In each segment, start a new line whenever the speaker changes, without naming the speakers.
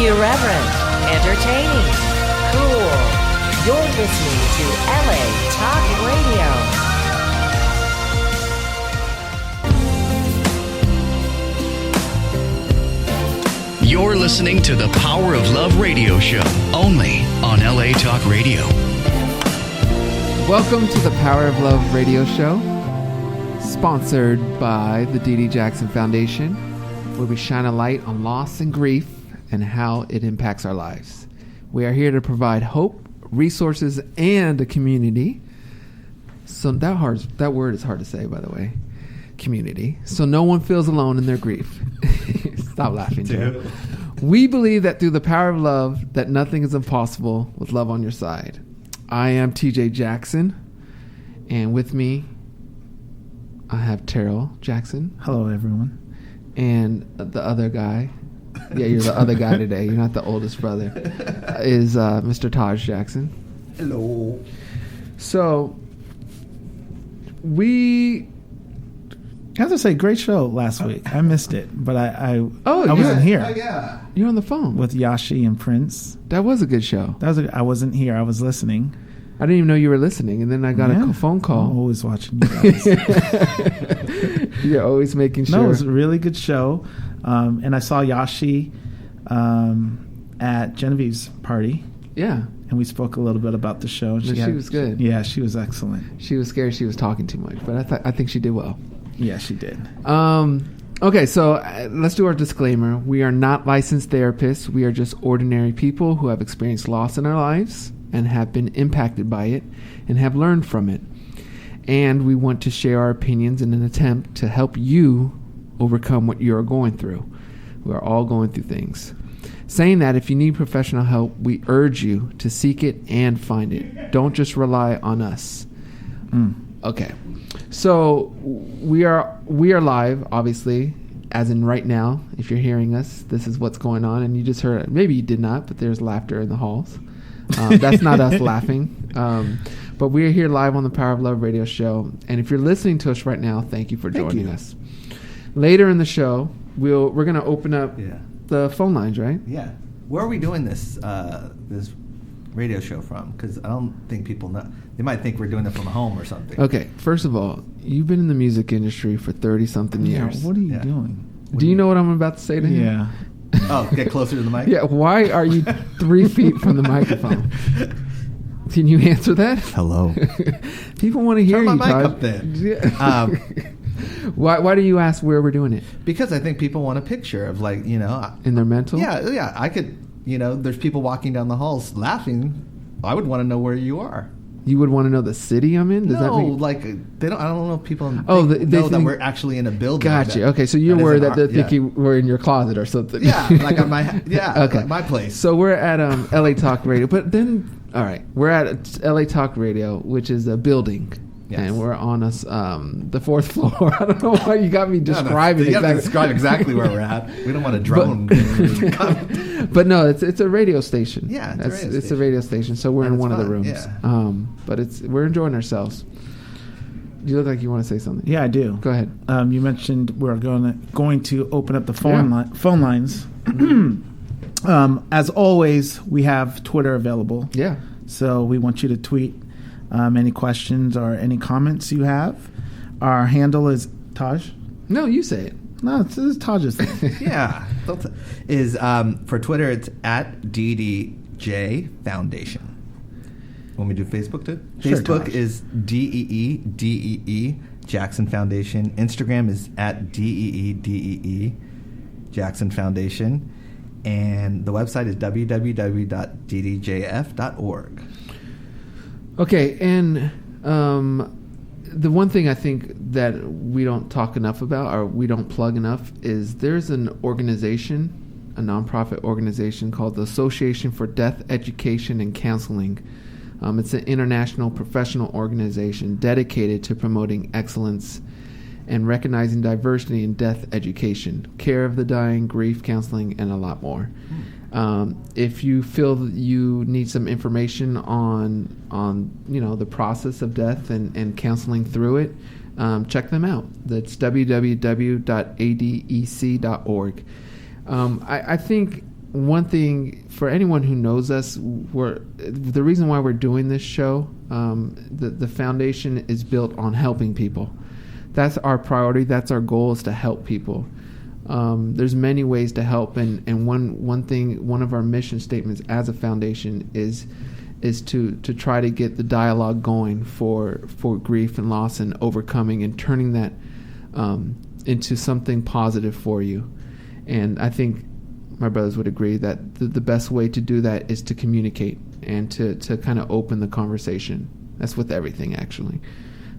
Irreverent, entertaining, cool. You're listening to LA Talk Radio.
You're listening to the Power of Love radio show, only on LA Talk Radio.
Welcome to the Power of Love radio show, sponsored by the Dee Dee Jackson Foundation, where we shine a light on loss and grief and how it impacts our lives. We are here to provide hope, resources, and a community. So that word is hard to say, by the way. Community. So no one feels alone in their grief. Stop laughing, Joe. We believe that through the power of love, that nothing is impossible with love on your side. I am TJ Jackson, and with me, I have Terrell Jackson.
Hello, everyone.
And the other guy, yeah, you're the other guy today. You're not the oldest brother. Is Mr. Taj Jackson.
Hello.
So, I
have to say, great show last week. I missed it, but I wasn't here.
Oh, yeah.
You're on the phone
with Yashi and Prince.
That was a good show.
I wasn't here. I was listening.
I didn't even know you were listening, and then I got a phone call.
I'm always watching you guys.
You're always making sure.
No, it was a really good show, and I saw Yashi at Genevieve's party.
Yeah.
And we spoke a little bit about the show. And
she was good.
Yeah, she was excellent.
She was scared she was talking too much, but I think she did well.
Yeah, she did.
Okay, so let's do our disclaimer. We are not licensed therapists. We are just ordinary people who have experienced loss in our lives and have been impacted by it and have learned from it. And we want to share our opinions in an attempt to help you overcome what you're going through. We are all going through things. Saying that, if you need professional help, we urge you to seek it and find it. Don't just rely on us. Okay. So we are live, obviously, as in right now. If you're hearing us, this is what's going on, and you just heard it. Maybe you did not, but there's laughter in the halls. That's not us laughing. But we are here live on the Power of Love radio show, and if you're listening to us right now, thank you for joining us. Later in the show, we're going to open up the phone lines, right?
Yeah. Where are we doing this this radio show from? Because I don't think people know. They might think we're doing it from home or something.
Okay, first of all, you've been in the music industry for 30-something years.
What are you doing?
Do you know what I'm about to say to him?
Yeah.
Oh, get closer to the mic?
Yeah, why are you 3 feet from the microphone? Can you answer that?
Hello.
People want to hear
Turn
you,
my mic
Todd.
up then.
Why do you ask where we're doing it?
Because I think people want a picture of, like,
in their mental?
Yeah, I could, there's people walking down the halls laughing. I would want to know where you are.
You would want to know the city I'm in?
Does that mean? Like, they don't. I don't know if people they know that we're actually in a building.
Gotcha. Okay, so you're worried that they think we're in your closet or something.
Yeah, like on my
okay.
like my place.
So we're at LA Talk Radio, but then we're at LA Talk Radio, which is a building. Yes. And we're on the 4th floor. I don't know why you got me describing
You have to describe exactly where we're at. We don't want to drone.
But no, it's a radio station.
Yeah,
it's a radio station. So we're in one of the rooms.
Yeah.
But we're enjoying ourselves. You look like you want to say something.
Yeah, I do.
Go ahead.
You mentioned we're going to open up the phone lines. As always, we have Twitter available.
Yeah.
So we want you to tweet any questions or any comments you have. Our handle is Taj.
No, you say it.
No, it's Taj's thing.
Yeah. For Twitter, it's at DDJ Foundation. Want me to do Facebook too?
Sure,
Facebook
Taj.
is DEE Jackson Foundation. Instagram is at DEE Jackson Foundation. And the website is www.ddjf.org.
Okay, and the one thing I think that we don't talk enough about, or we don't plug enough, is there's an organization, a nonprofit organization called the Association for Death Education and Counseling. It's an international professional organization dedicated to promoting excellence and recognizing diversity in death education, care of the dying, grief counseling, and a lot more. If you feel that you need some information on the process of death and counseling through it, check them out. That's www.adec.org. I think one thing for anyone who knows us, the reason why we're doing this show, the foundation is built on helping people. That's our priority. That's our goal, is to help people. There's many ways to help, and one of our mission statements as a foundation is to try to get the dialogue going for grief and loss and overcoming and turning that into something positive for you. And I think my brothers would agree that the best way to do that is to communicate and to kind of open the conversation. That's with everything, actually.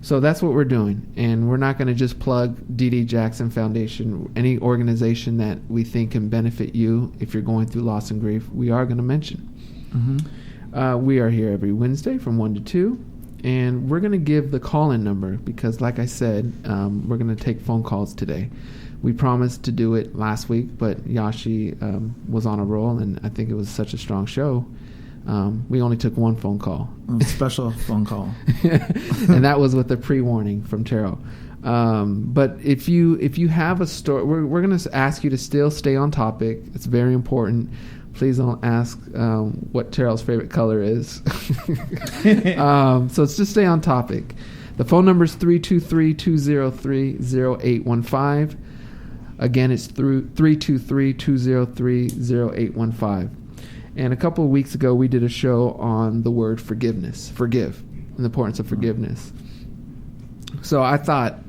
So that's what we're doing. And we're not going to just plug Dee Dee Jackson Foundation. Any organization that we think can benefit you if you're going through loss and grief, we are going to mention. Mm-hmm. We are here every Wednesday from 1 to 2. And we're going to give the call-in number because, like I said, we're going to take phone calls today. We promised to do it last week, but Yashi was on a roll, and I think it was such a strong show. We only took one phone call.
A special phone call.
And that was with a pre-warning from Taro. But if you have a story, we're going to ask you to still stay on topic. It's very important. Please don't ask what Taro's favorite color is. So let's just stay on topic. The phone number is 323-203-0815. Again, it's through 323-203-0815. And a couple of weeks ago, we did a show on the word forgiveness, forgive, and the importance of forgiveness. So I thought,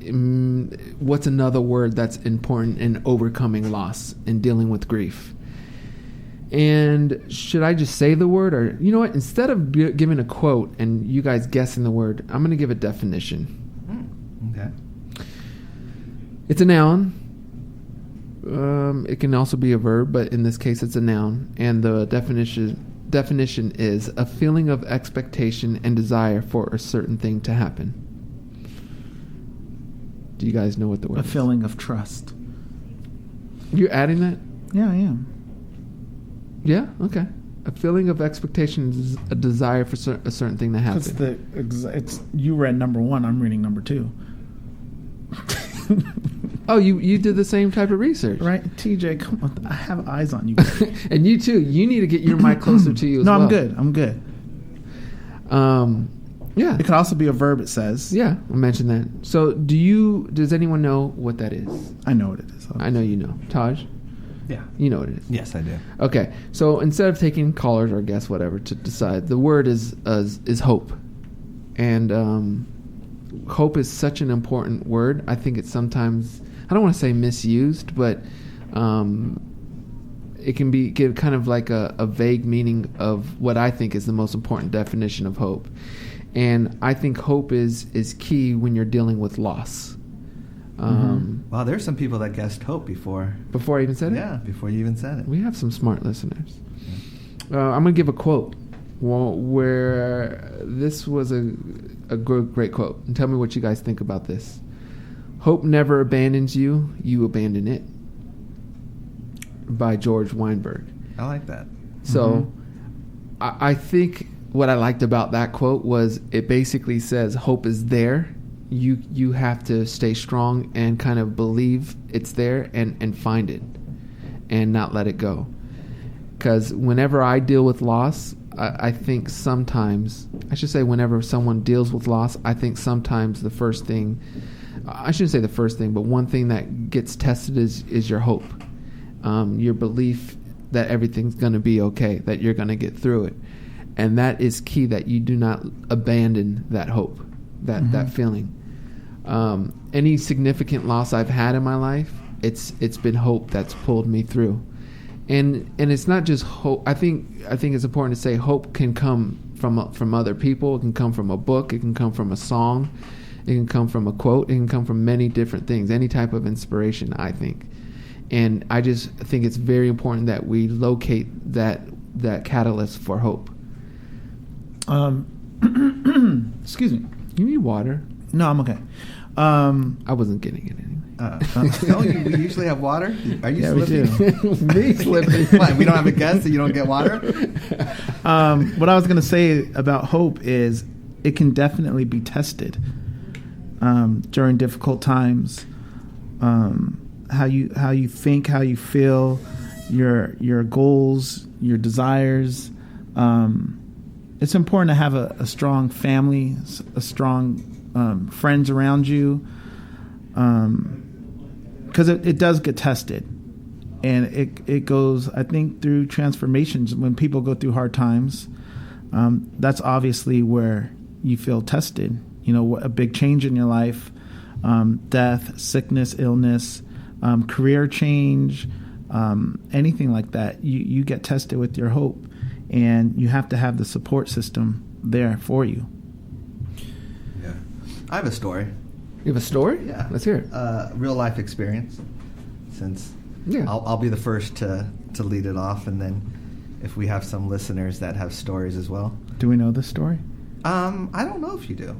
what's another word that's important in overcoming loss and dealing with grief? And should I just say the word? Or, you know what, instead of giving a quote and you guys guessing the word, I'm going to give a definition.
Okay.
It's a noun. It can also be a verb, but in this case it's a noun. And the definition is a feeling of expectation and desire for a certain thing to happen. Do you guys know what the word is?
A feeling of trust.
You're adding that?
Yeah, I am.
Yeah? Okay. A feeling of expectation is a desire for a certain thing to happen.
It's you read number 1, I'm reading number 2.
Oh, you did the same type of research.
Right, TJ, come on. I have eyes on you.
And you too. You need to get your mic closer to you as well.
No, I'm good.
Yeah.
It could also be a verb, it says.
Yeah, I'll mention that. So does anyone know what that is?
I know what it is.
I know you know. Taj?
Yeah.
You know what it is.
Yes, I do.
Okay. So instead of taking callers or guess whatever to decide, the word is hope. And hope is such an important word. I think it's sometimes, I don't want to say misused, but it can give kind of like a vague meaning of what I think is the most important definition of hope. And I think hope is key when you're dealing with loss.
Wow, there's some people that guessed hope before.
Before I even said it?
Yeah, before you even said it.
We have some smart listeners. I'm going to give a quote where this was a great quote. And tell me what you guys think about this. Hope never abandons you, you abandon it. By George Weinberg.
I like that.
So I think what I liked about that quote was it basically says hope is there. You have to stay strong and kind of believe it's there and find it and not let it go. Because whenever I deal with loss, I think sometimes, I should say whenever someone deals with loss, I think sometimes the first thing, I shouldn't say the first thing, but one thing that gets tested is your hope. Your belief that everything's going to be okay, that you're going to get through it. And that is key, that you do not abandon that hope, that feeling. Any significant loss I've had in my life, it's been hope that's pulled me through. And it's not just hope. I think it's important to say hope can come from other people. It can come from a book. It can come from a song. It can come from a quote. It can come from many different things, any type of inspiration, I think. And I just think it's very important that we locate that catalyst for hope.
Excuse me.
You need water.
No, I'm okay.
I wasn't getting it anyway.
We usually have water. Are you
Yeah, we
slipping?
do.
Me slipping.
What, we don't have a guest, so you don't get water?
What I was going to say about hope is it can definitely be tested during difficult times. How you think, how you feel, your goals, your desires. It's important to have a strong family, a strong friends around you, because it does get tested, and it goes, I think, through transformations. When people go through hard times, that's obviously where you feel tested. A big change in your life, death, sickness, illness, career change, anything like that. You get tested with your hope, and you have to have the support system there for you.
Yeah. I have a story.
You have a story?
Yeah.
Let's hear it.
Real life experience. Since
Yeah.
I'll be the first to lead it off, and then if we have some listeners that have stories as well.
Do we know this story?
I don't know if you do.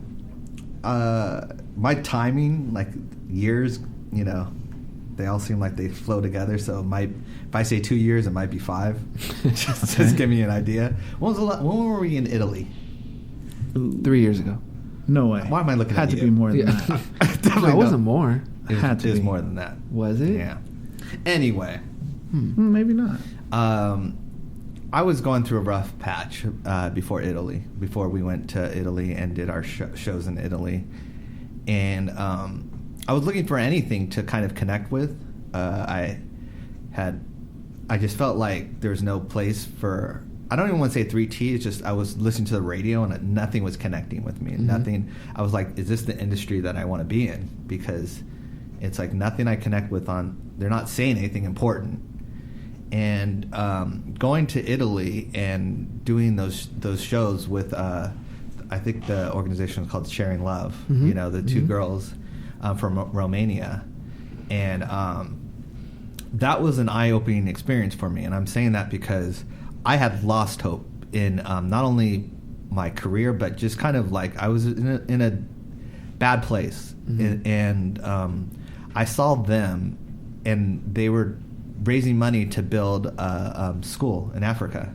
My timing, like years, they all seem like they flow together. So if I say 2 years, it might be 5. Just give me an idea. When were we in Italy?
3 years ago.
No way.
Why am I looking
Had
at
to
you?
be more than
Yeah.
that.
No, it wasn't more.
It
Had to
was
be.
more than that.
Was it?
Yeah. Anyway,
Maybe not.
I was going through a rough patch before we went to Italy and did our shows in Italy. And I was looking for anything to kind of connect with. I just felt like there was no place for, I don't even want to say 3T, it's just I was listening to the radio and nothing was connecting with me. Nothing, I was like, is this the industry that I want to be in? Because it's like nothing I connect with they're not saying anything important. And going to Italy and doing those shows with, I think the organization is called Sharing Love, the 2 girls from Romania. And that was an eye-opening experience for me. And I'm saying that because I had lost hope in not only my career, but just kind of like I was in a bad place. And I saw them, and they were raising money to build a school in Africa.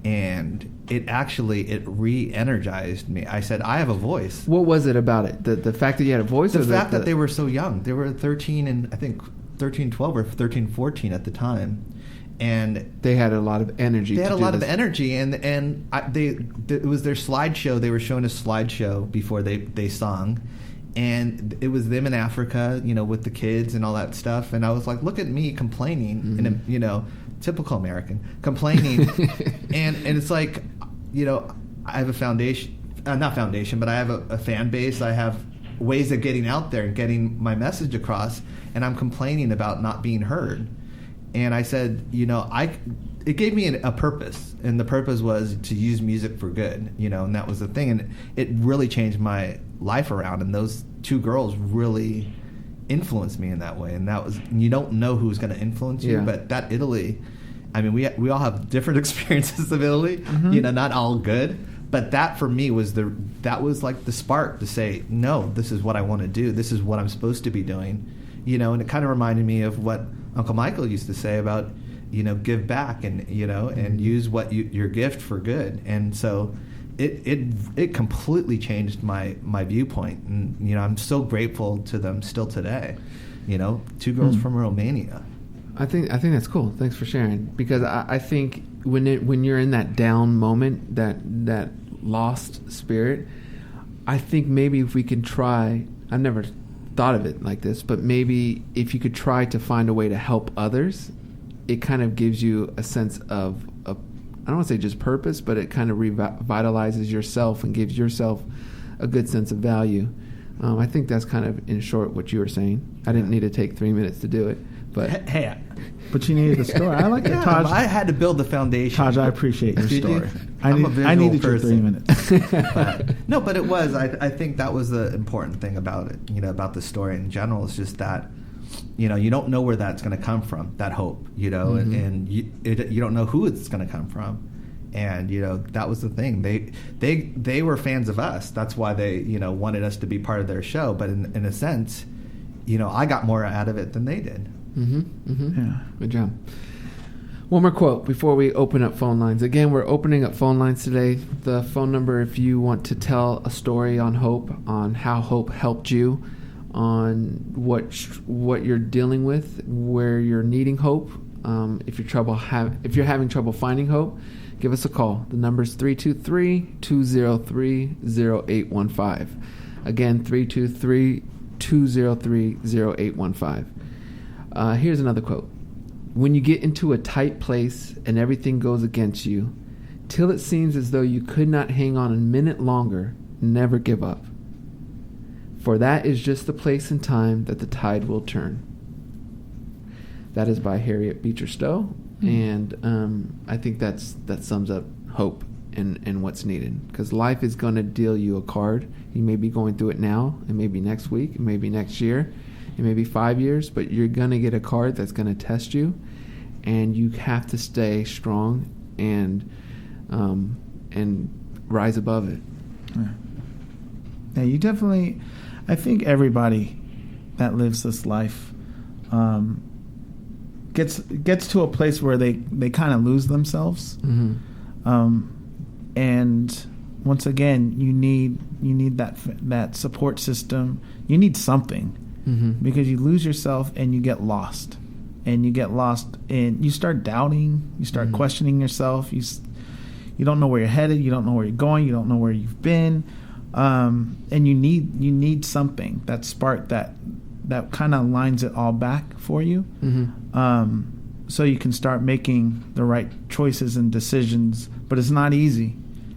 And it re-energized me. I said, I have a voice.
What was it about it? The fact that you had a voice?
The fact that they were so young. They were 13 and I think 13, 12 or 13, 14 at the time. And
they had a lot of energy.
They had a lot of energy, and it was their slideshow. They were showing a slideshow before they sung, and it was them in Africa, with the kids and all that stuff. And I was like, look at me complaining, and typical American complaining, and it's like, I have a foundation, not foundation, but I have a fan base. I have ways of getting out there and getting my message across, and I'm complaining about not being heard. And I said, it gave me a purpose, and the purpose was to use music for good, and that was the thing. And it really changed my life around, and those 2 girls really influenced me in that way. And that was, you don't know who's going to influence you, but that Italy, I mean, we all have different experiences of Italy, not all good. But that for me was like the spark to say, no, this is what I want to do. This is what I'm supposed to be doing, and it kind of reminded me of what Uncle Michael used to say about, give back and, and use your gift for good. And so it completely changed my viewpoint. And, I'm so grateful to them still today, 2 girls from Romania.
I think that's cool. Thanks for sharing. Because I think when you're in that down moment, that lost spirit, I think maybe if we can try, I've never thought of it like this, but maybe if you could try to find a way to help others, it kind of gives you a sense of I don't want to say just purpose, but it kind of revitalizes yourself and gives yourself a good sense of value. I think that's kind of, in short, what you were saying. I didn't need to take 3 minutes to do it, but
hey,
but you needed the story. I like it, Taj.
I had to build the foundation.
Taj, I appreciate your
Did you?
story. I needed your 3 minutes.
But it was. I think that was the important thing about it. About the story in general. It's just that, you don't know where that's going to come from. That hope, and you don't know who it's going to come from. And that was the thing. They were fans of us. That's why they wanted us to be part of their show. But in a sense, I got more out of it than they did.
Yeah.
Good job. One more quote before we open up phone lines. Again, we're opening up phone lines today. The phone number, if you want to tell a story on hope, on how hope helped you, on what you're dealing with, where you're needing hope, If you're having trouble finding hope, give us a call. The number is 323-203-0815. Again, 323-203-0815. Here's another quote. When you get into a tight place and everything goes against you, till it seems as though you could not hang on a minute longer, never give up. For that is just the place and time that the tide will turn. That is by Harriet Beecher Stowe, and I think that sums up hope and what's needed. Because life is going to deal you a card. You may be going through it now, it may be next week, it may be next year, it may be 5 years, but you're going to get a card that's going to test you, and you have to stay strong and rise above it.
Yeah, you definitely. I think everybody that lives this life gets to a place where they kind of lose themselves. Mm-hmm. And once again, you need that support system. You need something, because you lose yourself and you get lost, and you start doubting, you start questioning yourself. You don't know where you're headed. You don't know where you're going. You don't know where you've been. And you need something, that spark that kind of lines it all back for you, so you can start making the right choices and decisions. But it's not easy.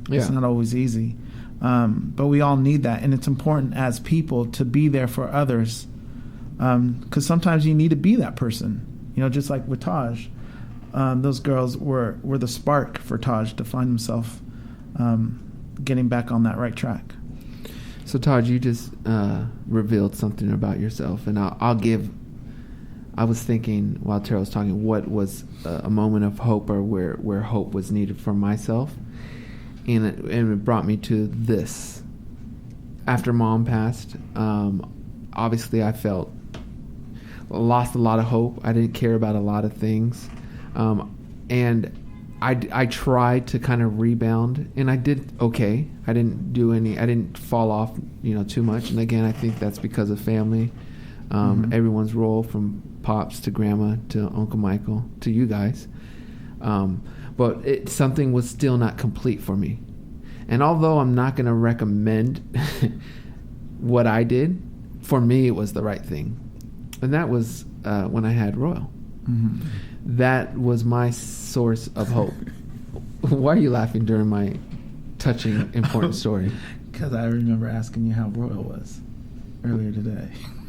Yeah. It's not always easy. But we all need that, and it's important as people to be there for others, because sometimes you need to be that person. Just like with Taj, those girls were the spark for Taj to find himself getting back on that right track.
So, Taj, you just revealed something about yourself, and I was thinking while Tara was talking, what was a moment of hope, or where hope was needed for myself, and it brought me to this. After Mom passed, obviously I lost a lot of hope. I didn't care about a lot of things, and I tried to kind of rebound, and I did okay. I didn't fall off, too much. And again, I think that's because of family. Everyone's role, from Pops to Grandma to Uncle Michael to you guys. But something was still not complete for me. And although I'm not going to recommend what I did, for me it was the right thing. And that was when I had Royal. That was my source of hope. Why are you laughing during my touching, important story?
Because I remember asking you how Royal was earlier today.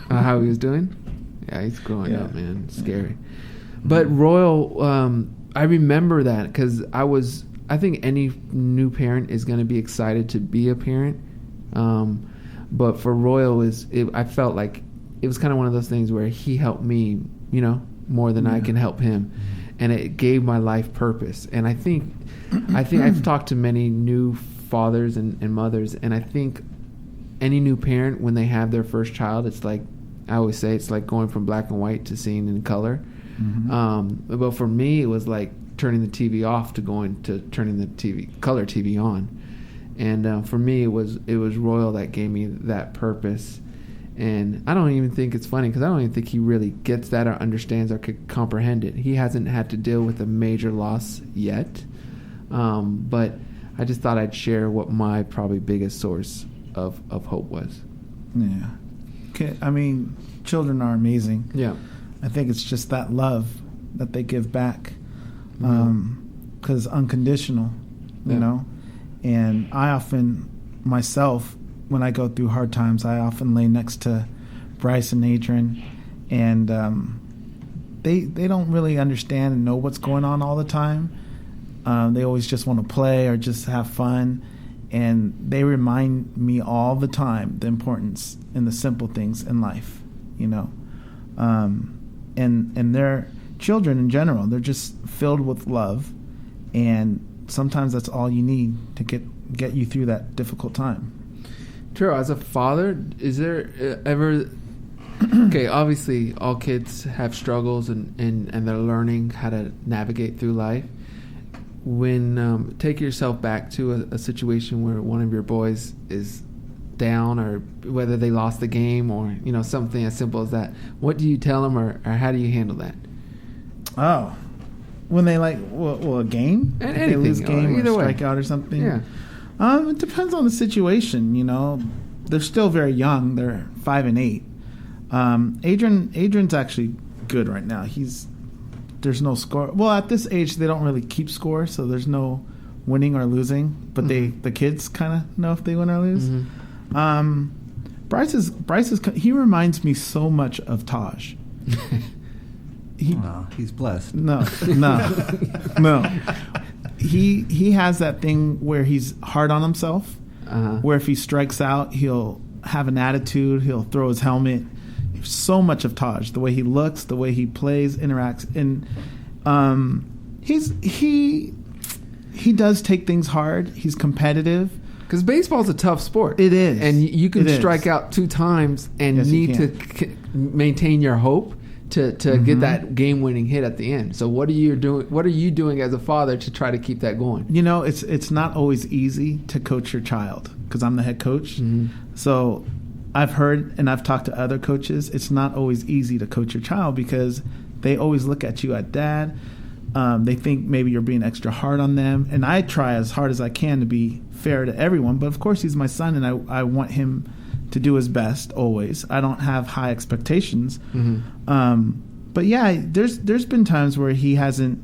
How he was doing? Yeah, he's growing up, man. It's scary. But Royal, I remember that because I think any new parent is going to be excited to be a parent. But for Royal, I felt like it was kind of one of those things where he helped me, more than I can help him. And it gave my life purpose. And I think I've talked to many new fathers and mothers, and I think any new parent, when they have their first child, it's like, I always say, it's like going from black and white to seeing in color. But for me, it was like turning the TV off to turning the color TV on. And for me, it was Royal that gave me that purpose. And I don't even think it's funny, because I don't even think he really gets that or understands or could comprehend it. He hasn't had to deal with a major loss yet. But I just thought I'd share what my probably biggest source of hope was.
Yeah. Okay. I mean, children are amazing.
Yeah.
I think it's just that love that they give back, because unconditional, you know. And I often, myself, when I go through hard times, I often lay next to Bryce and Adrian, and they don't really understand and know what's going on all the time. They always just want to play or just have fun, and they remind me all the time the importance in the simple things in life, and their children in general, they're just filled with love, and sometimes that's all you need to get you through that difficult time.
True. As a father, is there ever... Okay, obviously all kids have struggles and they're learning how to navigate through life. When take yourself back to a situation where one of your boys is down, or whether they lost the game, or something as simple as that, what do you tell them, or how do you handle that?
Oh, When they like, well, a game?
And
If
anything,
they lose a game or
either way.
strike out or something?
Yeah.
It depends on the situation, you know. They're still very young. They're 5 and 8. Adrian's actually good right now. There's no score. Well, at this age, they don't really keep score, so there's no winning or losing. But the kids kind of know if they win or lose. Bryce is he reminds me so much of Taj.
He's blessed.
No. He has that thing where he's hard on himself. Where if he strikes out, he'll have an attitude. He'll throw his helmet. So much of Taj, the way he looks, the way he plays, interacts, and he does take things hard. He's competitive.
Because baseball's a tough sport.
It is,
and you can strike out 2 times and need to maintain your hope to get that game-winning hit at the end. So what are you doing as a father to try to keep that going?
You know, it's not always easy to coach your child because I'm the head coach. So I've heard and I've talked to other coaches. It's not always easy to coach your child because they always look at you at dad. They think maybe you're being extra hard on them. And I try as hard as I can to be fair to everyone. But, of course, he's my son, and I want him to do his best always. I don't have high expectations. But, yeah, there's been times where he hasn't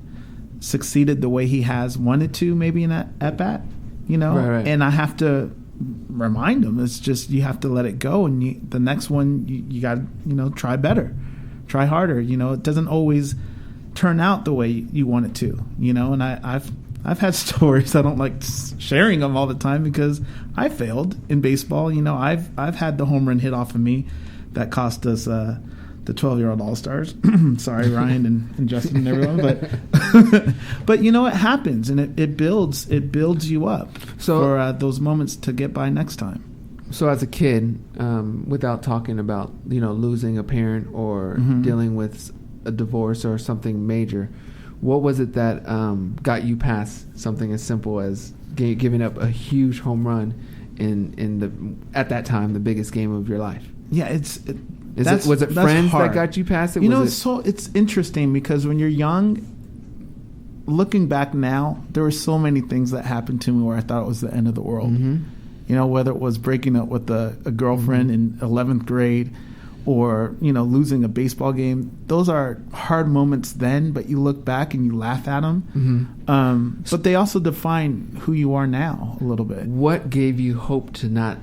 succeeded the way he has wanted to maybe in that at-bat, you know.
Right.
And I have to remind him. It's just you have to let it go. And the next one, you got to, try better. Try harder. It doesn't always turn out the way you want it to, and I've had stories. I don't like sharing them all the time because I failed in baseball. I've had the home run hit off of me that cost us the 12-year-old All-Stars. Sorry, Ryan and Justin and everyone, but it happens, and it builds you up for those moments to get by next time.
So as a kid, without talking about losing a parent or dealing with a divorce or something major, what was it that got you past something as simple as giving up a huge home run in the at that time the biggest game of your life?
Yeah,
was it friends
hard.
That got you past it?
It's interesting because when you're young, looking back now, there were so many things that happened to me where I thought it was the end of the world. Whether it was breaking up with a girlfriend in 11th grade, or losing a baseball game. Those are hard moments then, but you look back and you laugh at them. But they also define who you are now a little bit.
What gave you hope to not,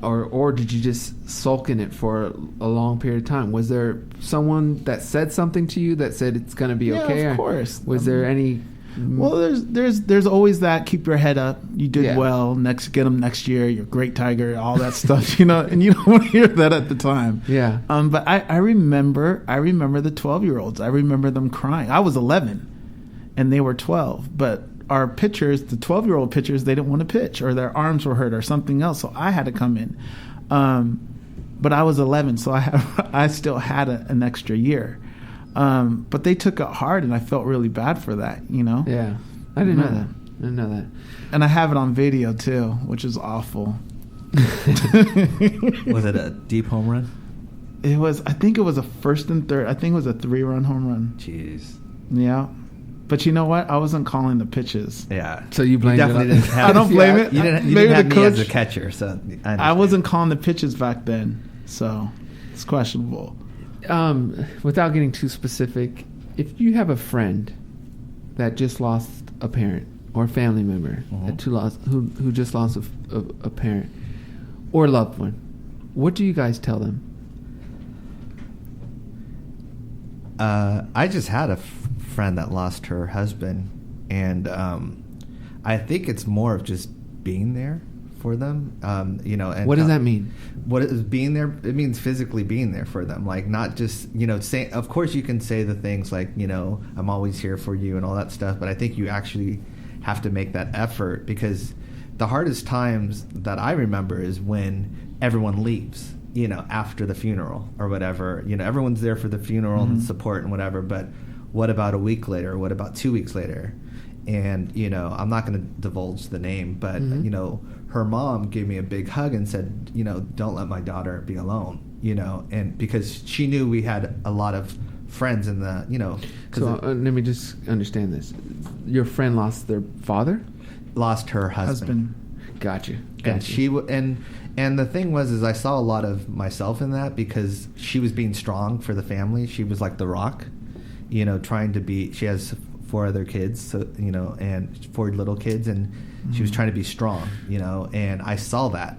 or did you just sulk in it for a long period of time? Was there someone that said something to you that said it's going to be okay?
Yeah, of course.
Was there any?
Well, there's always that. Keep your head up. You did well. Get them next year. You're a great Tiger. All that stuff, and you don't want to hear that at the time.
Yeah.
But I remember the 12-year-olds. I remember them crying. I was 11, and they were 12. But our pitchers, the 12-year-old pitchers, they didn't want to pitch, or their arms were hurt, or something else. So I had to come in. But I was 11, so I still had an extra year. But they took it hard, and I felt really bad for that,
Yeah, I didn't know that.
And I have it on video too, which is awful.
Was it a deep home run?
It was. I think it was a first and third. I think it was a 3-run home run.
Jeez.
Yeah, but you know what? I wasn't calling the pitches.
Yeah.
So you blamed
definitely
it on
didn't have.
I don't blame it.
You didn't
Maybe
have
the
me as
coach-
a catcher, so
I wasn't calling the pitches back then, so it's questionable.
Without getting too specific, if you have a friend that just lost a parent or a family member who just lost a parent or loved one, what do you guys tell them?
I just had a friend that lost her husband, and I think it's more of just being there for them. And
what does that mean?
What is being there? It means physically being there for them, like not just say. Of course, you can say the things like I'm always here for you and all that stuff, but I think you actually have to make that effort, because the hardest times that I remember is when everyone leaves. After the funeral or whatever. Everyone's there for the funeral and support and whatever. But what about a week later? What about 2 weeks later? And I'm not going to divulge the name, but her mom gave me a big hug and said, don't let my daughter be alone, and because she knew we had a lot of friends in the, you know.
So let me just understand this. Your friend lost their father?
Lost her husband.
Gotcha.
And she and the thing was, is I saw a lot of myself in that, because she was being strong for the family. She was like the rock, you know, trying to be. She has 4 other kids, so, you know, and 4 little kids, and she was trying to be strong, you know. And I saw that,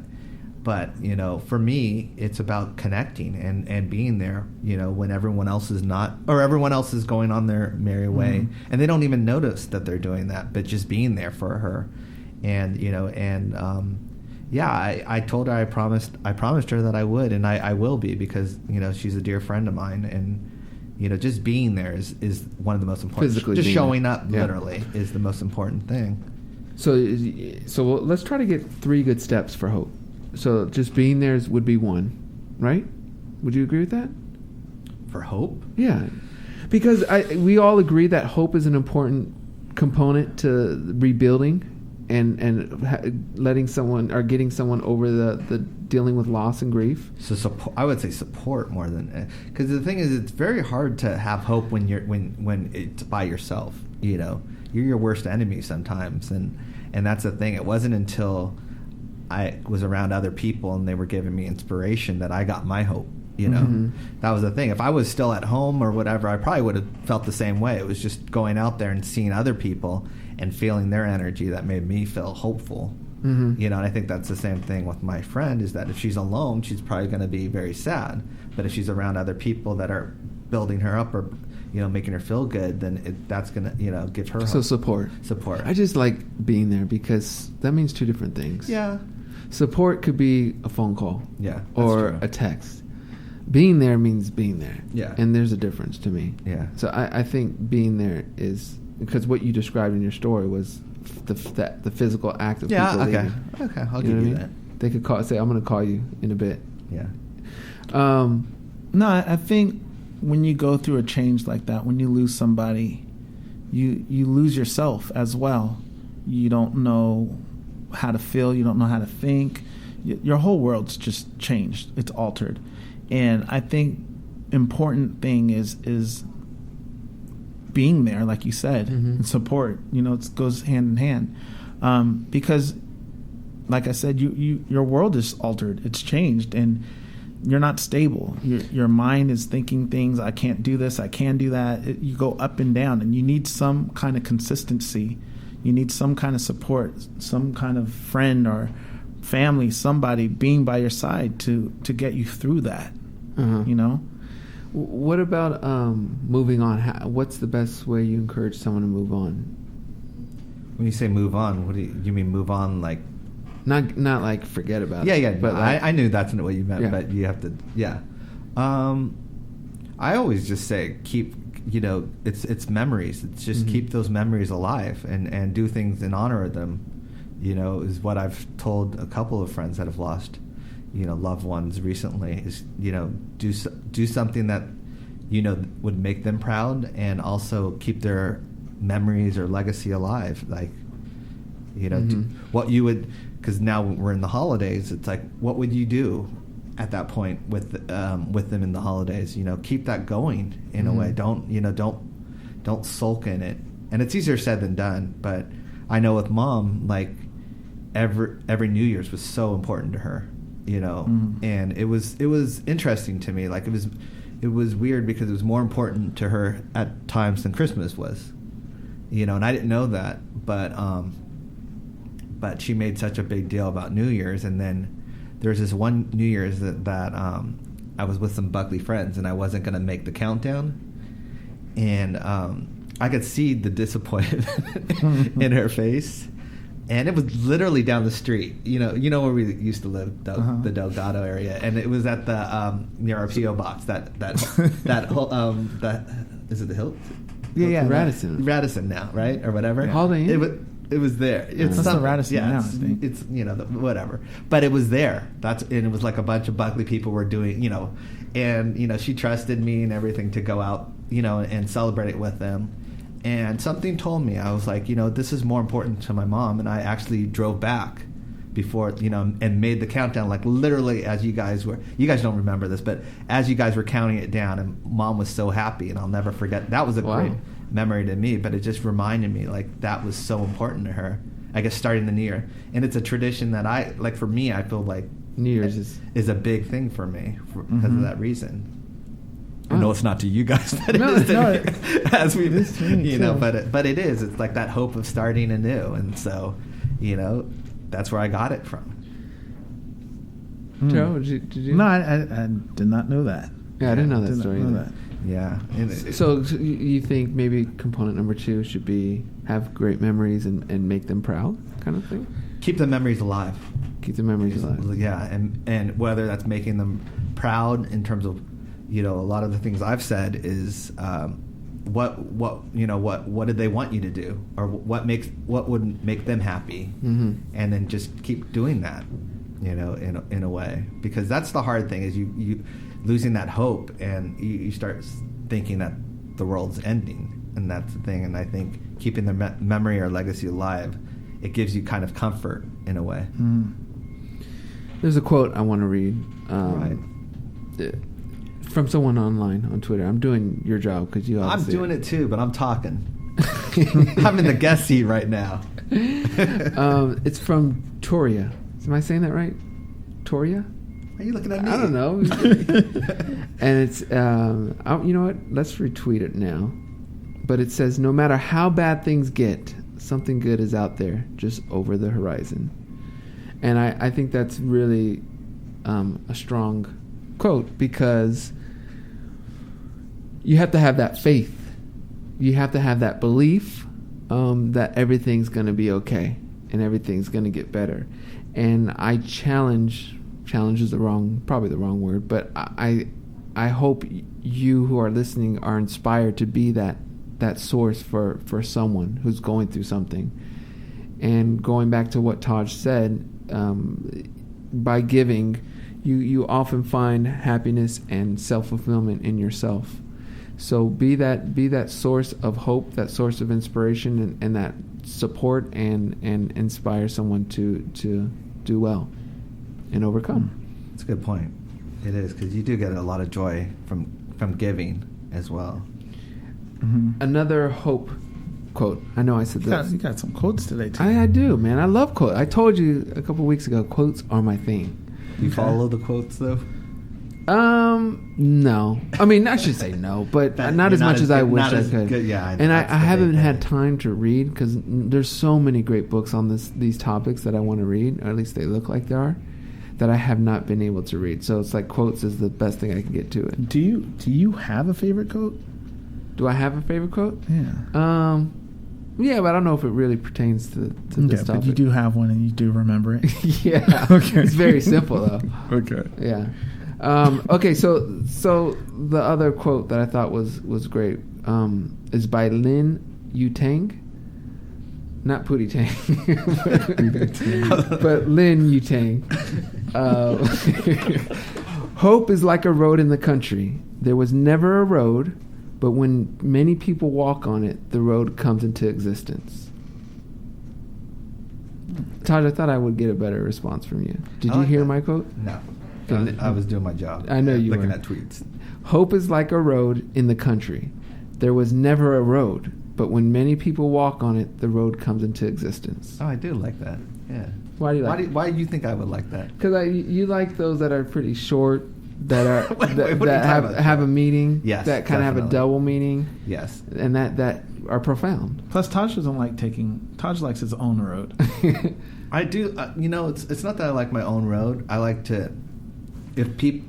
but you know, for me, it's about connecting and being there, you know, when everyone else is not, or everyone else is going on their merry way, and they don't even notice that they're doing that, but just being there for her, and you know, and yeah, I told her I promised her that I would, and I will be, because you know, she's a dear friend of mine, and you know, just being there is one of the most important.
Physically,
just showing
there.
up literally is the most important thing.
So let's try to get 3 good steps for hope. So just being there would be 1, right? Would you agree with that?
For hope?
Yeah, because we all agree that hope is an important component to rebuilding and letting someone or getting someone over the dealing with loss and grief.
So I would say support more than, because the thing is, it's very hard to have hope when when it's by yourself. You know, you're your worst enemy sometimes, and that's the thing. It wasn't until I was around other people and they were giving me inspiration that I got my hope. You know, that was the thing. If I was still at home or whatever, I probably would have felt the same way. It was just going out there and seeing other people and feeling their energy that made me feel hopeful. You know, and I think that's the same thing with my friend, is that if she's alone, she's probably going to be very sad. But if she's around other people that are building her up, or you know, making her feel good, then that's going to, you know, give her
So
hope.
support. I just like being there, because that means 2 different things.
Yeah.
Support could be a phone call.
Yeah.
Or
true.
a text. Being there means being there.
Yeah.
And there's a difference to me.
Yeah.
So I think being there is, because what you described in your story was the physical act of people leaving.
Okay, I'll
You know
give you
what I
that.
mean? They could say, I'm going to call you in a bit.
Yeah.
No, I think when you go through a change like that, when you lose somebody, you lose yourself as well. You don't know how to feel. You don't know how to think. Your whole world's just changed. It's altered. And I think important thing is being there, like you said, and support. You know, it goes hand in hand, because, like I said, your world is altered. It's changed, and you're not stable. Your mind is thinking things. I can't do this. I can do that. You go up and down, and you need some kind of consistency. You need some kind of support, some kind of friend or family, somebody being by your side to get you through that. You know.
What about moving on? What's the best way you encourage someone to move on?
When you say move on, what do you mean move on? Like,
not like forget about it.
Yeah.
But like,
I knew that's not what you meant.
Yeah.
But you have to. Yeah. I always just say keep. You know, it's memories. It's just keep those memories alive and do things in honor of them. You know, is what I've told a couple of friends that have lost, you know, loved ones recently. Is, you know, do something that, you know, would make them proud, and also keep their memories or legacy alive. Like, you know, what you would, because now we're in the holidays. It's like, what would you do at that point with them in the holidays? You know, keep that going in a way. Don't sulk in it. And it's easier said than done. But I know with Mom, like every New Year's was so important to her. You know, and it was interesting to me. Like it was weird, because it was more important to her at times than Christmas was. You know, and I didn't know that, but she made such a big deal about New Year's. And then there's this one New Year's that I was with some Buckley friends, and I wasn't going to make the countdown, and I could see the disappointment in her face. And it was literally down the street, you know where we used to live, the Delgado area, and it was at the near our PO box. That is it the Hilt?
Yeah,
Radisson
now, right, or whatever.
Yeah. Holiday Inn?
It was there. It's
That's the Radisson now, I think.
It's you know, whatever. But it was there. And it was like a bunch of Buckley people were doing, you know, and you know, she trusted me and everything to go out, you know, and celebrate it with them. And something told me, I was like, you know, this is more important to my mom. And I actually drove back before, and made the countdown, like literally as you guys don't remember this, but as you guys were counting it down, and Mom was so happy, and I'll never forget. That was a great memory to me, but it just reminded me like that was so important to her, I guess, starting the new year. And it's a tradition that for me, I feel like New Year's is a big thing for me because of that reason. I know it's not to you guys, but it is to me, as we, but it is. It's like that hope of starting anew, and so, that's where I got it from.
Joe, did you?
No, I did not know that.
Yeah, I didn't know that story either.
Yeah.
So you think maybe component number 2 should be have great memories and make them proud, kind of thing? Keep
the memories alive.
Keep the memories alive.
Yeah, and whether that's making them proud in terms of, a lot of the things I've said is what did they want you to do, or what would make them happy, and then just keep doing that, in a way, because that's the hard thing is you losing that hope, and you start thinking that the world's ending, and that's the thing. And I think keeping the memory or legacy alive, it gives you kind of comfort in a way.
There's a quote I want to read. From someone online on Twitter. I'm doing your job because you.
I'm doing it too, but I'm talking. I'm in the guest seat right now.
It's from Toria. Am I saying that right? Toria?
Are you looking at me?
I don't know. And it's you know what? Let's retweet it now. But it says, no matter how bad things get, something good is out there, just over the horizon. And I think that's really a strong quote, because you have to have that faith. You have to have that belief that everything's going to be okay and everything's going to get better. And I challenge is probably the wrong word, but I hope you who are listening are inspired to be that source for someone who's going through something. And going back to what Taj said, by giving, you often find happiness and self-fulfillment in yourself. So be that source of hope, that source of inspiration, and that support, and inspire someone to do well and overcome.
That's a good point. It is, because you do get a lot of joy from giving as well.
Another hope quote. I know I said that.
You got some quotes today too.
I do, man. I love quotes. I told you a couple weeks ago, quotes are my thing.
Do you follow the quotes though?
No. I mean, I should say no, but not as much as I wish I could.
Good, yeah,
and I haven't had time to read, because there's so many great books on these topics that I want to read, or at least they look like they are, that I have not been able to read. So it's like quotes is the best thing I can get to it.
Do you have a favorite quote?
Do I have a favorite quote?
Yeah.
Yeah, but I don't know if it really pertains to this topic.
But you do have one, and you do remember it.
Yeah.
Okay.
It's very simple though.
Okay.
Yeah. Okay. So the other quote that I thought was great is by Lin Yutang, not Pootie Tang, but Lin Yutang. Hope is like a road in the country. There was never a road, but when many people walk on it, the road comes into existence. Taj, I thought I would get a better response from you. Did you hear my quote?
No. I was doing my job.
I know you
were. Looking
were.
at tweets.
Hope is like a road in the country. There was never a road, but when many people walk on it, the road comes into existence.
Oh, I do like that. Yeah.
Why do you like it?
Why do you think I would like that?
Because you like those that are pretty short, that are
Wait,
that have a meaning,
yes,
that kind of have a double meaning,
yes,
and that are profound.
Plus, Taj doesn't like Taj likes his own road.
I do. It's not that I like my own road. I like to, if people,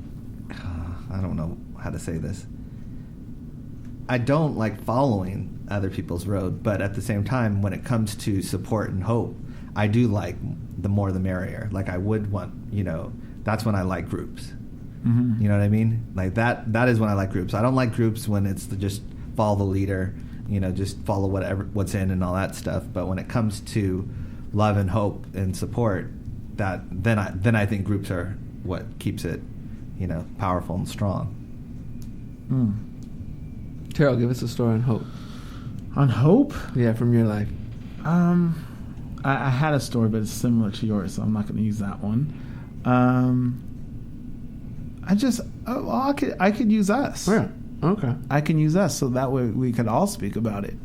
I don't know how to say this. I don't like following other people's road, but at the same time, when it comes to support and hope, I do like the more the merrier. Like I would want, that's when I like groups. Mm-hmm. You know what I mean? Like that is when I like groups. I don't like groups when it's just follow the leader, just follow what's in and all that stuff. But when it comes to love and hope and support, then I think groups are what keeps it, powerful and strong.
Terrell, give us a story on hope.
On hope?
Yeah, from your life.
I I had a story, but it's similar to yours, so I'm not going to use that one. I could use us.
Yeah. Okay.
I can use us, so that way we could all speak about it.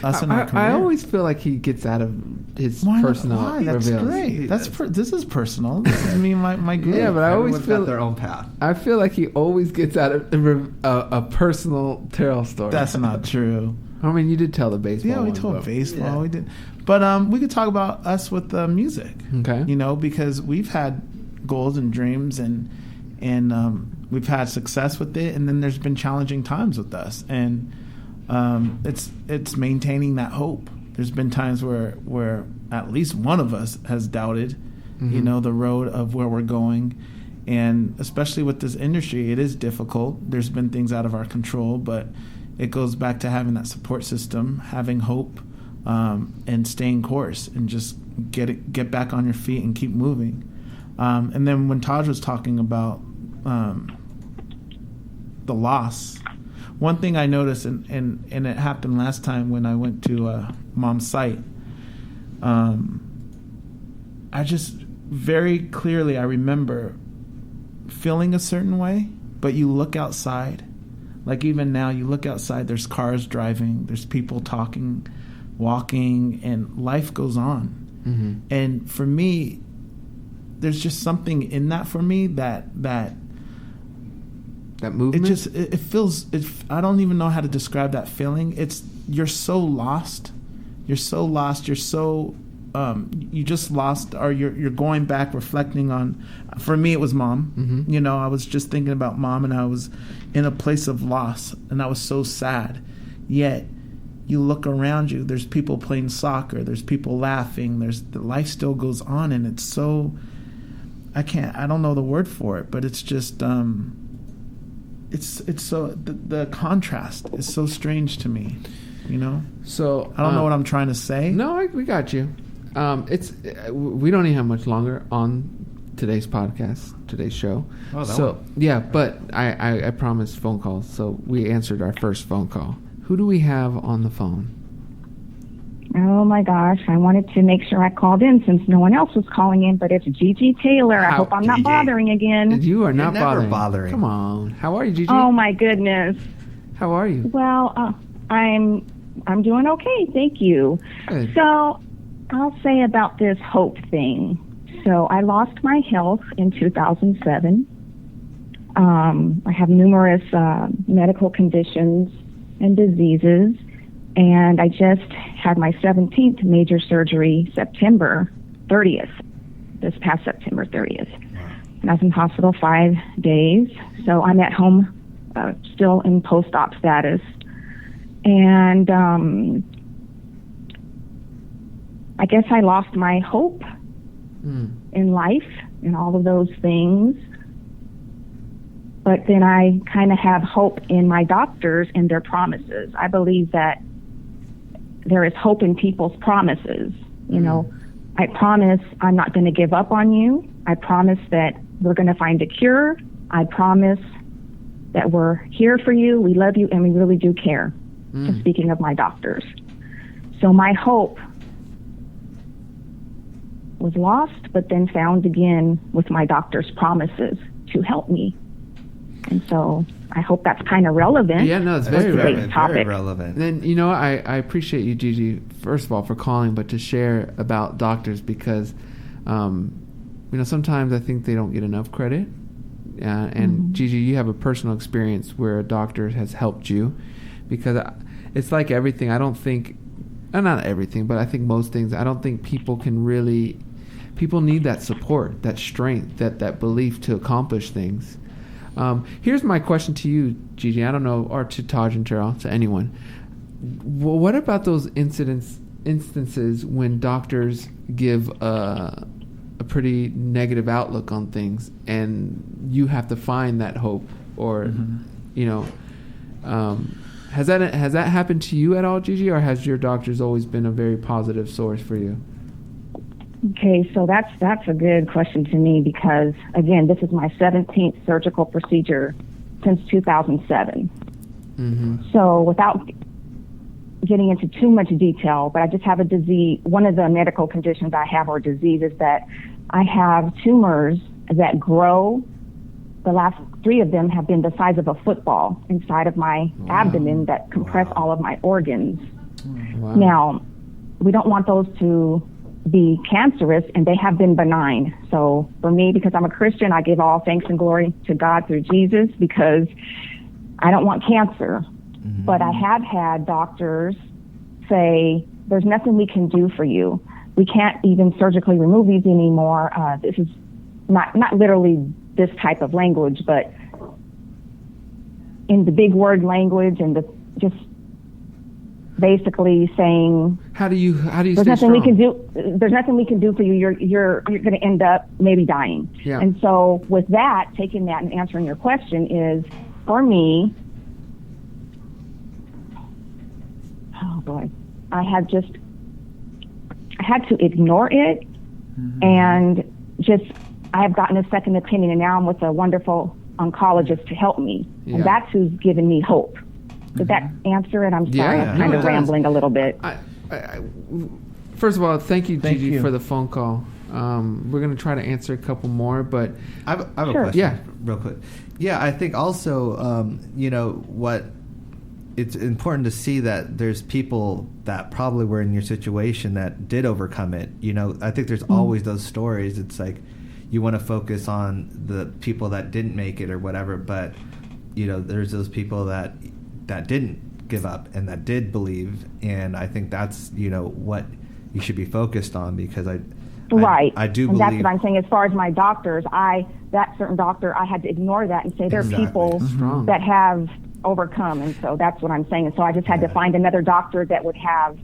Us in our career.
I always feel like he gets out of his personal.
Why? That's
reveals.
great. This is personal. This is me, my group.
Yeah, but I always
Everyone's
feel
got their own path.
I feel like he always gets out of a personal Terrell story.
That's not true.
I mean, you did tell the baseball.
Yeah, we
one,
told
but-
baseball.
Yeah.
We did, but we could talk about us with the music.
Okay.
You know, because we've had goals and dreams, and we've had success with it, and then there's been challenging times with us, and it's maintaining that hope. There's been times where at least one of us has doubted, you know, the road of where we're going, and especially with this industry, it is difficult. There's been things out of our control, but it goes back to having that support system, having hope, and staying course, and just get back on your feet and keep moving. And then when Taj was talking about the loss, one thing I noticed, and it happened last time when I went to Mom's site, I just very clearly, I remember feeling a certain way, but you look outside, like even now, you look outside, there's cars driving, there's people talking, walking, and life goes on.
Mm-hmm.
And for me, there's just something in that for me that
movement.
it feels. I don't even know how to describe that feeling. You're so lost. You're so lost. You're so you just lost, or you're going back, reflecting on. For me, it was Mom.
Mm-hmm.
You know, I was just thinking about Mom, and I was in a place of loss, and I was so sad. Yet, you look around you. There's people playing soccer. There's people laughing. The life still goes on, and it's so. I don't know the word for it, but it's just. It's so the contrast is so strange to me, you know.
So
I don't know what I'm trying to say.
No, we got you. We don't even have much longer on today's podcast, today's show.
Oh, that
so
one.
yeah, but I promised phone calls, so we answered our first phone call. Who do we have on the phone?
Oh my gosh, I wanted to make sure I called in since no one else was calling in, but it's Gigi Taylor. I hope I'm not
Gigi?
bothering again.
You are not
never
bothering.
bothering.
Come on. How are you, Gigi?
Oh my goodness.
How are you?
Well, I'm doing okay, thank you.
Good.
So I'll say about this hope thing. So I lost my health in 2007. I have numerous medical conditions and diseases, and I just had my 17th major surgery September 30th, this past September 30th. And I was in hospital 5 days, so I'm at home still in post-op status. And I guess I lost my hope in life and all of those things. But then I kind of have hope in my doctors and their promises. I believe that there is hope in people's promises. You know, I promise I'm not going to give up on you. I promise that we're going to find a cure. I promise that we're here for you. We love you, and we really do care. Just speaking of my doctors. So my hope was lost, but then found again with my doctor's promises to help me. And so I hope that's kind of relevant.
Yeah, no, it's
That's
very
very,
relevant.
very relevant.
Then, you know, I appreciate you, Gigi, first of all, for calling, but to share about doctors because, you know, sometimes I think they don't get enough credit. And Gigi, you have a personal experience where a doctor has helped you because it's like everything. I don't think, not everything, but I think most things, I don't think people need that support, that strength, that belief to accomplish things. Here's my question to you, Gigi. I don't know, or to Taj and Terrell, to anyone. Well, what about those instances when doctors give a pretty negative outlook on things, and you have to find that hope, or you know, has that happened to you at all, Gigi, or has your doctors always been a very positive source for you?
Okay, so that's a good question to me because, again, this is my 17th surgical procedure since 2007. So getting into too much detail, but I just have a disease. One of the medical conditions I have or disease is that I have tumors that grow. The last 3 of them have been the size of a football inside of my abdomen that compress all of my organs.
Wow.
Now, we don't want those to be cancerous, and they have been benign. So for me, because I'm a Christian, I give all thanks and glory to God through Jesus, because I don't want cancer. But I have had doctors say, there's nothing we can do for you. We can't even surgically remove these anymore. This is not literally this type of language, but in the big word language, and just basically saying,
How do you
there's
stay
nothing
strong?
we can do. There's nothing we can do for you. You're going to end up maybe dying.
Yeah.
And so with that, taking that and answering your question is, for me, oh boy, I had to ignore it, and just, I have gotten a second opinion, and now I'm with a wonderful oncologist to help me.
Yeah.
And that's who's given me hope. Did that answer it? I'm sorry,
Yeah,
I'm kind
no,
of
it does.
rambling a little bit.
First of all, thank you,
Thank
Gigi,
you.
for the phone call. We're going to try to answer a couple more, but
I have a
Sure.
question,
Yeah.
real quick. Yeah, I think also, what it's important to see that there's people that probably were in your situation that did overcome it. I think there's always those stories. It's like you want to focus on the people that didn't make it or whatever, but there's those people that didn't give up and that did believe, and I think that's what you should be focused on, because I do
And
believe
that's what I'm saying. As far as my doctors, that certain doctor, I had to ignore that and say there are
Exactly.
people
Strong.
that have overcome, and so that's what I'm saying. And so I just had to find another doctor that would have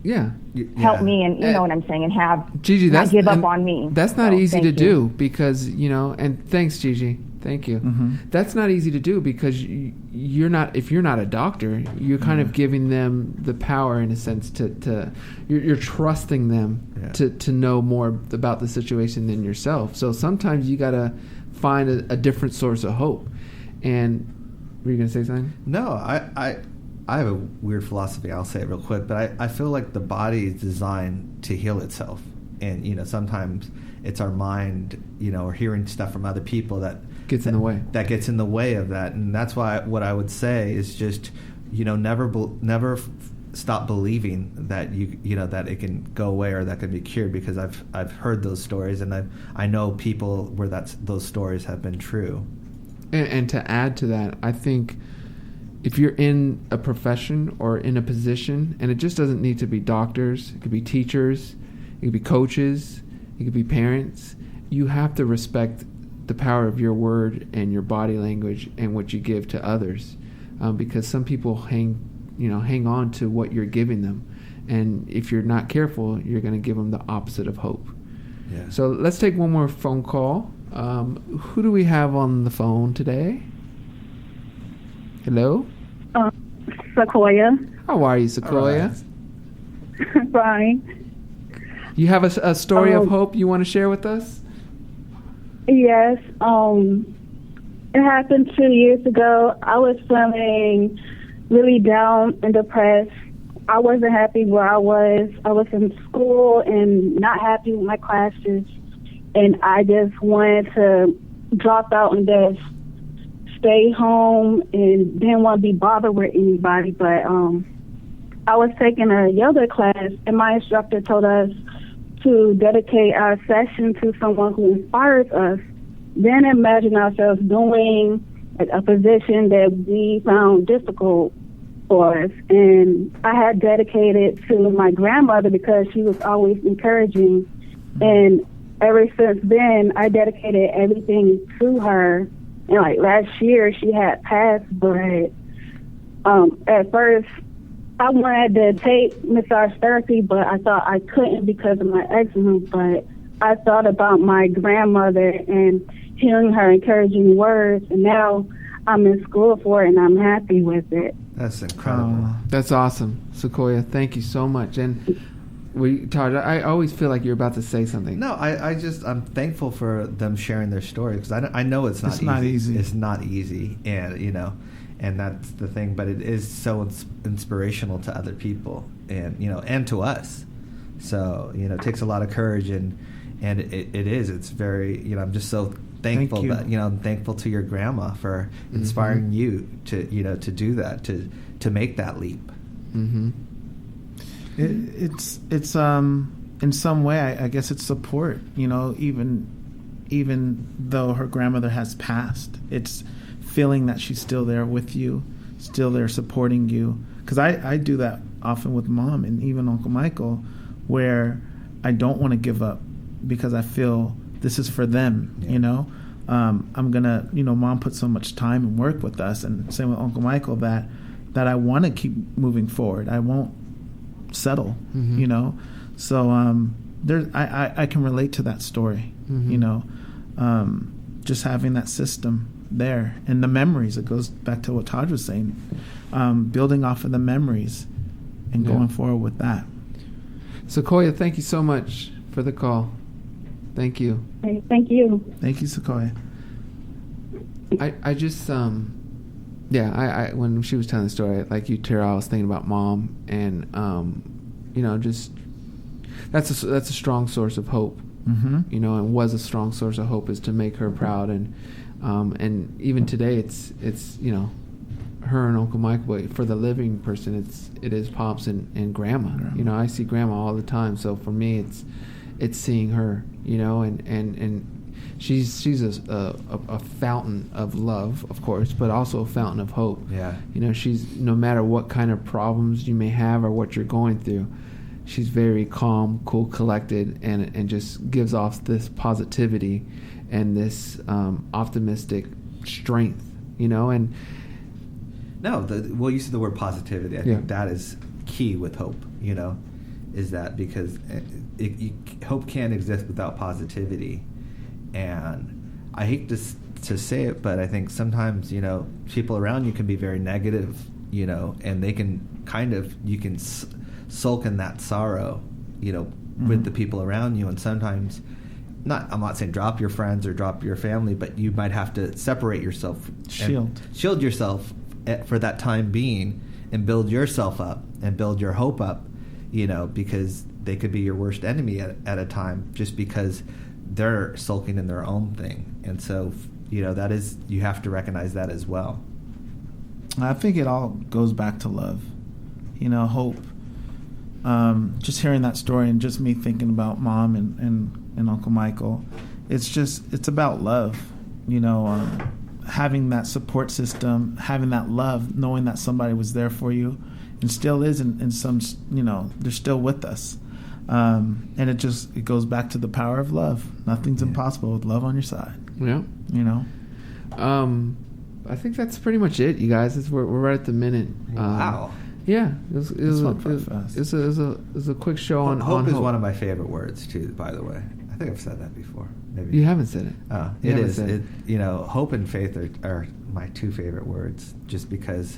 yeah.
help me, and you know what I'm saying, and have
Gigi,
not give up
and
on me.
That's not
So,
easy
thank
to
you.
do, because and thanks, Gigi, thank you. That's not easy to do, because you're not. If you're not a doctor, you're kind of giving them the power, in a sense, to you're trusting them to know more about the situation than yourself. So sometimes you gotta find a different source of hope. And were you gonna say something?
No, I have a weird philosophy. I'll say it real quick, but I feel like the body is designed to heal itself, and sometimes it's our mind, or hearing stuff from other people that
Gets in the way.
That gets in the way of that, and that's why what I would say is just never stop believing that that it can go away or that can be cured, because I've heard those stories, and I know people where those stories have been true.
And to add to that, I think if you're in a profession or in a position, and it just doesn't need to be doctors, it could be teachers, it could be coaches, it could be parents, you have to respect the power of your word and your body language and what you give to others, because some people hang on to what you're giving them, and if you're not careful, you're going to give them the opposite of hope.
Yeah.
So let's take one more phone call. Who do we have on the phone today? Hello?
Sequoia.
How are you, Sequoia?
Fine.
You have a story of hope you want to share with us?
Yes. It happened 2 years ago. I was feeling really down and depressed. I wasn't happy where I was. I was in school and not happy with my classes. And I just wanted to drop out and just stay home and didn't want to be bothered with anybody. But I was taking a yoga class, and my instructor told us to dedicate our session to someone who inspires us. Then imagine ourselves doing a position that we found difficult for us. And I had dedicated to my grandmother because she was always encouraging. And ever since then, I dedicated everything to her. And like last year, she had passed, but at first, I wanted to take massage therapy, but I thought I couldn't because of my eczema. But I thought about my grandmother and hearing her encouraging words, and now I'm in school for it, and I'm happy with it.
That's incredible.
That's awesome, Sequoia. Thank you so much. And Taj, I always feel like you're about to say something.
No, I'm thankful for them sharing their story, because I know it's not
It's not easy.
It's not easy, and And that's the thing, but it is so inspirational to other people, and and to us. So it takes a lot of courage, and it's very I'm just so thankful that I'm thankful to your grandma for inspiring you to to do that, to make that leap.
Mm-hmm.
It's in some way I guess it's support. Even though her grandmother has passed, it's feeling that she's still there with you, still there supporting you. Because I do that often with Mom and even Uncle Michael, where I don't want to give up because I feel this is for them. I'm gonna Mom put so much time and work with us, and same with Uncle Michael, that I want to keep moving forward. I won't settle. So I can relate to that story. Just having that system there, and the memories. It goes back to what Todd was saying, building off of the memories and going forward with that.
Sequoia, thank you so much for the call. Thank you.
Hey, thank you.
Thank you, Sequoia.
I just I when she was telling the story, like you, Tara, I was thinking about Mom, and just that's a strong source of hope. And was a strong source of hope, is to make her proud, and even today it's her and Uncle Michael, but for the living person it is Pops and Grandma. I see Grandma all the time, so for me it's seeing her, and she's a fountain of love, of course, but also a fountain of hope. She's, no matter what kind of problems you may have or what you're going through, she's very calm, cool, collected, and just gives off this positivity and this optimistic strength, and
you said the word positivity. I think that is key with hope, is that because hope can't exist without positivity. And I hate to say it, but I think sometimes, people around you can be very negative, and they can you can sulk in that sorrow, with the people around you. And sometimes, I'm not saying drop your friends or drop your family, but you might have to separate yourself, shield yourself for that time being, and build yourself up and build your hope up, because they could be your worst enemy at a time, just because they're sulking in their own thing. And so, that is, you have to recognize that as well.
I think it all goes back to love, hope. Just hearing that story and just me thinking about Mom and Uncle Michael, it's about love, having that support system, having that love, knowing that somebody was there for you and still is in some, they're still with us. And it goes back to the power of love. Nothing's impossible with love on your side.
Yeah. I think that's pretty much it, you guys. We're right at the minute.
Wow.
Yeah, it was a quick show on
hope.
On
is
hope.
one of my favorite words too, by the way. I think I've said that before. Maybe
you haven't said it.
Oh, it is. Hope and faith are my two favorite words, just because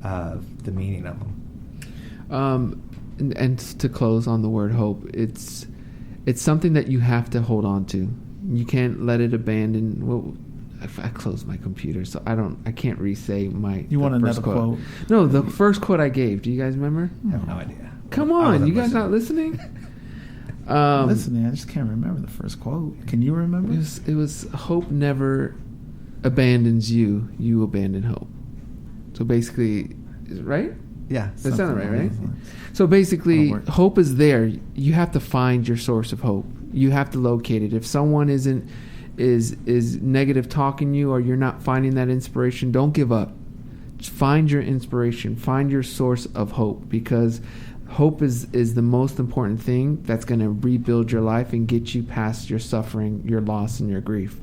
of the meaning of them.
And to close on the word hope, it's something that you have to hold on to. You can't let it abandon. Well, I closed my computer, so I can't re-say my.
You want another quote?
No, the first quote I gave. Do you guys remember?
I have no idea.
Come on, you guys not listening?
Listening, I just can't remember the first quote. Can you remember?
It was hope never abandons you. You abandon hope. So basically, right?
Yeah,
that sounded right? So basically, hope is there. You have to find your source of hope. You have to locate it. If someone is negative talking you, or you're not finding that inspiration, don't give up. Just find your inspiration. Find your source of hope, because hope is the most important thing that's going to rebuild your life and get you past your suffering, your loss, and your grief.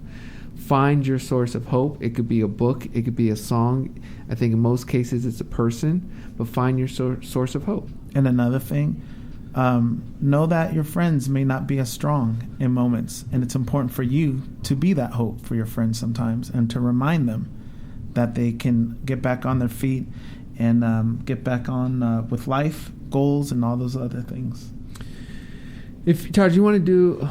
Find your source of hope. It could be a book. It could be a song. I think in most cases it's a person, but find your source of hope.
And another thing, know that your friends may not be as strong in moments, and it's important for you to be that hope for your friends sometimes, and to remind them that they can get back on their feet and get back on with life, goals, and all those other things.
If Todd, you want to do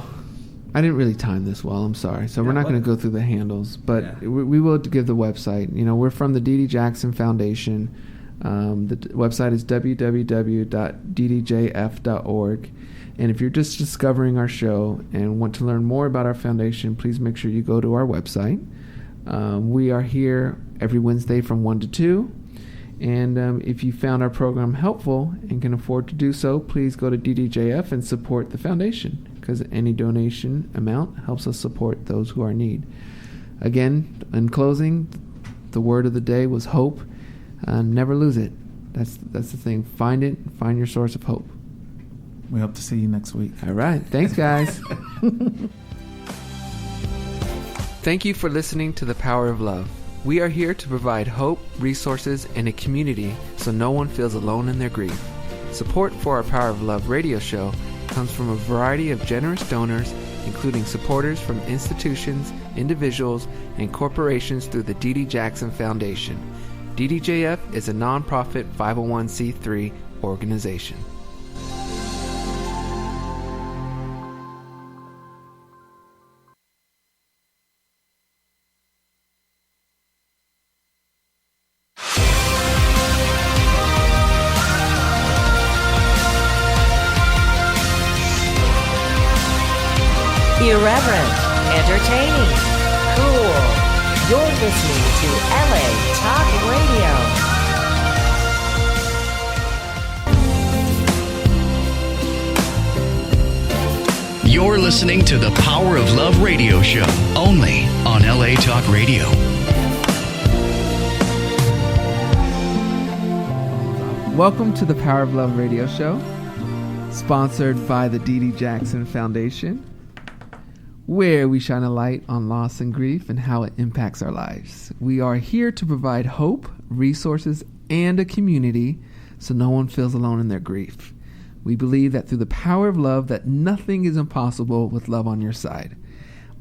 I didn't really time this well. I'm sorry. So we're not going to go through the handles, but we will give the website. We're from the Dee Dee Jackson Foundation. The website is www.ddjf.org. And if you're just discovering our show and want to learn more about our foundation, please make sure you go to our website. We are here every Wednesday from 1 to 2. And if you found our program helpful and can afford to do so, please go to DDJF and support the foundation, because any donation amount helps us support those who are in need. Again, in closing, the word of the day was hope. Never lose it. That's the thing. Find it. Find your source of hope.
We hope to see you next week.
All right. Thanks, guys. Thank you for listening to The Power of Love. We are here to provide hope, resources, and a community so no one feels alone in their grief. Support for our Power of Love radio show comes from a variety of generous donors, including supporters from institutions, individuals, and corporations through the Dee Dee Jackson Foundation. DDJF is a nonprofit 501c3 organization.
Irreverent, entertaining, cool. You're listening to LA Talk Radio.
You're listening to the Power of Love radio show, only on LA Talk Radio.
Welcome to the Power of Love radio show, sponsored by the Dee Dee Jackson Foundation, where we shine a light on loss and grief and how it impacts our lives. We are here to provide hope, resources, and a community so no one feels alone in their grief. We believe that through the power of love, that nothing is impossible with love on your side.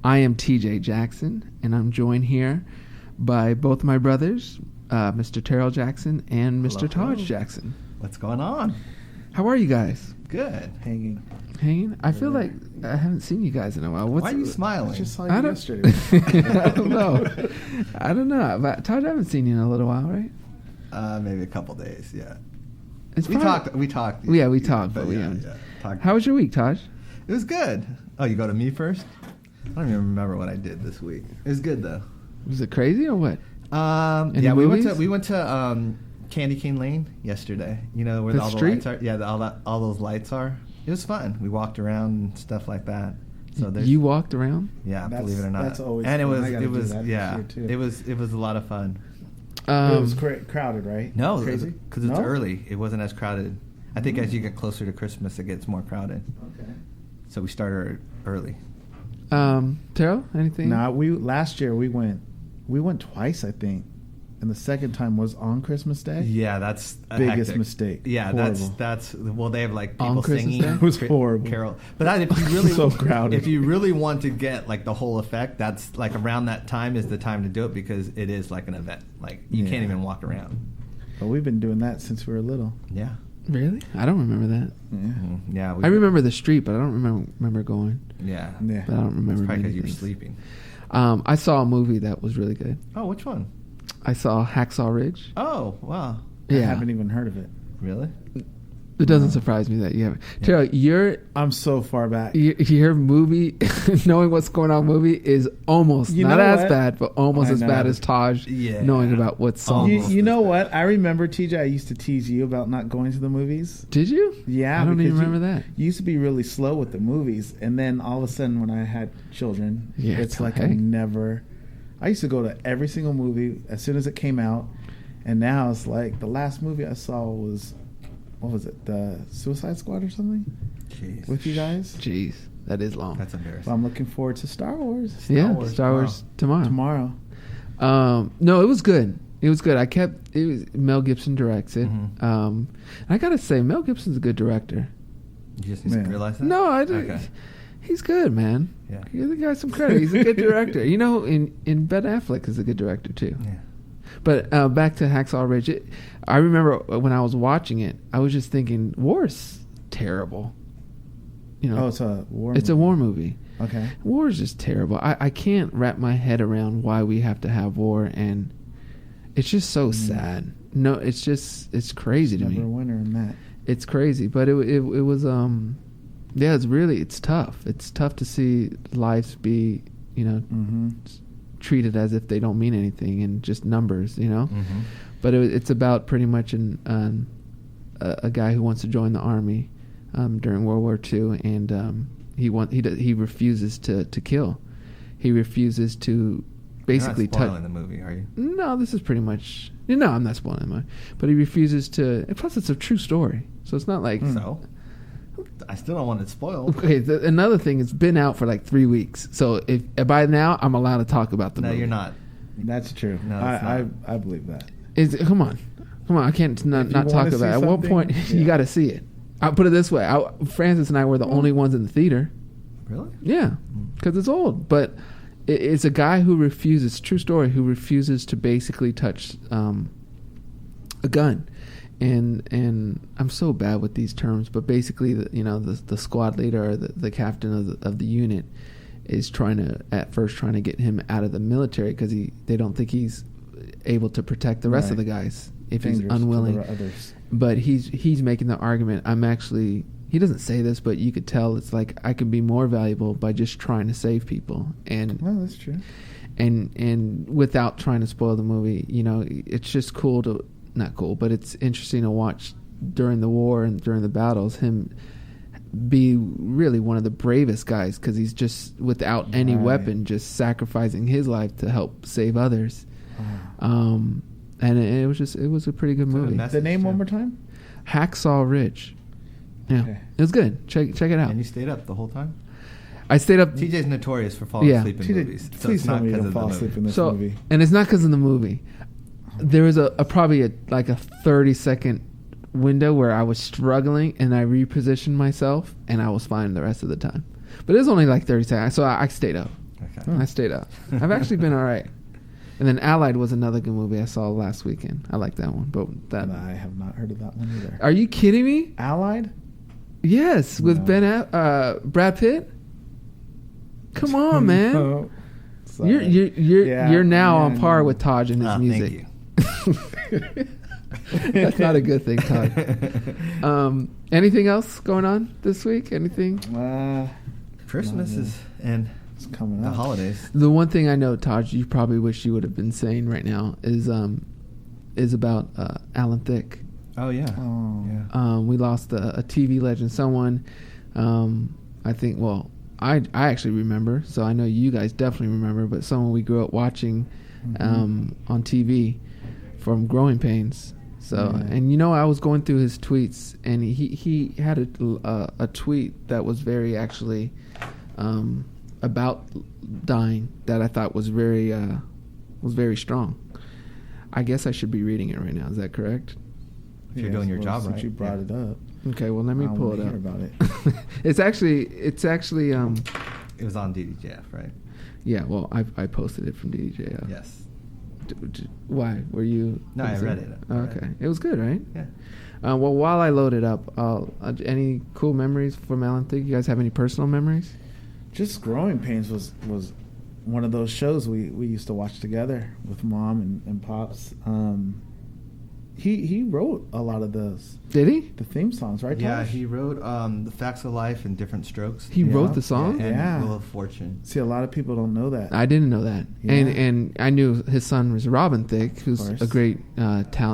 I am TJ Jackson, and I'm joined here by both my brothers, Mr. Terrell Jackson and Mr. Taj Jackson.
What's going on?
How are you guys?
Good.
Hanging.
I feel like I haven't seen you guys in a while.
Why are you smiling?
I just saw
I
you
don't-
yesterday.
I don't know. But Todd, I haven't seen you in a little while, right?
Maybe a couple days. Yeah.
It's
We
probably-
talked.
Yeah, we talked, but we
yeah,
haven't.
talked.
How was your week, Taj?
It was good. Oh, you go to me first? I don't even remember what I did this week. It was good though.
Was it crazy or what? Any
Yeah,
movies?
we went to Candy Cane Lane yesterday. You know where
The
all
street?
the lights are. Yeah, all those lights are. It was fun. We walked around and stuff like that. So there's
You walked around?
yeah,
That's-
believe it or not.
that's always
and
fun. I
it
gotta do
was
that this
yeah,
year, too.
it was a lot of fun.
It was crowded, right?
No,
Crazy?
because it's
No?
early. It wasn't as crowded. I think as you get closer to Christmas, it gets more crowded.
Okay.
So we started early.
Terrell, anything?
Nah, last year we went twice, I think, and the second time was on Christmas Day.
Yeah, that's a
Biggest
hectic.
mistake.
Yeah,
Horrible.
that's well, they have like
On
people
Christmas
singing.
Day?
It was horrible.
Carol, but if you really
So crowded.
if you really want to get like the whole effect, that's like around that time is the time to do it because it is like an event. Like you can't
Yeah.
even walk around.
But we've been doing that since we were little.
Yeah,
Really? I don't remember that.
Yeah.
yeah.
I remember the street, but I don't remember going.
Yeah,
Yeah.
But I don't remember
probably
many
because you were
things.
sleeping.
I saw a movie that was really good.
Oh, which one?
I saw Hacksaw Ridge.
Oh, wow.
I
Yeah.
haven't even heard of it.
Really?
It doesn't surprise me that you haven't. Terrell,
I'm so far back.
your movie, knowing what's going on movie is almost
You
not
know
as
what?
bad, but almost
I
as
know.
bad as Taj
Yeah.
knowing about what song.
You,
Almost
you
as
know
bad.
what? I remember, TJ, I used to tease you about not going to the movies.
Did you?
Yeah.
I don't even
because
remember that.
You used to be really slow with the movies. And then all of a sudden, when I had children,
Yeah,
it's like
hey.
I used to go to every single movie as soon as it came out. And now it's like the last movie I saw was, what was it? The Suicide Squad or something?
Jeez.
With you guys?
Jeez, that is long.
That's embarrassing.
Well, I'm looking forward to Star Wars
Star Wars tomorrow.
tomorrow.
No, it was good. It was good. It was Mel Gibson directs it.
Mhm.
I gotta say, Mel Gibson's a good director.
You just need
Man.
to realize that?
No, I didn't.
Okay.
He's good, man.
Yeah.
Give the guy some credit. He's a good director. You know, in Ben Affleck is a good director too.
Yeah.
But back to Hacksaw Ridge. I remember when I was watching it, I was just thinking, war's terrible. You know,
Oh, it's a war
it's a
movie.
war movie.
Okay.
War is just terrible. I can't wrap my head around why we have to have war, and it's just so sad. No, it's crazy to me.
Never a winner in that.
It's crazy, but it was it's tough. It's tough to see lives be treated as if they don't mean anything and just numbers, But it's about pretty much a guy who wants to join the army during World War II, and he refuses to kill. He refuses to basically
touch. You're not spoiling the movie, are you?
No, this is pretty much. No, I'm not spoiling the movie. But he refuses to. And plus, it's a true story, so it's not like.
So, I still don't want it spoiled.
Okay, another thing, it's been out for like 3 weeks, so if by now I'm allowed to talk about the movie.
No, you're not.
That's true.
No,
I believe that.
Come on, I can't not talk about it. At one point, you got to see it. I'll put it this way: Francis and I were the only ones in the theater.
Really?
Yeah, because it's old, but it's a guy who refuses. True story. Who refuses to basically touch a gun. And I'm so bad with these terms, but basically, the squad leader or the captain of the unit is trying to get him out of the military because they don't think he's able to protect the rest of the guys if he's unwilling. But he's making the argument. He doesn't say this, but you could tell it's like I can be more valuable by just trying to save people. And
well, that's true.
And without trying to spoil the movie, it's just cool to. Not cool, but it's interesting to watch during the war and during the battles him be really one of the bravest guys because he's just without any weapon, just sacrificing his life to help save others. And it was a pretty good movie.
The name one more time?
Hacksaw Ridge. Yeah,
okay.
It was good. Check it out.
And you stayed up the whole time?
I stayed up.
TJ's notorious for falling asleep in movies.
So please tell me you don't fall asleep in this movie.
And it's not because of the movie. There was probably a 30-second window where I was struggling and I repositioned myself and I was fine the rest of the time. But it was only like 30 seconds, so I stayed up.
Okay.
I stayed up. I've actually been all right. And then Allied was another good movie I saw last weekend. I like that one, but
I have not heard of that one either.
Are you kidding me?
Allied?
Yes, with Brad Pitt. Come on, man.
No.
You're now on par with Taj and his music.
Thank you.
That's not a good thing, Todd. Anything else going on this week? Anything?
Christmas is and
it's coming
the
up.
holidays.
The one thing I know, Taj, you probably wish you would have been saying right now is about Alan Thicke.
Oh yeah.
Oh.
Yeah.
We lost a TV legend, someone. I think. Well, I actually remember, so I know you guys definitely remember. But someone we grew up watching on TV. From Growing Pains. So, and I was going through his tweets, and he had a tweet that was very actually about dying that I thought was very strong. I guess I should be reading it right now. Is that correct?
If you're doing your job right.
You brought it up.
Okay, well let me pull it up.
Hear about it.
It's actually
It was on DDJF, right?
Yeah, well I posted it from DDJF.
Yes.
Why were you?
No, I read it.
Okay, it was good, right?
Yeah.
Well, while I load it up, any cool memories from Alan Thicke? You guys have any personal memories?
Just Growing Pains was one of those shows we used to watch together with Mom and Pops. He wrote a lot of those.
Did he?
The theme songs, right?
Yeah,
Tosh?
he wrote The Facts of Life in Different Strokes.
He wrote the song?
And Wheel of Fortune.
See, a lot of people don't know that.
I didn't know that.
Yeah.
And I knew his son was Robin Thicke, who's a great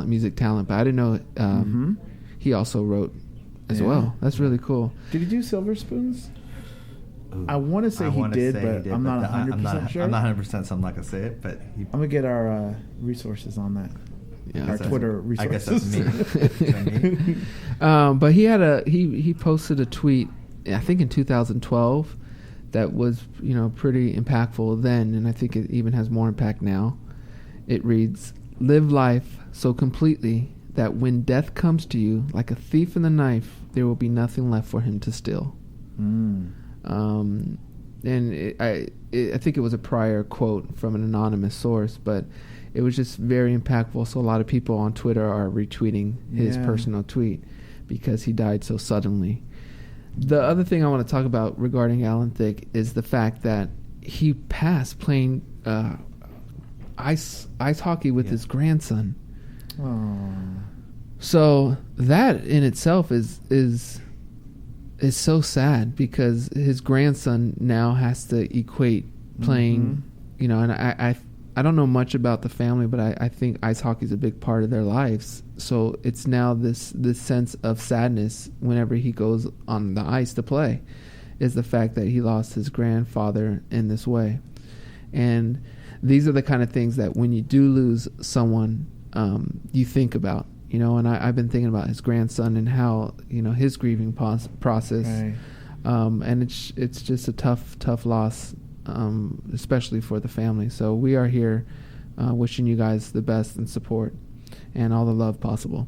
music talent, but I didn't know he also wrote as well. That's really cool.
Did he do Silver Spoons?
Ooh,
I want to say he did, but I'm not 100% sure.
I'm not 100%, so I'm not going to say it, but
I'm going to get our resources on that.
Yeah,
our Twitter resources.
I guess that's me.
But he posted a tweet, I think in 2012, that was pretty impactful then, and I think it even has more impact now. It reads, "Live life so completely that when death comes to you like a thief in the knife, there will be nothing left for him to steal." And I think it was a prior quote from an anonymous source, but it was just very impactful. So a lot of people on Twitter are retweeting his personal tweet because he died so suddenly. The other thing I want to talk about regarding Alan Thicke is the fact that he passed playing ice hockey with his grandson.
Oh.
So that in itself is so sad, because his grandson now has to equate playing, and I don't know much about the family, but I think ice hockey is a big part of their lives. So it's now this sense of sadness whenever he goes on the ice to play, is the fact that he lost his grandfather in this way. And these are the kind of things that when you do lose someone, you think about, and I've been thinking about his grandson and how, his grieving process.
Right.
And it's just a tough loss, especially for the family. So we are here wishing you guys the best and support and all the love possible.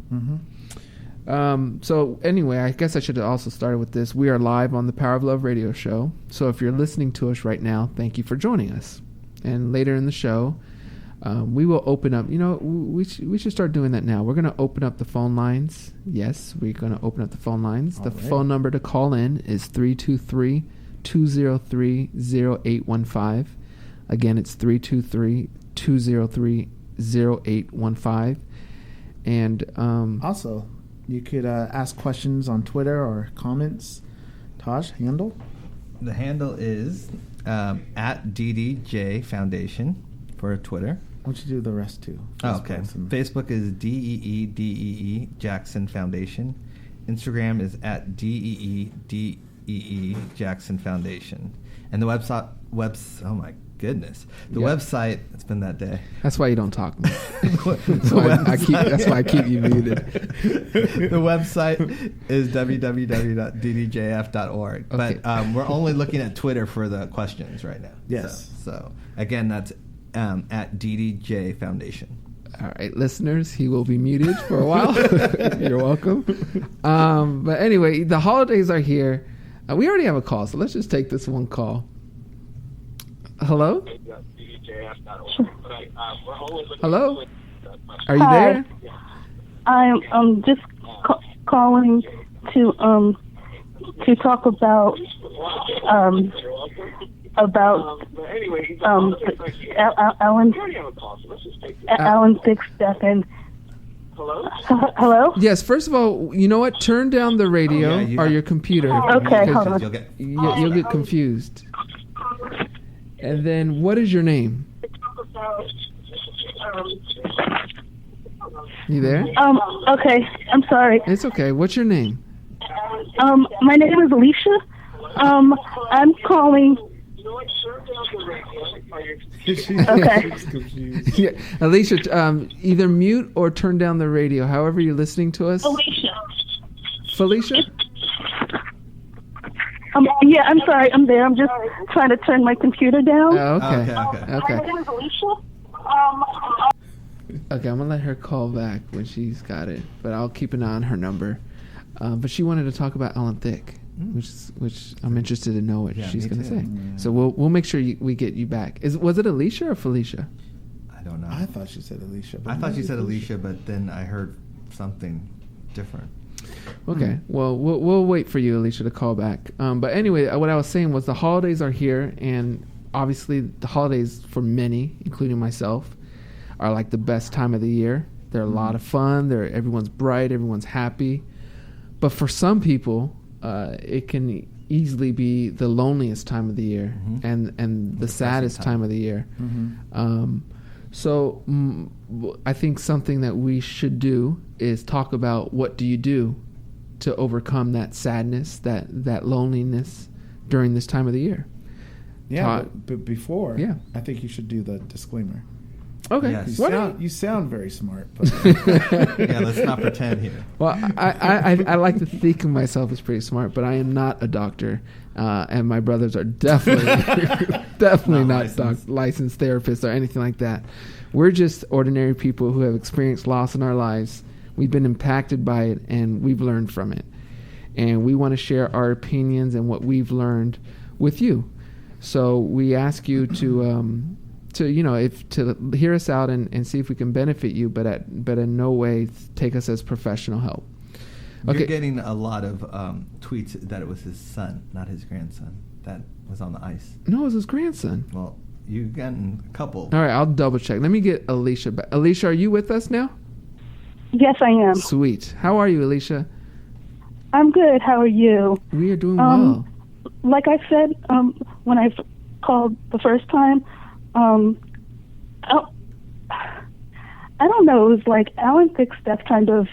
So anyway, I guess I should have also started with this. We are live on the Power of Love radio show. So if you're listening to us right now, thank you for joining us. And later in the show, we will open up. We should start doing that now. We're going to open up the phone lines. Yes, we're going to open up the phone lines. The phone number to call in is 323-203-0815. Again, it's 323-203-0815. And
also, you could ask questions on Twitter or comments. Taj, handle?
The handle is at Dee Dee J Foundation for Twitter.
Why don't you do the rest too?
Okay. Facebook is DEE Jackson Foundation. Instagram is at DEE Jackson Foundation. And the website, oh my goodness. The website, it's been that day.
That's why you don't talk. That's why I keep you muted.
The website is www.ddjf.org.
Okay.
But we're only looking at Twitter for the questions right now.
Yes.
So again, that's at DDJ Foundation.
All right, listeners, he will be muted for a while. You're welcome. But anyway, the holidays are here. We already have a call, so let's just take this one call. Hello? Hello? Are you there?
I'm just calling to talk about Alan Thicke's death. And hello?
Yes, first of all, you know what? Turn down the radio or your computer.
Okay, hold on.
You'll get confused. And then, what is your name? You there?
Okay, I'm sorry.
It's okay. What's your name?
My name is Alicia. I'm calling. Okay.
Yeah, Alicia, either mute or turn down the radio, however you're listening to us. Felicia?
Yeah, I'm sorry. I'm there. I'm just trying to turn my computer down.
Oh, okay.
My name is Alicia.
Okay, I'm going to let her call back when she's got it, but I'll keep an eye on her number. But she wanted to talk about Alan Thicke, which I'm interested to know what she's going to say.
Yeah.
So we'll make sure we get you back. Was it Alicia or Felicia?
I don't know.
I thought she said Alicia.
I thought she said Alicia, but then I heard something different.
Okay, well, we'll wait for you, Alicia, to call back. But anyway, what I was saying was the holidays are here, and obviously the holidays for many, including myself, are like the best time of the year. They're a lot of fun. Everyone's bright. Everyone's happy. But for some people, it can easily be the loneliest time of the year and the saddest time of the year. So I think something that we should do is talk about what do you do to overcome that sadness, that loneliness during this time of the year.
Yeah, but before, I think you should do the disclaimer.
Okay.
Yes.
You sound very smart. But
Yeah, let's not pretend here.
Well, I like to think of myself as pretty smart, but I am not a doctor, and my brothers are definitely not licensed therapists or anything like that. We're just ordinary people who have experienced loss in our lives. We've been impacted by it, and we've learned from it. And we want to share our opinions and what we've learned with you. So we ask you to hear us out and see if we can benefit you, but in no way take us as professional help. Okay.
You're getting a lot of tweets that it was his son, not his grandson, that was on the ice.
No, it was his grandson.
Well, you've gotten a couple.
All right, I'll double check. Let me get Alicia back. Alicia, are you with us now?
Yes, I am.
Sweet. How are you, Alicia?
I'm good. How are you?
We are doing well.
Like I said when I called the first time, I don't know. It was like Alan Thicke's death kind of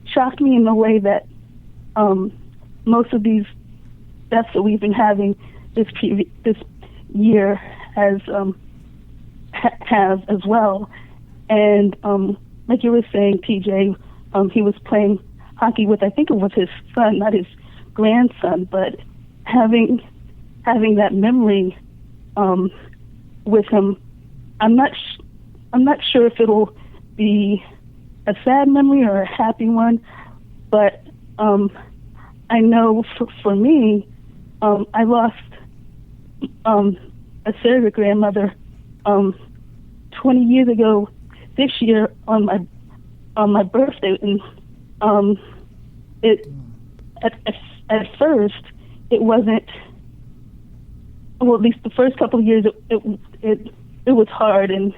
shocked me in a way that most of these deaths that we've been having this year have as well. And like you were saying, TJ, he was playing hockey with, I think it was his son, not his grandson, but having that memory with him, I'm not sure if it'll be a sad memory or a happy one, but I know for me, I lost a surrogate grandmother 20 years ago this year on my birthday, and it at first it wasn't, well, at least the first couple of years it was hard, and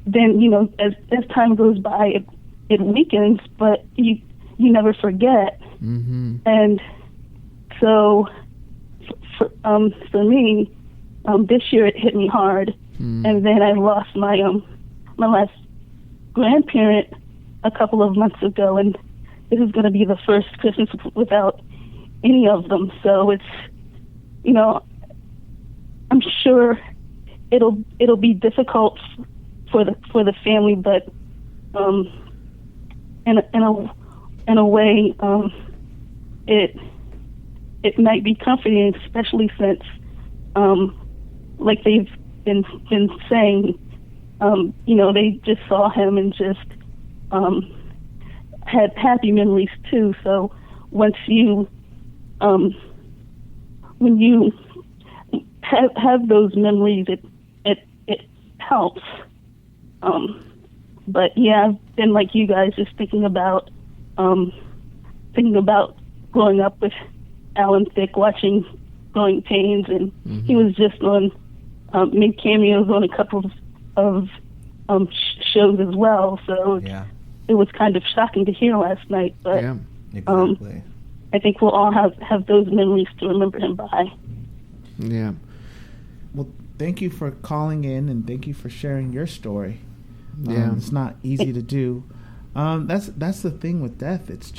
then as time goes by it weakens, but you never forget.
Mm-hmm.
And so for me, this year it hit me hard, and then I lost my last grandparent a couple of months ago, and this is going to be the first Christmas without any of them. So it's, I'm sure it'll be difficult for the family, but in a way, it might be comforting, especially since, like they've been saying, they just saw him and just had happy memories too. So once when you have those memories, it helps. But yeah, I've been like you guys, just thinking about growing up with Alan Thicke, watching Growing Pains, and he was just on made cameos on a couple of shows as well. So it was kind of shocking to hear last night. But
exactly.
I think we'll all have those memories to remember him by.
Yeah.
Well, thank you for calling in, and thank you for sharing your story.
Yeah,
it's not easy to do. That's the thing with death. It's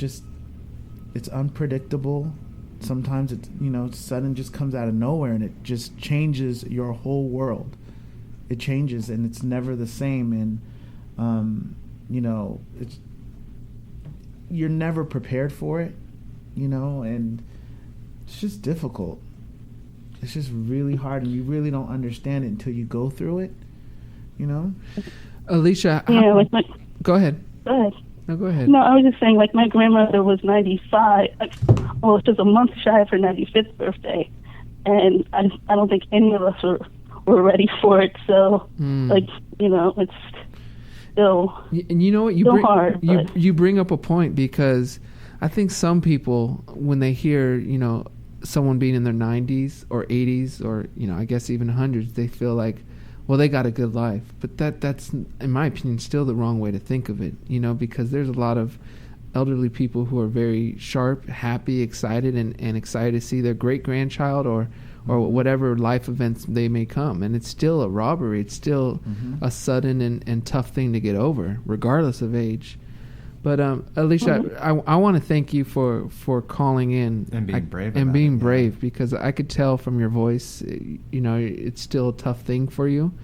unpredictable. Sometimes it's sudden, just comes out of nowhere, and it just changes your whole world. It changes, and it's never the same. And it's, you're never prepared for it. And it's just difficult. It's just really hard, and you really don't understand it until you go through it.
Alicia.
Yeah,
go ahead.
Go ahead.
No, go ahead.
No, I was just saying, like, my grandmother was 95. Well, it's just a month shy of her 95th birthday, and I don't think any of us were ready for it. So, it's still.
And you know what?
Hard.
You bring up a point, because I think some people, when they hear someone being in their 90s or 80s or I guess even 100s, they feel like, well, they got a good life. But that's, in my opinion, still the wrong way to think of it, because there's a lot of elderly people who are very sharp, happy, excited, and excited to see their great-grandchild or whatever life events they may come. And it's still a robbery. It's still a sudden and tough thing to get over, regardless of age. But Alicia, I want to thank you for calling in
and being brave.
And being brave, because I could tell from your voice, it's still a tough thing for you,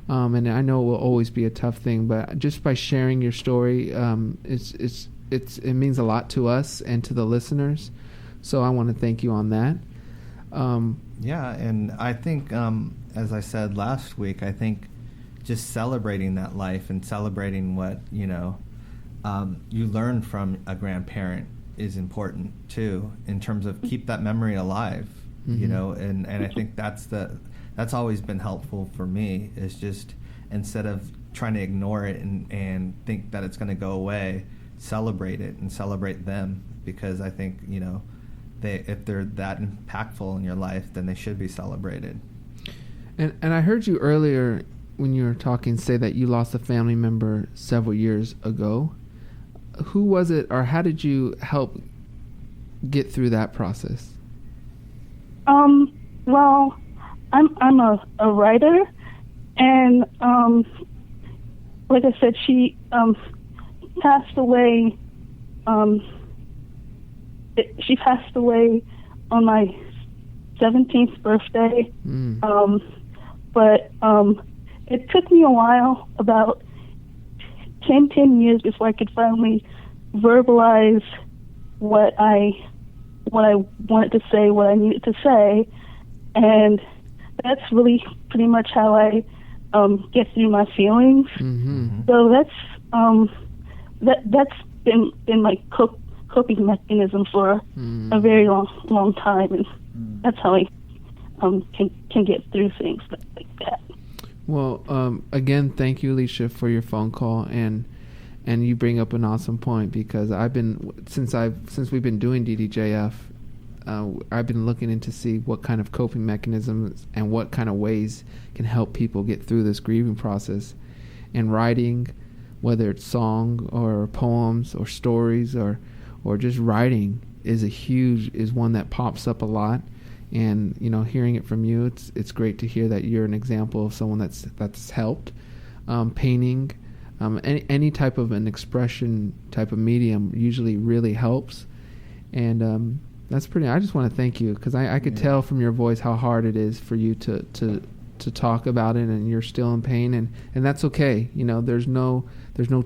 and I know it will always be a tough thing. But just by sharing your story, it means a lot to us and to the listeners. So I want to thank you on that.
And I think, as I said last week, I think just celebrating that life and celebrating what you learn from a grandparent is important too, in terms of keep that memory alive, and I think that's always been helpful for me, is just instead of trying to ignore it and think that it's going to go away, celebrate it and celebrate them, because I think, if they're that impactful in your life, then they should be celebrated.
And I heard you earlier when you were talking say that you lost a family member several years ago. Who was it, or how did you help get through that process?
Well, I'm a writer, and like I said, she passed away. She passed away on my 17th birthday. But it took me a while, about 10 years, before I could finally verbalize what I wanted to say, what I needed to say. And that's really pretty much how I get through my feelings.
Mm-hmm.
So that's been my coping mechanism for a very long time, and that's how I can get through things like that.
Well, again, thank you, Alicia, for your phone call, and you bring up an awesome point, because I've been since we've been doing DDJF, I've been looking into see what kind of coping mechanisms and what kind of ways can help people get through this grieving process. And writing, whether it's song or poems or stories or just writing, is one that pops up a lot. And hearing it from you, it's great to hear that you're an example of someone that's helped. Painting, any type of an expression type of medium usually really helps. And that's pretty. I just want to thank you, because I could tell from your voice how hard it is for you to talk about it, and you're still in pain, and that's okay. There's no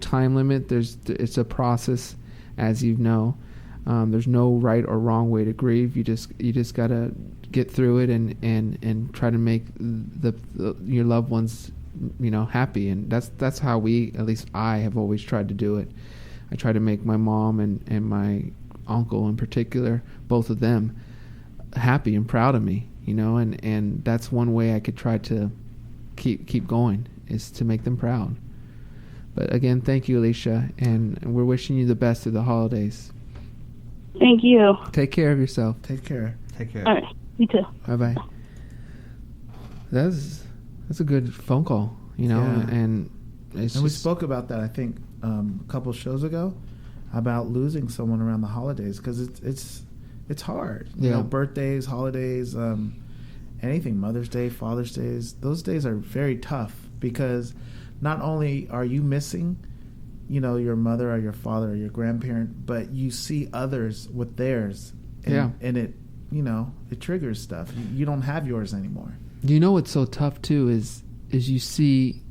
time limit. It's a process, as you know. There's no right or wrong way to grieve. You just gotta get through it and try to make your loved ones happy. And that's how at least I have always tried to do it. I try to make my mom and my uncle in particular, both of them, happy and proud of me. And that's one way I could try to keep going, is to make them proud. But again, thank you, Alicia, and we're wishing you the best through the holidays.
Thank you.
Take care of yourself.
Take care.
All right. You too.
Bye-bye. That's a good phone call, and
we spoke about that, I think, a couple shows ago, about losing someone around the holidays, because it's hard. Birthdays, holidays, anything, Mother's Day, Father's Days, those days are very tough, because not only are you missing your mother or your father or your grandparent, but you see others with theirs, and it it triggers stuff. You don't have yours anymore.
What's so tough too is you see,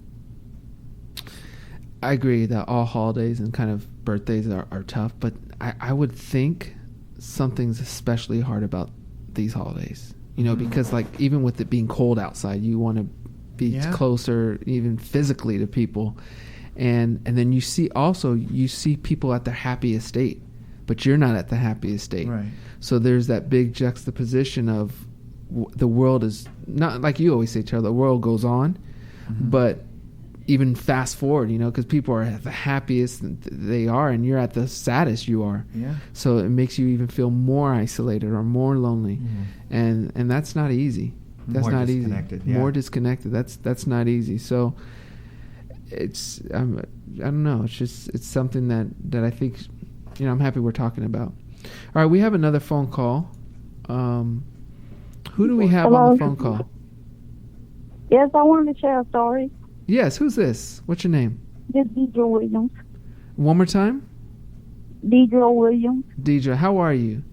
I agree that all holidays and kind of birthdays are tough, but I would think something's especially hard about these holidays, because like even with it being cold outside, you want to be closer even physically to people. And then you see people at their happiest state, but you're not at the happiest state.
Right.
So there's that big juxtaposition of the world is not, like you always say, Charlie, the world goes on, but even fast forward, because people are at the happiest they are, and you're at the saddest you are.
Yeah. So
it makes you even feel more isolated or more lonely, and that's not easy. That's
more
not
disconnected,
easy. More disconnected. That's not easy. So it's I don't know. It's something that I think I'm happy we're talking about. All right, we have another phone call. Who do we have on the phone call?
Yes, I wanted to share a story.
Yes, who's this? What's your name?
This is Deidre Williams.
One more time?
Deidre Williams.
Deidre, how are you?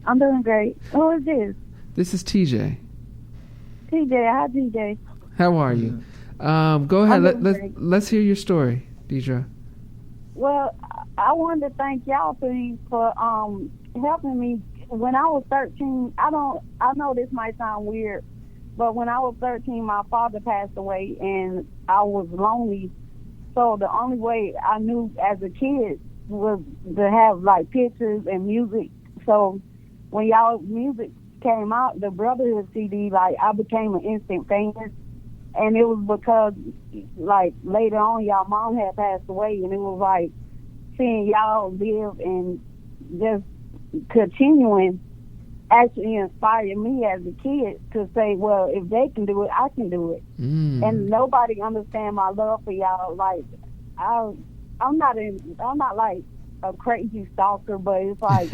I'm doing great. Who is this?
This is TJ.
TJ, hi TJ.
How are you? Go ahead. Let's hear your story, Deidre.
Well, I wanted to thank y'all for helping me. When I was 13, I know this might sound weird, but when I was 13, my father passed away, and I was lonely. So the only way I knew as a kid was to have like pictures and music. So when y'all music came out, the Brotherhood CD, like I became an instant famous. And it was because, like, later on, y'all mom had passed away, and it was like seeing y'all live and just continuing actually inspired me as a kid to say, well, if they can do it, I can do it. And nobody understand my love for y'all. Like, I'm not like a crazy stalker, but it's like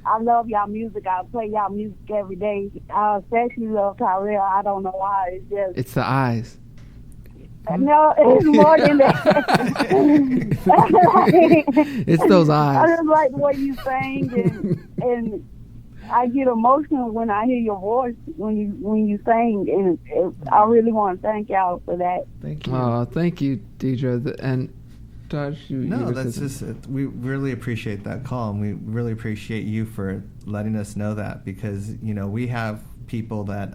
I love y'all music. I play y'all music every day. I especially love Tyrell. I don't know why.
It's the eyes.
No, it's more than that.
It's those eyes.
I just like the way you sing, and I get emotional when I hear your voice when you sing, and I really want to thank y'all for that.
Thank you.
Oh, thank you, Deidre. And Josh,
No, that's just we really appreciate that call, and we really appreciate you for letting us know that, because we have people that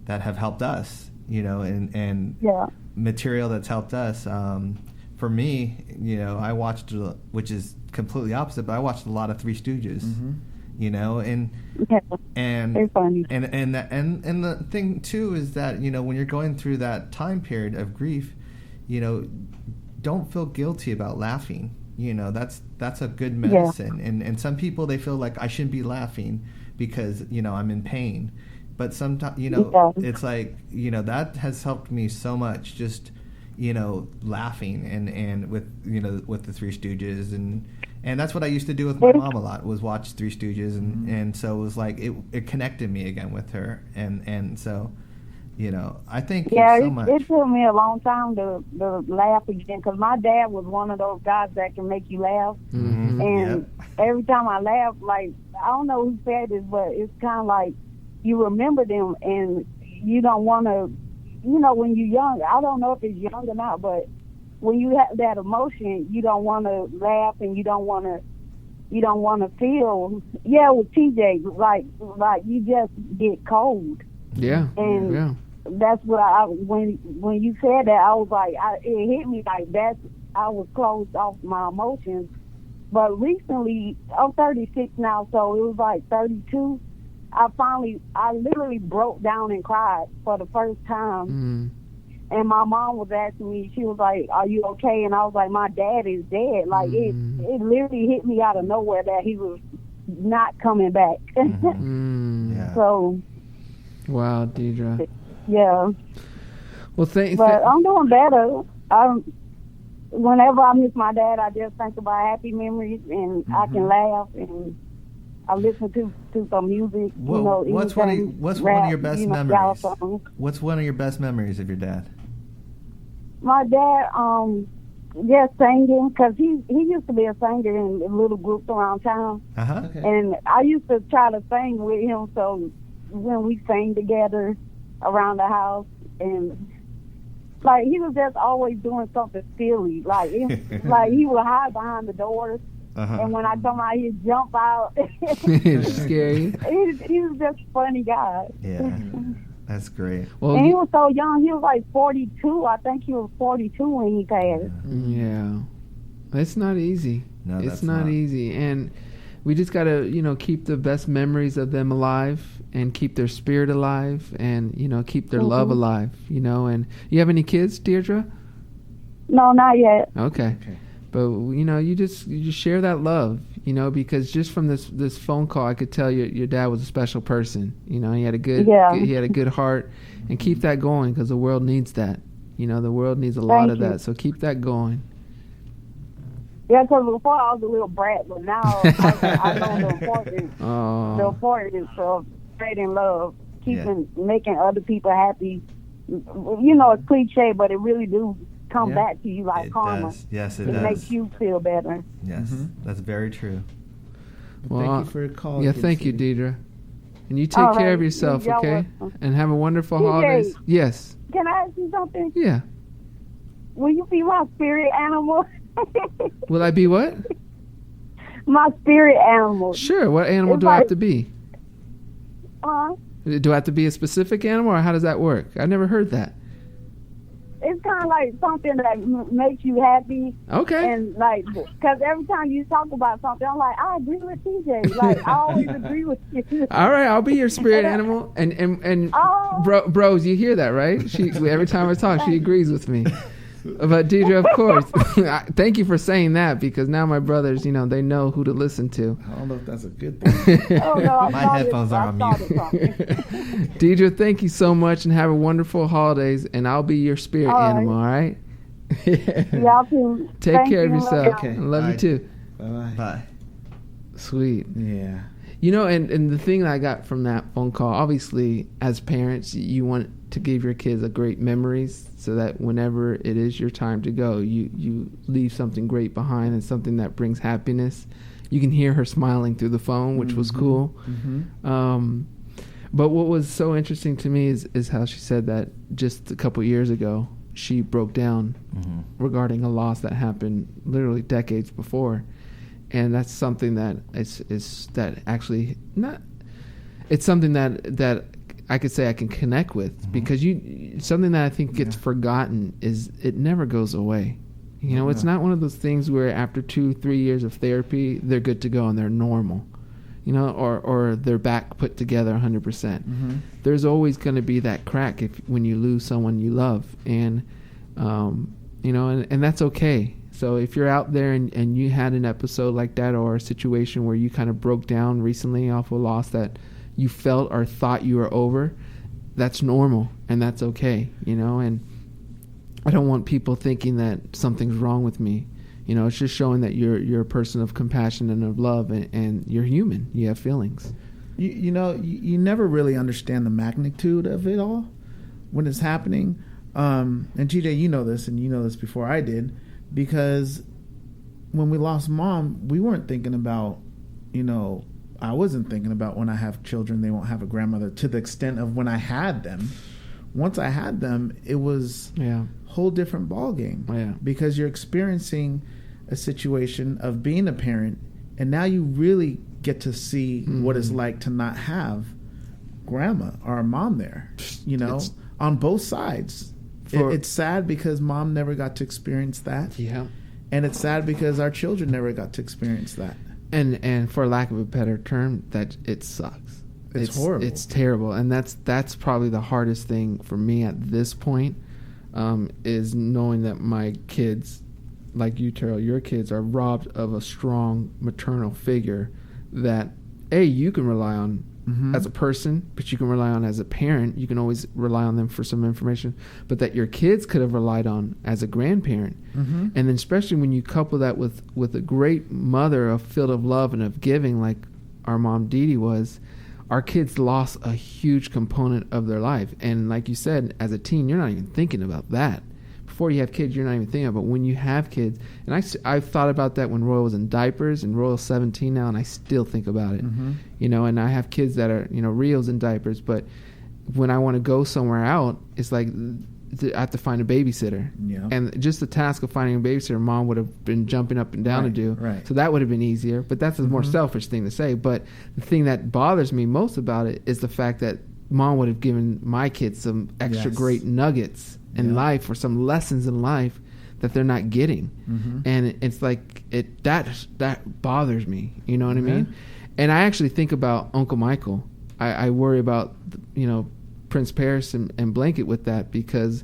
that have helped us, and
Yeah.
material that's helped us. For me, I watched, which is completely opposite, but I watched a lot of Three Stooges. And
They're funny.
and the thing too is that when you're going through that time period of grief, don't feel guilty about laughing. That's a good medicine. And some people, they feel like I shouldn't be laughing because I'm in pain. But sometimes it's like that has helped me so much, just laughing and with the Three Stooges, and that's what I used to do with my mom a lot, was watch Three Stooges, and so it was like it connected me again with her, and so I thank you so much.
It took me a long time to laugh again, because my dad was one of those guys that can make you laugh. And every time I laugh, like, I don't know who said this, but it's kind of like you remember them and you don't want to, when you're young, I don't know if it's young or not, but when you have that emotion, you don't want to laugh, and you don't want to feel. Yeah, with TJ, like you just get cold.
Yeah.
And that's what when you said that, I was like, it hit me like that. I was closed off my emotions. But recently, I'm 36 now, so it was like 32. I literally broke down and cried for the first time. And my mom was asking me, she was like, are you okay? And I was like, my dad is dead. Like, it literally hit me out of nowhere that he was not coming back. So.
Wow, Deidre.
Yeah.
Well,
but I'm doing better. Whenever I miss my dad, I just think about happy memories, and I can laugh, and I listen to some music.
What's one of your best memories? What's one of your best memories of your dad?
My dad, just singing, because he used to be a singer in little groups around town.
Okay.
And I used to try to sing with him, so when we sang together around the house, and like he was just always doing something silly, like like he would hide behind the doors, and when I come out, he'd jump out.
Scary.
He was just a funny guy.
Yeah, that's great.
Well,
and he was so young. He was like 42. I think he was 42 when he passed.
Yeah, it's not easy.
No,
it's not easy, and we just gotta keep the best memories of them alive, and keep their spirit alive, and keep their love alive. And you have any kids, Deirdre?
No, not yet.
Okay. But you just share that love, because just from this phone call, I could tell your dad was a special person. He had a good heart, and keep that going, because the world needs that. The world needs a lot of that, so keep that going.
Yeah, because before I was a little brat, but now I know the importance of spreading love, making other people happy. It's cliche, but it really do come back to you like karma.
Yes, it
does.
It
makes you feel better.
Yes, that's very true.
Well, thank you for your call.
Yeah, thank you, Deidre. And you take care of yourself, okay? And have a wonderful holidays. Yes.
Can I ask you something?
Yeah.
Will you be my spirit animal?
Will I be what?
My spirit animal.
Sure. What animal do I have to be? Do I have to be a specific animal, or how does that work? I never heard that.
It's kind of like something that makes you happy.
Okay.
And because every time you talk about something, I'm like, I agree with TJ. Like, I always agree with you.
All right, I'll be your spirit animal. And bros, you hear that, right? Every time I talk, she agrees with me. But Deidre, of course, thank you for saying that, because now my brothers, they know who to listen to.
I don't know if that's a good thing.
Oh, no, I
My
thought
headphones are on
I thought
mute.
it something.
Deidre, thank you so much, and have a wonderful holidays, and I'll be your spirit
All right.
animal, all right?
Y'all too.
Take
Thank
care of
you.
yourself.
Okay.
Love you
Bye.
too.
Bye-bye.
Bye.
Sweet.
Yeah.
And the thing that I got from that phone call, obviously, as parents, you want to give your kids a great memories so that whenever it is your time to go, you leave something great behind and something that brings happiness. You can hear her smiling through the phone, which was cool.
Mm-hmm.
But what was so interesting to me is how she said that just a couple years ago, she broke down regarding a loss that happened literally decades before. And that's something that is that actually not. It's something that I could say I can connect with, because something that I think gets forgotten is it never goes away. It's not one of those things where after 2-3 years of therapy they're good to go and they're normal, or they're back put together 100%. There's always going to be that crack when you lose someone you love, and and that's okay. So if you're out there and you had an episode like that, or a situation where you kind of broke down recently off a loss that you felt or thought you were over, that's normal and that's okay, and I don't want people thinking that something's wrong with me. It's just showing that you're a person of compassion and of love, and you're human. You have feelings.
You never really understand the magnitude of it all when it's happening. And GJ, you know this, and you know this before I did, because when we lost Mom, we weren't thinking about, I wasn't thinking about when I have children, they won't have a grandmother, to the extent of when I had them. Once I had them, it was a whole different ballgame, because you're experiencing a situation of being a parent, and now you really get to see what it's like to not have grandma or mom there, on both sides. It's sad because Mom never got to experience that. Yeah. And it's sad because our children never got to experience that.
And for lack of a better term, that it sucks.
It's horrible.
It's terrible. And that's probably the hardest thing for me at this point, is knowing that my kids, like you, Terrell, your kids are robbed of a strong maternal figure that, you can rely on as a person, but you can rely on as a parent. You can always rely on them for some information, but that your kids could have relied on as a grandparent. And then especially when you couple that with a great mother, filled of love and of giving, like our mom Dee Dee was, our kids lost a huge component of their life. And like you said, as a teen, you're not even thinking about that. Before you have kids, you're not even thinking about it. But when you have kids, and I've thought about that when Royal was in diapers, and Royal's 17 now, and I still think about it. And I have kids that are, Rio's in diapers, but when I want to go somewhere out, it's like I have to find a babysitter. And just the task of finding a babysitter, Mom would have been jumping up and down to do. So that would have been easier, but that's a more selfish thing to say. But the thing that bothers me most about it is the fact that Mom would have given my kids some extra great nuggets in life, or some lessons in life that they're not getting. And it's like that bothers me, you know what I mean? And I actually think about Uncle Michael. I worry about Prince Paris and Blanket with that, because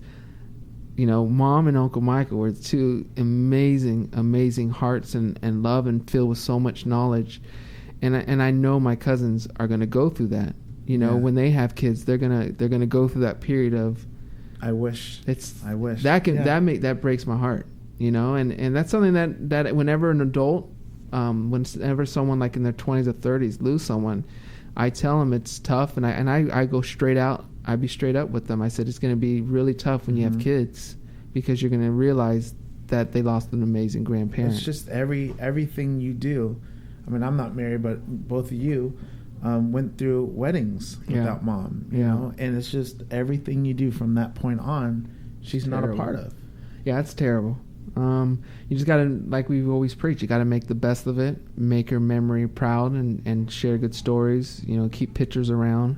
Mom and Uncle Michael were two amazing hearts and love, and filled with so much knowledge, and I know my cousins are going to go through that. When they have kids, they're gonna go through that period of, I wish that breaks my heart, and that's something that whenever an adult, whenever someone like in their 20s or 30s lose someone, I tell them it's tough, and I go straight out. I be straight up with them. I said it's going to be really tough when you have kids, because you're going to realize that they lost an amazing grandparent.
It's just everything you do. I mean, I'm not married, but both of you went through weddings without Mom, you know, and it's just everything you do from that point on, she's not a part of.
Yeah, it's terrible. You just got to, like we've always preached, you got to make the best of it, make her memory proud, and share good stories, keep pictures around.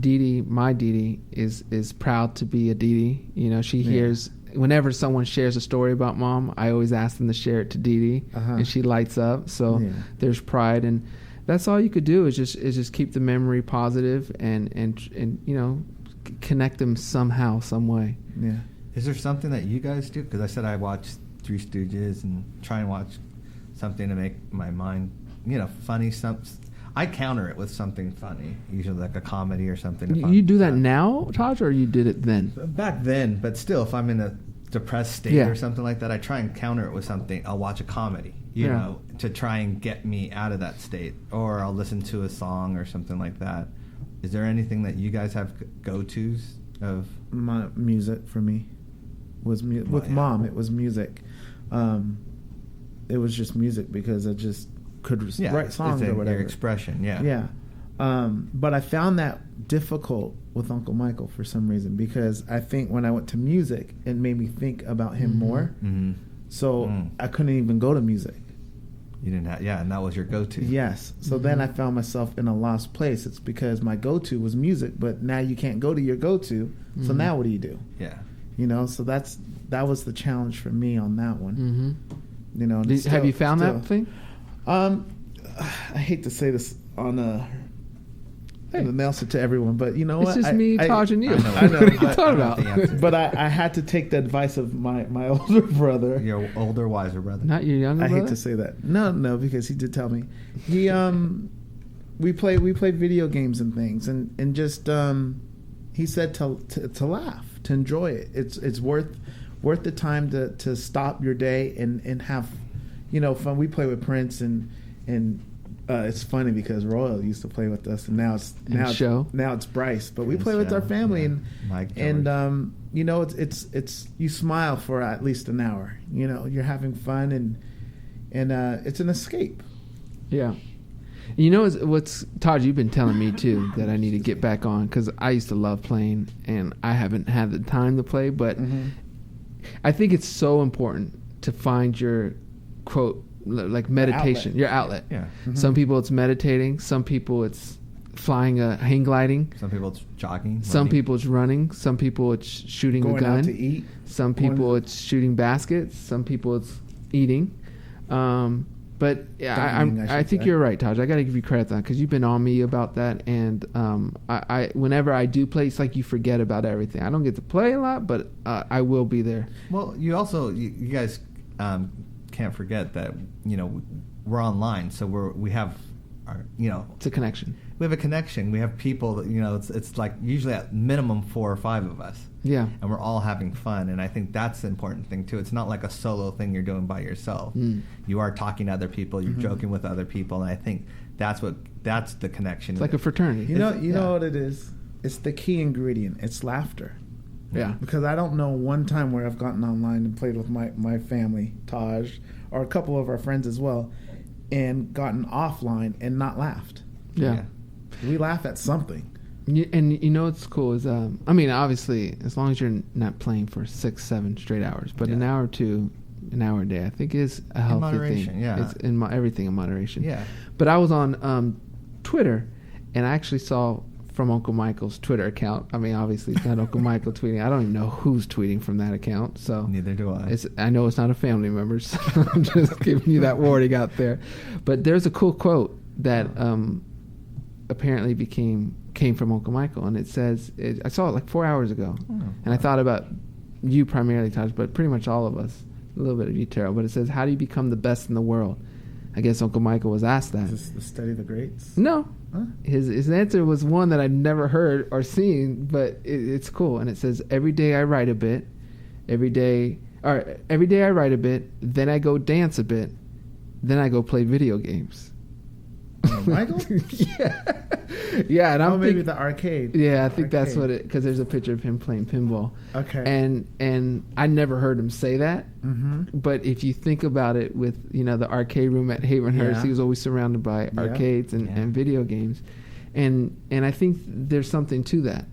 Dee Dee, my Dee Dee, is proud to be a Dee Dee. She hears, whenever someone shares a story about Mom, I always ask them to share it to Dee Dee, and she lights up. So there's pride, and that's all you could do is just keep the memory positive and connect them somehow, some way.
Is there something that you guys do? Because I said I watch Three Stooges and try and watch something to make my mind, funny. I counter it with something funny, usually like a comedy or something.
You do that now, Taj, or you did it then?
Back then, but still, if I'm in a depressed state or something like that, I try and counter it with something. I'll watch a comedy, you know, to try and get me out of that state, or I'll listen to a song or something like that. Is there anything that you guys have go-tos of?
My music for me was with Mom. It was music. It was just music because I just could write songs or whatever.
Your expression,
But I found that difficult with Uncle Michael for some reason, because I think when I went to music, it made me think about him more.
Mm-hmm.
So I couldn't even go to music.
You didn't have, and that was your go-to.
Yes. So then I found myself in a lost place. It's because my go-to was music, but now you can't go to your go-to. So now what do you do?
Yeah.
So that was the challenge for me on that one.
Have you found that thing?
I hate to say this on announce it to everyone, but you know
it's
what?
It's just me, Taj, and you.
I know.
What are you talking about?
But I had to take the advice of my older brother.
Your older, wiser brother.
Not your younger brother?
I hate to say that. No, because he did tell me. He we played video games and things, and just he said to laugh, to enjoy it. It's worth the time to stop your day and have fun. We play with Prince and it's funny because Royal used to play with us, and now it's Bryce. But we play with our family, and
Mike,
and it's you smile for at least an hour. You're having fun, and it's an escape.
Yeah. What's Todd? You've been telling me too that I need to get back on, because I used to love playing, and I haven't had the time to play. But I think it's so important to find your quote, like meditation, your outlet.
Yeah.
Mm-hmm.
Some people it's meditating. Some people it's flying hang gliding.
Some people it's jogging.
Some people it's running. Some people it's shooting
going
a gun.
Out to eat.
Some people it's shooting baskets. Some people it's eating. But yeah, I think you're right, Taj. I got to give you credit on that, because you've been on me about that. And I whenever I do play, it's like you forget about everything. I don't get to play a lot, but I will be there.
Well, you also you guys can't forget that we're online, so we have our
it's a connection.
We have a connection. We have people that it's like usually at minimum 4 or 5 of us.
Yeah.
And we're all having fun, and I think that's the important thing too. It's not like a solo thing you're doing by yourself. You are talking to other people, you're joking with other people, and I think that's the connection.
It's like a fraternity.
You know what it is? It's the key ingredient. It's laughter.
Yeah.
Because I don't know one time where I've gotten online and played with my family, Taj, or a couple of our friends as well, and gotten offline and not laughed.
Yeah.
We laugh at something.
And what's cool is, obviously, as long as you're not playing for 6-7 straight hours, but an hour or two, an hour a day, I think is a healthy
moderation,
thing.
Yeah.
It's everything in moderation.
Yeah.
But I was on Twitter, and I actually saw from Uncle Michael's Twitter account. Obviously, it's not Uncle Michael tweeting. I don't even know who's tweeting from that account. So
neither do I.
I know it's not a family member, so I'm just giving you that warning out there. But there's a cool quote that apparently came from Uncle Michael, and it says, I saw it like 4 hours ago, and I thought about you primarily, Taj, but pretty much all of us, a little bit of you, Terrell. But it says, how do you become the best in the world? I guess Uncle Michael was asked that.
Is this the study of the greats?
No.
Huh?
His answer was one that I'd never heard or seen, but it's cool. And it says, every day I write a bit, every day I write a bit, then I go dance a bit, then I go play video games.
Michael?
Yeah, and
maybe the arcade.
Yeah, I think that's what it, because there's a picture of him playing pinball.
Okay.
And I never heard him say that. Mm-hmm. But if you think about it, with the arcade room at Havenhurst, he was always surrounded by arcades and video games, and I think there's something to that.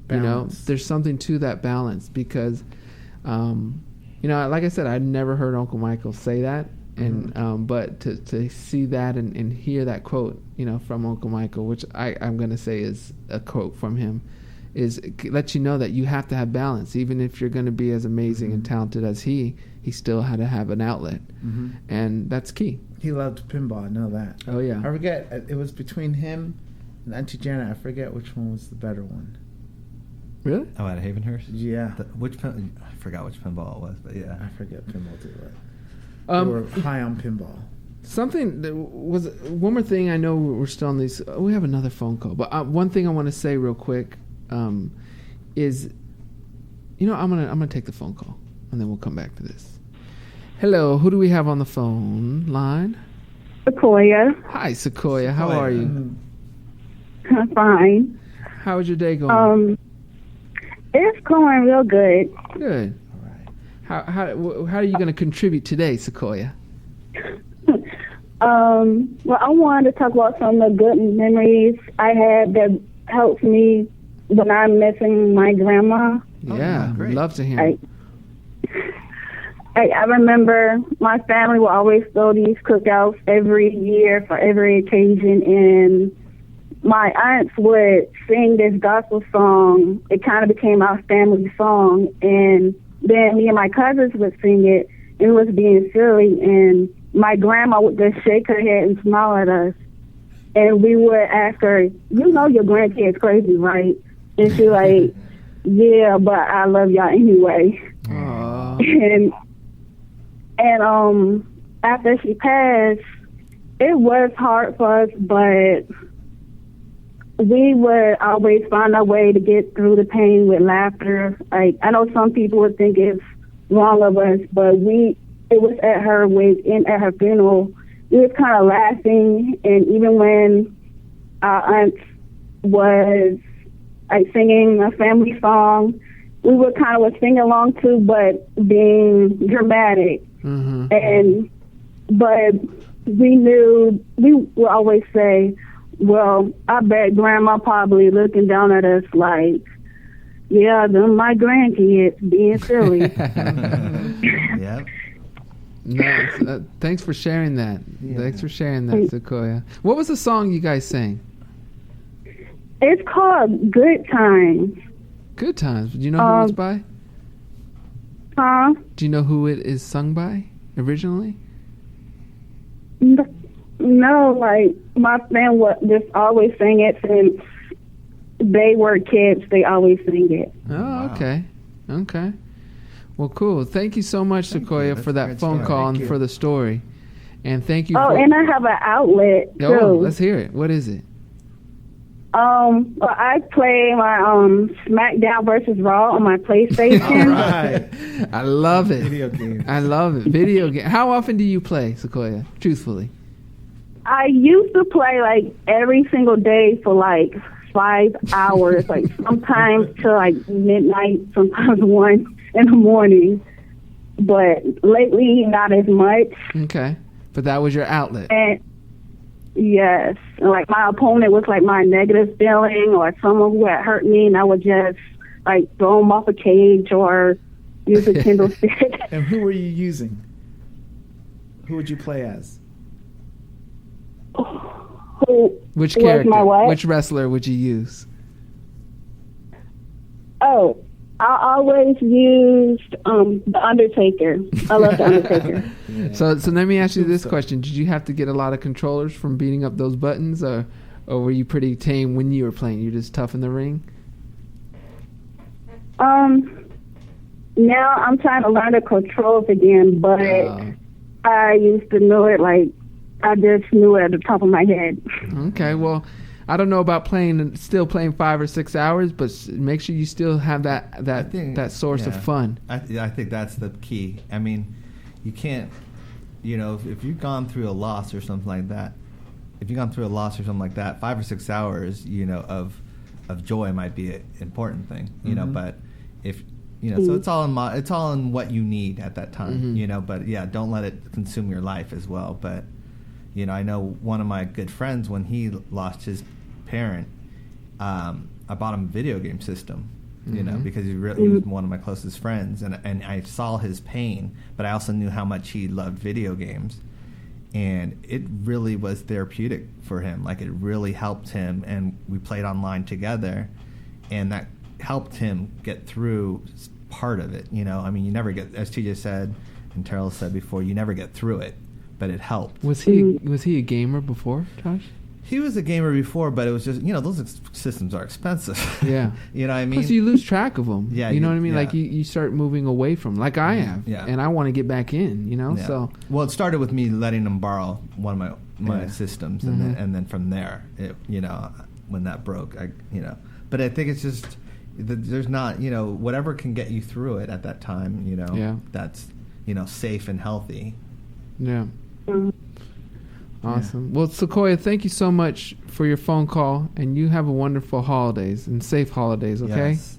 Balance.
There's something to that balance, because, like I said, I'd never heard Uncle Michael say that. And but to see that and hear that quote, from Uncle Michael, which I'm going to say is a quote from him, lets you know that you have to have balance. Even if you're going to be as amazing and talented as he still had to have an outlet, and that's key.
He loved pinball. I know that.
Oh yeah.
I forget. It was between him and Auntie Janet. I forget which one was the better one.
Really?
Oh, at Havenhurst?
Yeah.
I forgot which pinball it was, but yeah.
I forget pinball too. But they were high on pinball.
Something that was one more thing. I know we're still on these. We have another phone call, but one thing I want to say real quick is, I'm gonna take the phone call and then we'll come back to this. Hello, who do we have on the phone line?
Sequoia.
Hi, Sequoia. How are you?
I'm fine.
How is your day going?
It's going real good.
Good. All right. How are you going to contribute today, Sequoia?
Well, I wanted to talk about some of the good memories I had that helped me when I'm missing my grandma.
Yeah,
great.
Love to hear it.
I remember my family would always throw these cookouts every year for every occasion, and my aunts would sing this gospel song. It kind of became our family song, and then me and my cousins would sing it, and it was being silly, and my grandma would just shake her head and smile at us, and we would ask her, "You know your grandkid's crazy, right?" And she's like, "Yeah, but I love y'all anyway."
Aww.
And after she passed, it was hard for us, but we would always find a way to get through the pain with laughter. Like, I know some people would think it's wrong of us, but it was at her wake and at her funeral, we was kind of laughing, and even when our aunt was like singing a family song, we would kind of sing along too, but being dramatic.
Mm-hmm.
But we would always say, well, I bet Grandma probably looking down at us like, yeah, them my grandkids being silly.
Yep.
Nice. Thanks for sharing that.
Yeah.
Thanks for sharing that, Sequoia. What was the song you guys sang?
It's called Good Times.
Good Times. Do you know who it's by?
Huh?
Do you know who it is sung by originally?
No, like, my family would just always sing it since they were kids. They always sing it.
Oh,
Wow.
okay. Okay. Well, cool. Thank you so much, Sequoia,
That's
for
a
that
great
phone
story.
call
Thank
and
you.
for the story. And thank you
Oh,
for...
and I have an outlet, too.
Oh, let's hear it. What is it?
Well, I play my SmackDown versus Raw on my PlayStation.
All right.
I love it.
Video games.
I love it. Video game. How often do you play, Sequoia? Truthfully.
I used to play like every single day for like 5 hours, like sometimes till like midnight, sometimes 1 in the morning. But lately, not as much.
Okay. But that was your outlet.
And yes, and like my opponent was like my negative feeling or someone who had hurt me, and I would just like throw them off a cage or use a Kindle stick.
And who were you using? Who would you play as?
Which
was
character?
my what?
Which wrestler would you use?
Oh, I always used the Undertaker. I love the Undertaker.
Yeah.
So let me ask you this
So-
question: did you have to get a lot of controllers from beating up those buttons, or were you pretty tame when you were playing? You just tough in the ring?
Now I'm trying to learn the controls again, but I used to know it like I just knew it at the top of my head.
Okay, well, I don't know about still playing 5 or 6 hours, but make sure you still have that source of fun.
I think that's the key. I mean, you can't, if you've gone through a loss or something like that, 5 or 6 hours, of joy might be an important thing, but if, so it's all in what you need at that time, but yeah, don't let it consume your life as well. But, I know one of my good friends, when he lost his parent, I bought him a video game system, because he was one of my closest friends, and I saw his pain, but I also knew how much he loved video games, and it really was therapeutic for him. Like, it really helped him, and we played online together, and that helped him get through part of it. I mean, you never get, as TJ said and Terrell said before, you never get through it, but it helped.
Was he a gamer before, Josh?
He was a gamer before, but it was just, those systems are expensive.
Yeah.
You know what I mean?
Plus you lose track of them.
Yeah.
You know what I mean?
Yeah.
Like you start moving away from them, like I have.
Yeah.
And I want to get back in,
Yeah.
so.
Well, it started with me letting him borrow one of my
Yeah.
systems,
Mm-hmm.
and then from there, when that broke, But I think it's just there's not, whatever can get you through it at that time,
Yeah.
that's safe and healthy.
Yeah.
Mm.
Awesome. Well, Sequoia, thank you so much for your phone call, and you have a wonderful holidays and safe holidays, okay?
Yes.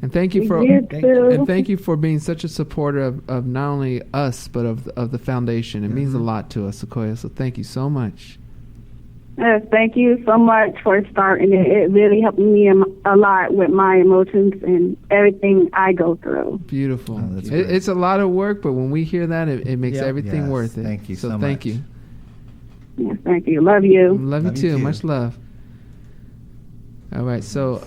And thank you for
You
Thank you.
too.
and thank you for being such a supporter of not only us but of the foundation. It means a lot to us, Sequoia. So thank you so much.
Yes, thank you so much for starting it. It really helped me a lot with my emotions and everything I go through.
Beautiful.
Oh, that's great.
It's a lot of work, but when we hear that, it makes
Yeah.
everything
Yes,
worth it.
thank you so
thank
much.
you.
Yes, thank you. Love you.
Love you
Love you
too.
too.
Much love. All right, so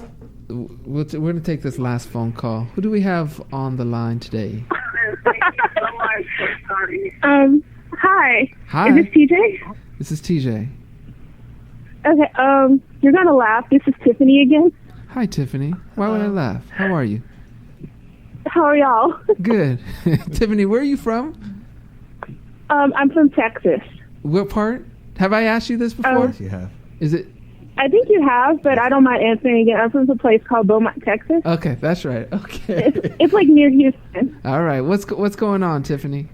we're going to take this last phone call. Who do we have on the line today?
Hi.
Hi.
Is this TJ?
This is TJ.
Okay, you're gonna laugh. This is Tiffany again.
Hi, Tiffany. Why would I laugh? How are you?
How are y'all?
Good. Tiffany, where are you from?
I'm from Texas.
What part? Have I asked you this before?
Yes, you have.
Is it?
I think you have, but I don't mind answering again. I'm from a place called Beaumont, Texas.
Okay, that's right. Okay.
It's like near Houston.
All right. What's going on, Tiffany?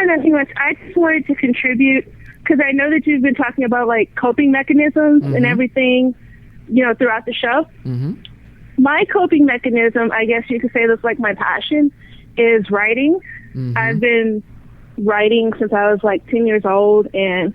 Nothing much. I just wanted to contribute because I know that you've been talking about like coping mechanisms and everything, throughout the show.
Mm-hmm.
My coping mechanism, I guess you could say that's like my passion, is writing.
Mm-hmm.
I've been writing since I was like 10 years old, and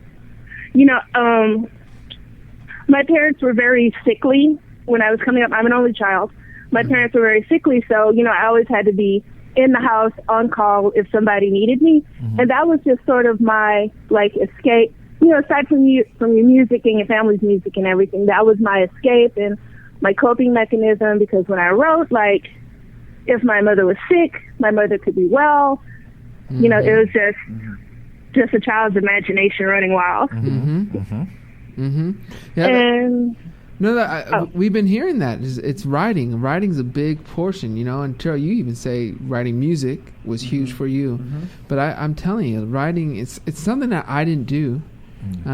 my parents were very sickly when I was coming up. I'm an only child. My parents were very sickly, so I always had to be in the house on call if somebody needed me, and that was just sort of my like escape. Aside from your music and your family's music and everything, that was my escape and my coping mechanism. Because when I wrote, like, if my mother was sick, my mother could be well. It was just a child's imagination running wild.
Yeah.
And
We've been hearing that. It's writing. Writing's a big portion, And Terrell, you even say writing music was huge for you. But I'm telling you, writing it's something that I didn't do.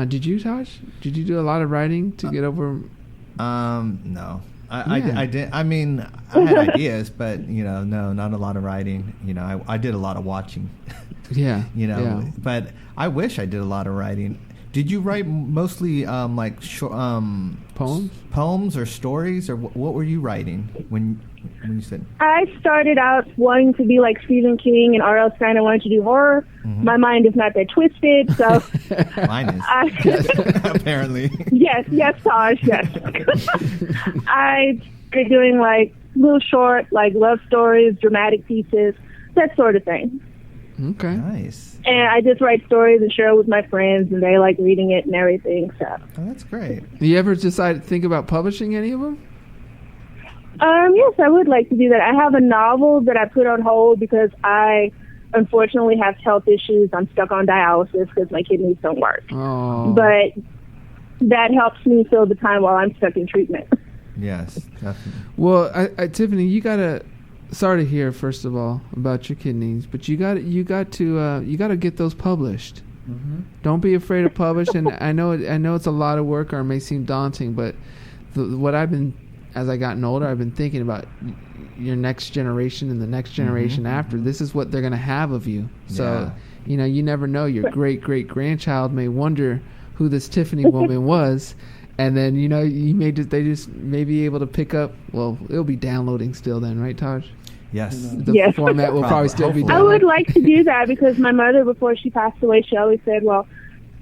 Did you, Tosh? Did you do a lot of writing to get over?
No. I did. I mean, I had ideas, but no, not a lot of writing. I did a lot of watching.
Yeah.
But I wish I did a lot of writing. Did you write mostly like poems or stories, or what were you writing when you said?
I started out wanting to be like Stephen King and R.L. Stein. I wanted to do horror. My mind is not that twisted, so
mine is apparently.
Yes, Taj, yes. I started doing like little short, like love stories, dramatic pieces, that sort of thing.
Okay.
Nice.
And I just write stories and share it with my friends, and they like reading it and everything. So.
Oh, that's great.
Do you ever think about publishing any of them?
Yes, I would like to do that. I have a novel that I put on hold because I unfortunately have health issues. I'm stuck on dialysis because my kidneys don't work.
Oh.
But that helps me fill the time while I'm stuck in treatment.
Yes, definitely.
Well, Tiffany, you gotta. Sorry to hear, first of all, about your kidneys, but you got to get those published. Don't be afraid to publish. And I know it's a lot of work, or it may seem daunting, but what I've been, as I gotten older, I've been thinking about your next generation and the next generation after. This is what they're gonna have of you. So you never know. Your great grandchild may wonder who this Tiffany woman was. And then they just may be able to pick up. Well, it'll be downloading still then, right, Taj?
Yes.
The format will probably still be
Hopefully.
downloading.
I would like to do that because my mother, before she passed away, she always said, well,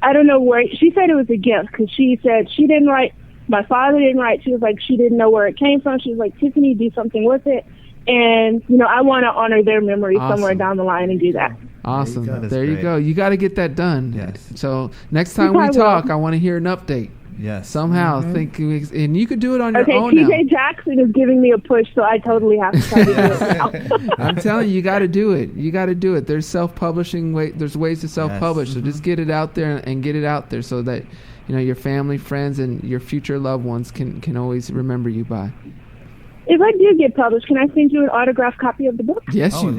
I don't know where. She said it was a gift because she said she didn't write. My father didn't write. She was like, she didn't know where it came from. She was like, Tiffany, do something with it. And, I want to honor their memory somewhere down the line and do that.
Awesome.
There you
go. You got to get that done.
Yes.
So next time we talk, I want to hear an update.
Yes.
Somehow and you could do it on your own
TJ
now.
Jackson is giving me a push, so I totally have to try to do it now.
I'm telling you, you got to do it. You got to do it. There's self-publishing there's ways to self-publish. So just get it out there and get it out there so that your family, friends, and your future loved ones can always remember you by.
If I do get published, can I send you an autographed copy of the book?
Yes,
Oh, I would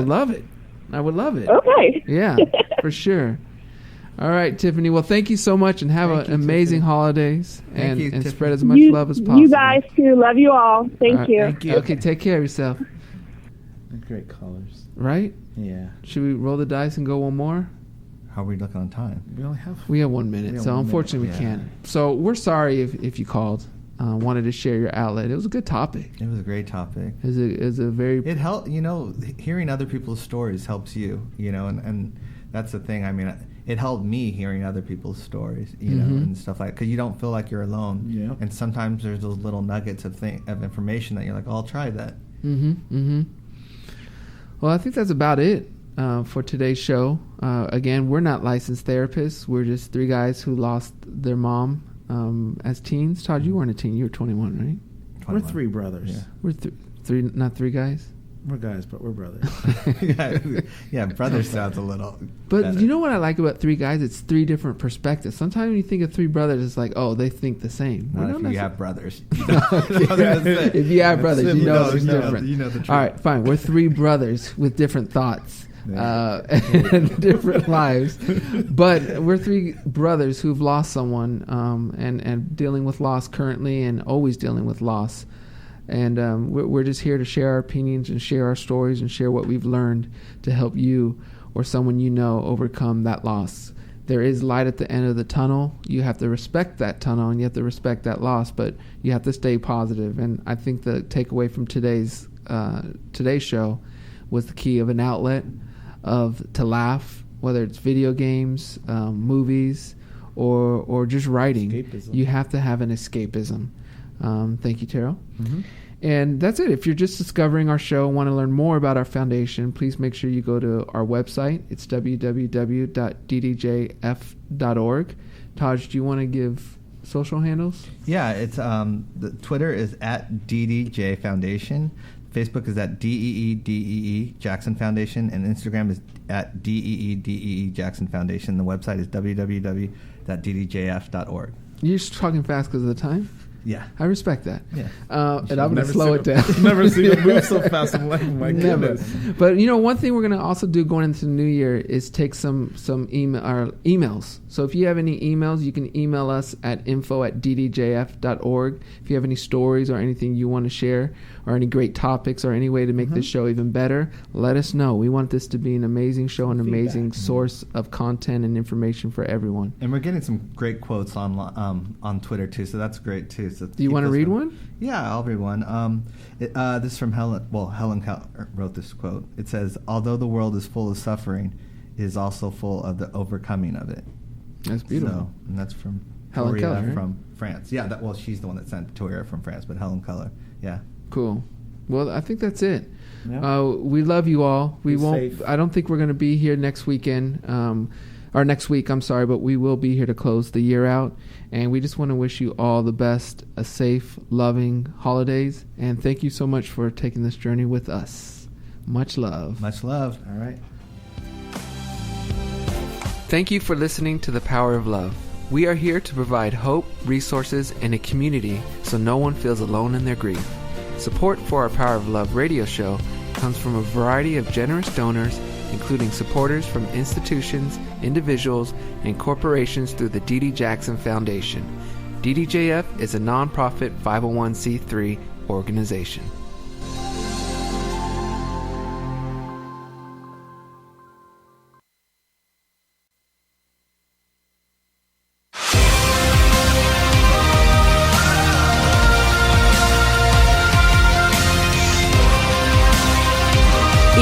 love that.
I would love it.
Okay.
Yeah, for sure. All right, Tiffany. Well, thank you so much, and have an amazing holidays, and
Tiffany.
spread as much love as possible.
You guys too. Love you all. Thank you.
Thank you.
Okay, take care of yourself.
Great colors.
Right?
Yeah.
Should we roll the dice and go one more?
How are we looking on time?
We only have.
We have 1 minute,
We have
so
1 minute,
unfortunately we
yeah.
can't. So we're sorry if you called, wanted to share your outlet. It was a good topic.
It was a great topic.
It was a very...
It helped, hearing other people's stories helps you, and that's the thing. I mean, it helped me hearing other people's stories, and stuff like, because you don't feel like you're alone.
Yeah.
And sometimes there's those little nuggets of information that you're like, oh, I'll try that.
Well, I think that's about it for today's show. Again, we're not licensed therapists. We're just three guys who lost their mom as teens. Todd, you weren't a teen. You were 21, right?
We're three brothers.
Yeah.
We're three, not three guys.
We're guys, but we're brothers.
yeah, brother sounds a little.
But
better.
you know what I like about three guys? It's three different perspectives. Sometimes when you think of three brothers, it's like, oh, they think the same.
Not if you have brothers.
If you have brothers, you know it's different.
You know the truth.
All right, fine. We're three brothers with different thoughts and different lives. But we're three brothers who've lost someone and dealing with loss currently and always dealing with loss. And we're just here to share our opinions and share our stories and share what we've learned to help you or someone you know overcome that loss. There is light at the end of the tunnel. You have to respect that tunnel and you have to respect that loss, but you have to stay positive. And I think the takeaway from today's show was the key of an outlet to laugh, whether it's video games, movies, or just writing.
Escapism.
You have to have an escapism. Thank you, Terrell.
Mm-hmm.
And that's it. If you're just discovering our show and want to learn more about our foundation, please make sure you go to our website. It's www.ddjf.org. Taj, do you want to give social handles?
Yeah, it's the Twitter is at DDJ Foundation. Facebook is at DEE Jackson Foundation, and Instagram is at DEE Jackson Foundation. The website is www.ddjf.org.
You're just talking fast because of the time?
Yeah.
I respect that.
Yeah.
And I'm going to slow it down.
Never seen him move so fast. I'm like, my
Never.
goodness.
But one thing we're going to also do going into the new year is take some emails. So if you have any emails, you can email us at info@ddjf.org. If you have any stories or anything you want to share or any great topics or any way to make this show even better, let us know. We want this to be an amazing show, an amazing source of content and information for everyone.
And we're getting some great quotes on Twitter too, so that's great too. So
Do you want to read one?
Yeah, I'll read one. This is from Helen. Well, Helen Keller wrote this quote. It says, "Although the world is full of suffering, it is also full of the overcoming of it."
That's beautiful.
So, and that's from
Helen
Toria
Keller, right?
from France. Yeah, she's the one that sent Toria from France, but Helen Keller. Yeah.
Cool. Well, I think that's it.
Yeah.
We love you all. We
Be
won't.
safe.
I don't think we're going to be here next weekend. Or next week, I'm sorry, but we will be here to close the year out. And we just want to wish you all the best, a safe, loving holidays. And thank you so much for taking this journey with us. Much love.
Much love.
All right.
Thank you for listening to The Power of Love. We are here to provide hope, resources, and a community so no one feels alone in their grief. Support for our Power of Love radio show comes from a variety of generous donors, including supporters from institutions, individuals, and corporations through the Dee Dee Jackson Foundation. DDJF is a nonprofit 501c3 organization.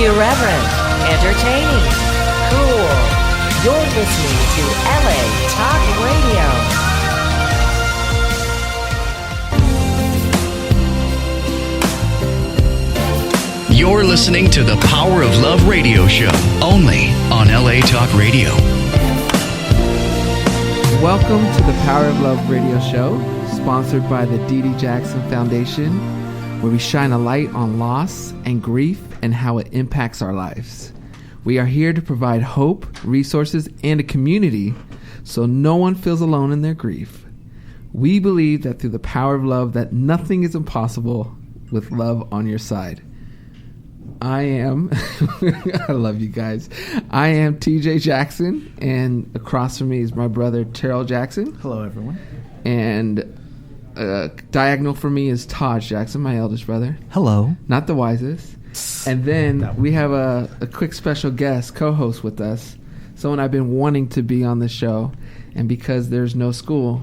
Irreverent, entertaining, cool. You're listening to LA Talk Radio.
You're listening to the Power of Love radio show, only on LA Talk Radio.
Welcome to the Power of Love radio show, sponsored by the Dee Dee Jackson Foundation, where we shine a light on loss and grief and how it impacts our lives. We are here to provide hope, resources, and a community so no one feels alone in their grief. We believe that through the power of love that nothing is impossible with love on your side. I am, I love you guys. I am TJ Jackson, and across from me is my brother Terrell Jackson.
Hello, everyone.
And diagonal for me is Taj Jackson, my eldest brother.
Hello.
Not the wisest. And then we have a quick special guest co-host with us, someone I've been wanting to be on the show, and because there's no school,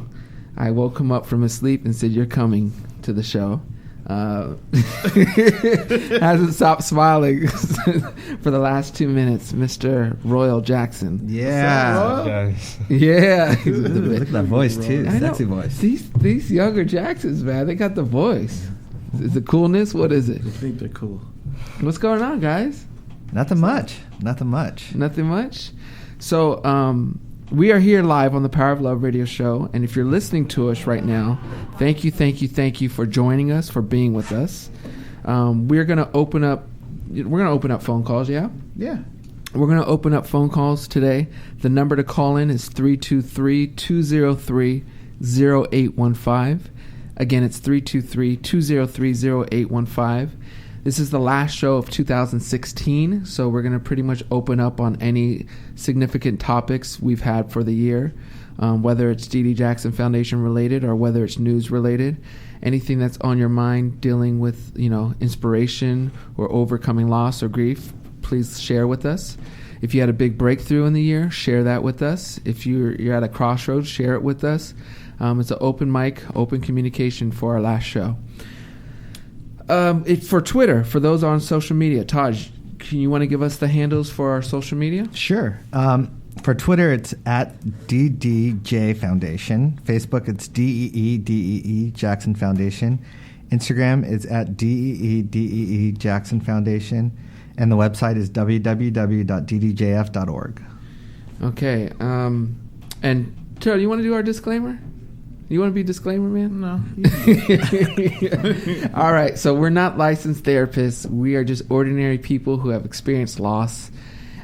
I woke him up from his sleep and said, "You're coming to the show." Hasn't stopped smiling for the last 2 minutes, Mr. Royal Jackson.
Yeah.
Yeah.
Look at that voice, too.
I know.
Sexy voice.
These younger Jacksons, man, they got the voice. Is it coolness? What is it?
I think they're cool.
What's going on, guys?
Nothing much. Nothing much.
Nothing much. So, we are here live on the Power of Love radio show, and if you're listening to us right now, thank you for joining us, for being with us. We're gonna open up phone calls. Yeah. We're gonna open up phone calls today. The number to call in is 323-203-0815. Again, it's 323-203-0815. This is the last show of 2016, so we're going to pretty much open up on any significant topics we've had for the year, whether it's Dee Dee Jackson Foundation related or whether it's news related. Anything that's on your mind dealing with, inspiration or overcoming loss or grief, please share with us. If you had a big breakthrough in the year, share that with us. If you're at a crossroads, share it with us. It's an open mic, open communication for our last show. For Twitter, for those on social media, Taj, can you want to give us the handles for our social media?
Sure. For Twitter, it's at DDJ Foundation. Facebook, it's DEE Jackson Foundation. Instagram is at DEE Jackson Foundation. And the website is www.ddjf.org.
Okay. And Terrell, you want to do our disclaimer? You want to be disclaimer man?
No.
All right. So we're not licensed therapists. We are just ordinary people who have experienced loss.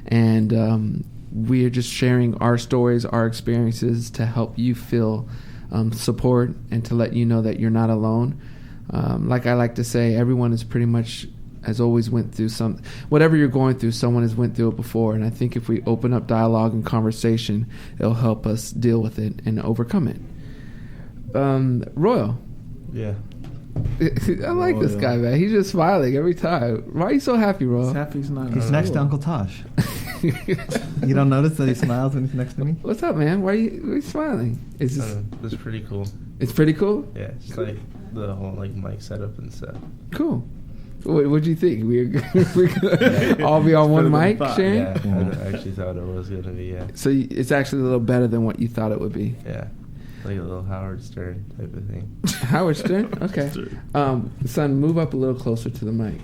And we are just sharing our stories, our experiences to help you feel support and to let you know that you're not alone. Like I like to say, everyone is pretty much has always went through whatever you're going through, someone has went through it before. And I think if we open up dialogue and conversation, it'll help us deal with it and overcome it. Royal.
Yeah.
I like this guy, man. He's just smiling every time. Why are you so happy, Royal?
He's happy he's not.
He's next to Uncle Taj. You don't notice that he smiles when he's next to me?
What's up, man? Why are you smiling?
It's pretty cool.
It's pretty cool?
Yeah, it's like the whole mic setup and stuff.
Cool. What'd you think? We're gonna all be on one mic, sharing?
Yeah, I actually thought it was going to be, yeah.
So it's actually a little better than what you thought it would be.
Yeah. Like a little Howard Stern type of thing.
Howard Stern? Okay. Son, move up a little closer to the mic.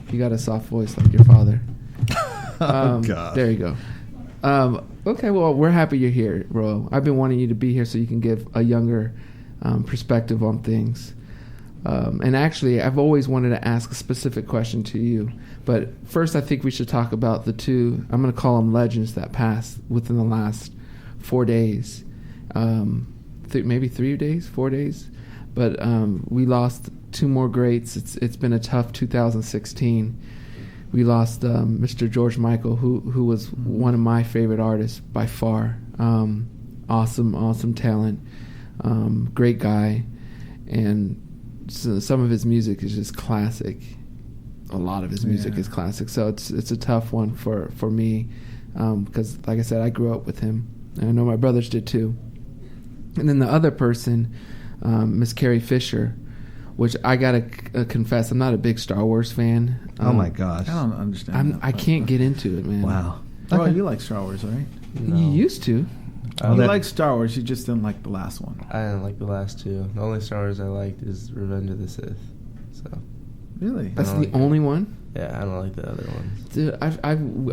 You got a soft voice like your father.
God.
There you go. Okay, well, we're happy you're here, Royal. I've been wanting you to be here so you can give a younger perspective on things. And actually, I've always wanted to ask a specific question to you. But first, I think we should talk about the two, I'm going to call them legends that passed within the last 4 days. Maybe 3 days, 4 days. But we lost two more greats. It's been a tough 2016. We lost Mr. George Michael, who was one of my favorite artists by far. Awesome talent, great guy, and so some of his music is just classic. A lot of his music is classic. So it's a tough one for me because, like I said, I grew up with him, and I know my brothers did too. And then the other person, Miss Carrie Fisher, which I gotta confess, I'm not a big Star Wars fan.
Oh my gosh!
I don't understand.
I can't get into it, man.
Wow.
Oh, you like Star Wars, right?
No.
You used to.
You like Star Wars, you just didn't like the last one.
I didn't like the last two. The only Star Wars I liked is Revenge of the Sith. So.
Really?
That's
don't
the
like
only one?
Yeah, I don't like the other ones.
Dude,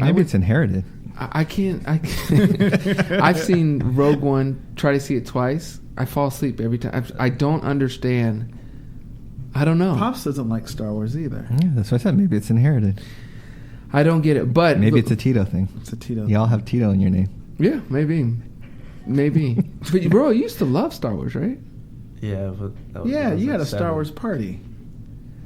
Maybe it's inherited.
I can't. I've seen Rogue One, try to see it twice. I fall asleep every time. I don't understand. I don't know.
Pops doesn't like Star Wars either.
Yeah, that's what I said. Maybe it's inherited.
I don't get it. But
maybe it's a Tito thing.
It's a Tito.
Y'all have Tito in your name.
Yeah, maybe. Maybe. But bro, you used to love Star Wars, right?
Yeah, but that was,
Yeah,
I was
you
like
had a
7.
Star Wars party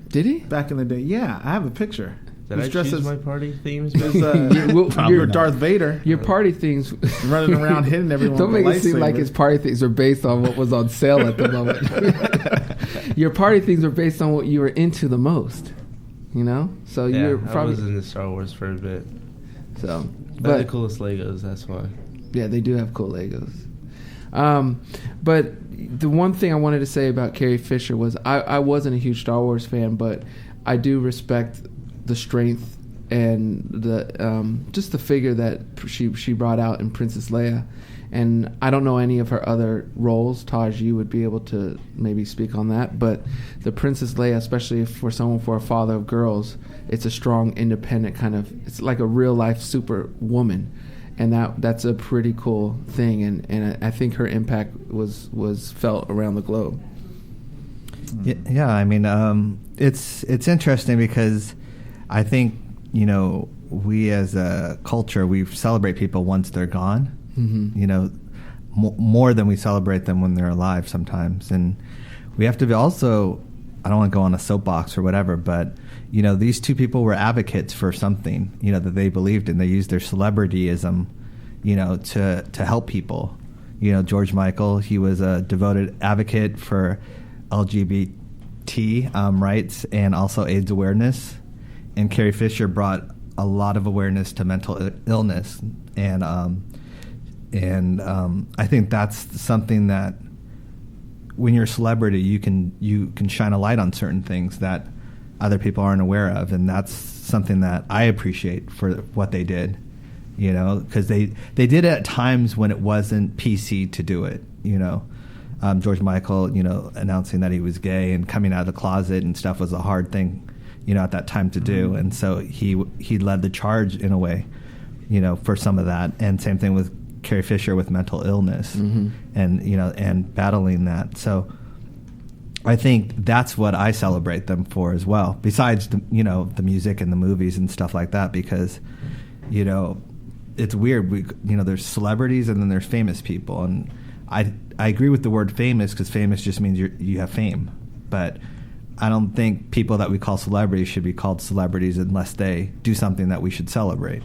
Did he?
back in the day. Yeah, I have a picture.
Did
He
I
was dressed
choose
as-
my party themes?
As,
Well,
you were Darth Vader
Your party things
running around hitting everyone.
Don't
with
make
a
it seem like
lightsaber.
his party things are based on what was on sale at the moment. Your party things are based on what you were into the most. You know? So
Yeah,
you're
I
probably
was into Star Wars for a bit.
so
They're the
but
coolest Legos, that's why.
yeah, they do have cool Legos. But the one thing I wanted to say about Carrie Fisher was I wasn't a huge Star Wars fan, but I do respect the strength and the just the figure that she brought out in Princess Leia. And I don't know any of her other roles. Taj, you would be able to maybe speak on that. But the Princess Leia, especially for a father of girls, it's a strong, independent kind of. It's like a real life super woman, and that's a pretty cool thing. And I think her impact was felt around the globe.
Yeah, I mean, it's interesting because I think, you know, we as a culture, we celebrate people once they're gone.
Mm-hmm.
You know, more than we celebrate them when they're alive sometimes. And we have to be also, I don't want to go on a soapbox or whatever, but, you know, these two people were advocates for something, you know, that they believed in. They used their celebrityism, you know, to help people. You know, George Michael, he was a devoted advocate for LGBT rights and also AIDS awareness. And Carrie Fisher brought a lot of awareness to mental illness. And I think that's something that when you're a celebrity, you can shine a light on certain things that other people aren't aware of, and that's something that I appreciate for what they did. You know, because they did it at times when it wasn't PC to do it. You know, George Michael, you know, announcing that he was gay and coming out of the closet and stuff was a hard thing, you know, at that time to do, and so he led the charge in a way, you know, for some of that. And same thing with Carrie Fisher with mental illness, and you know, and battling that. So I think that's what I celebrate them for as well. Besides the, you know, the music and the movies and stuff like that, because, you know, it's weird. You know, there's celebrities and then there's famous people, and I agree with the word famous because famous just means you have fame, but I don't think people that we call celebrities should be called celebrities unless they do something that we should celebrate.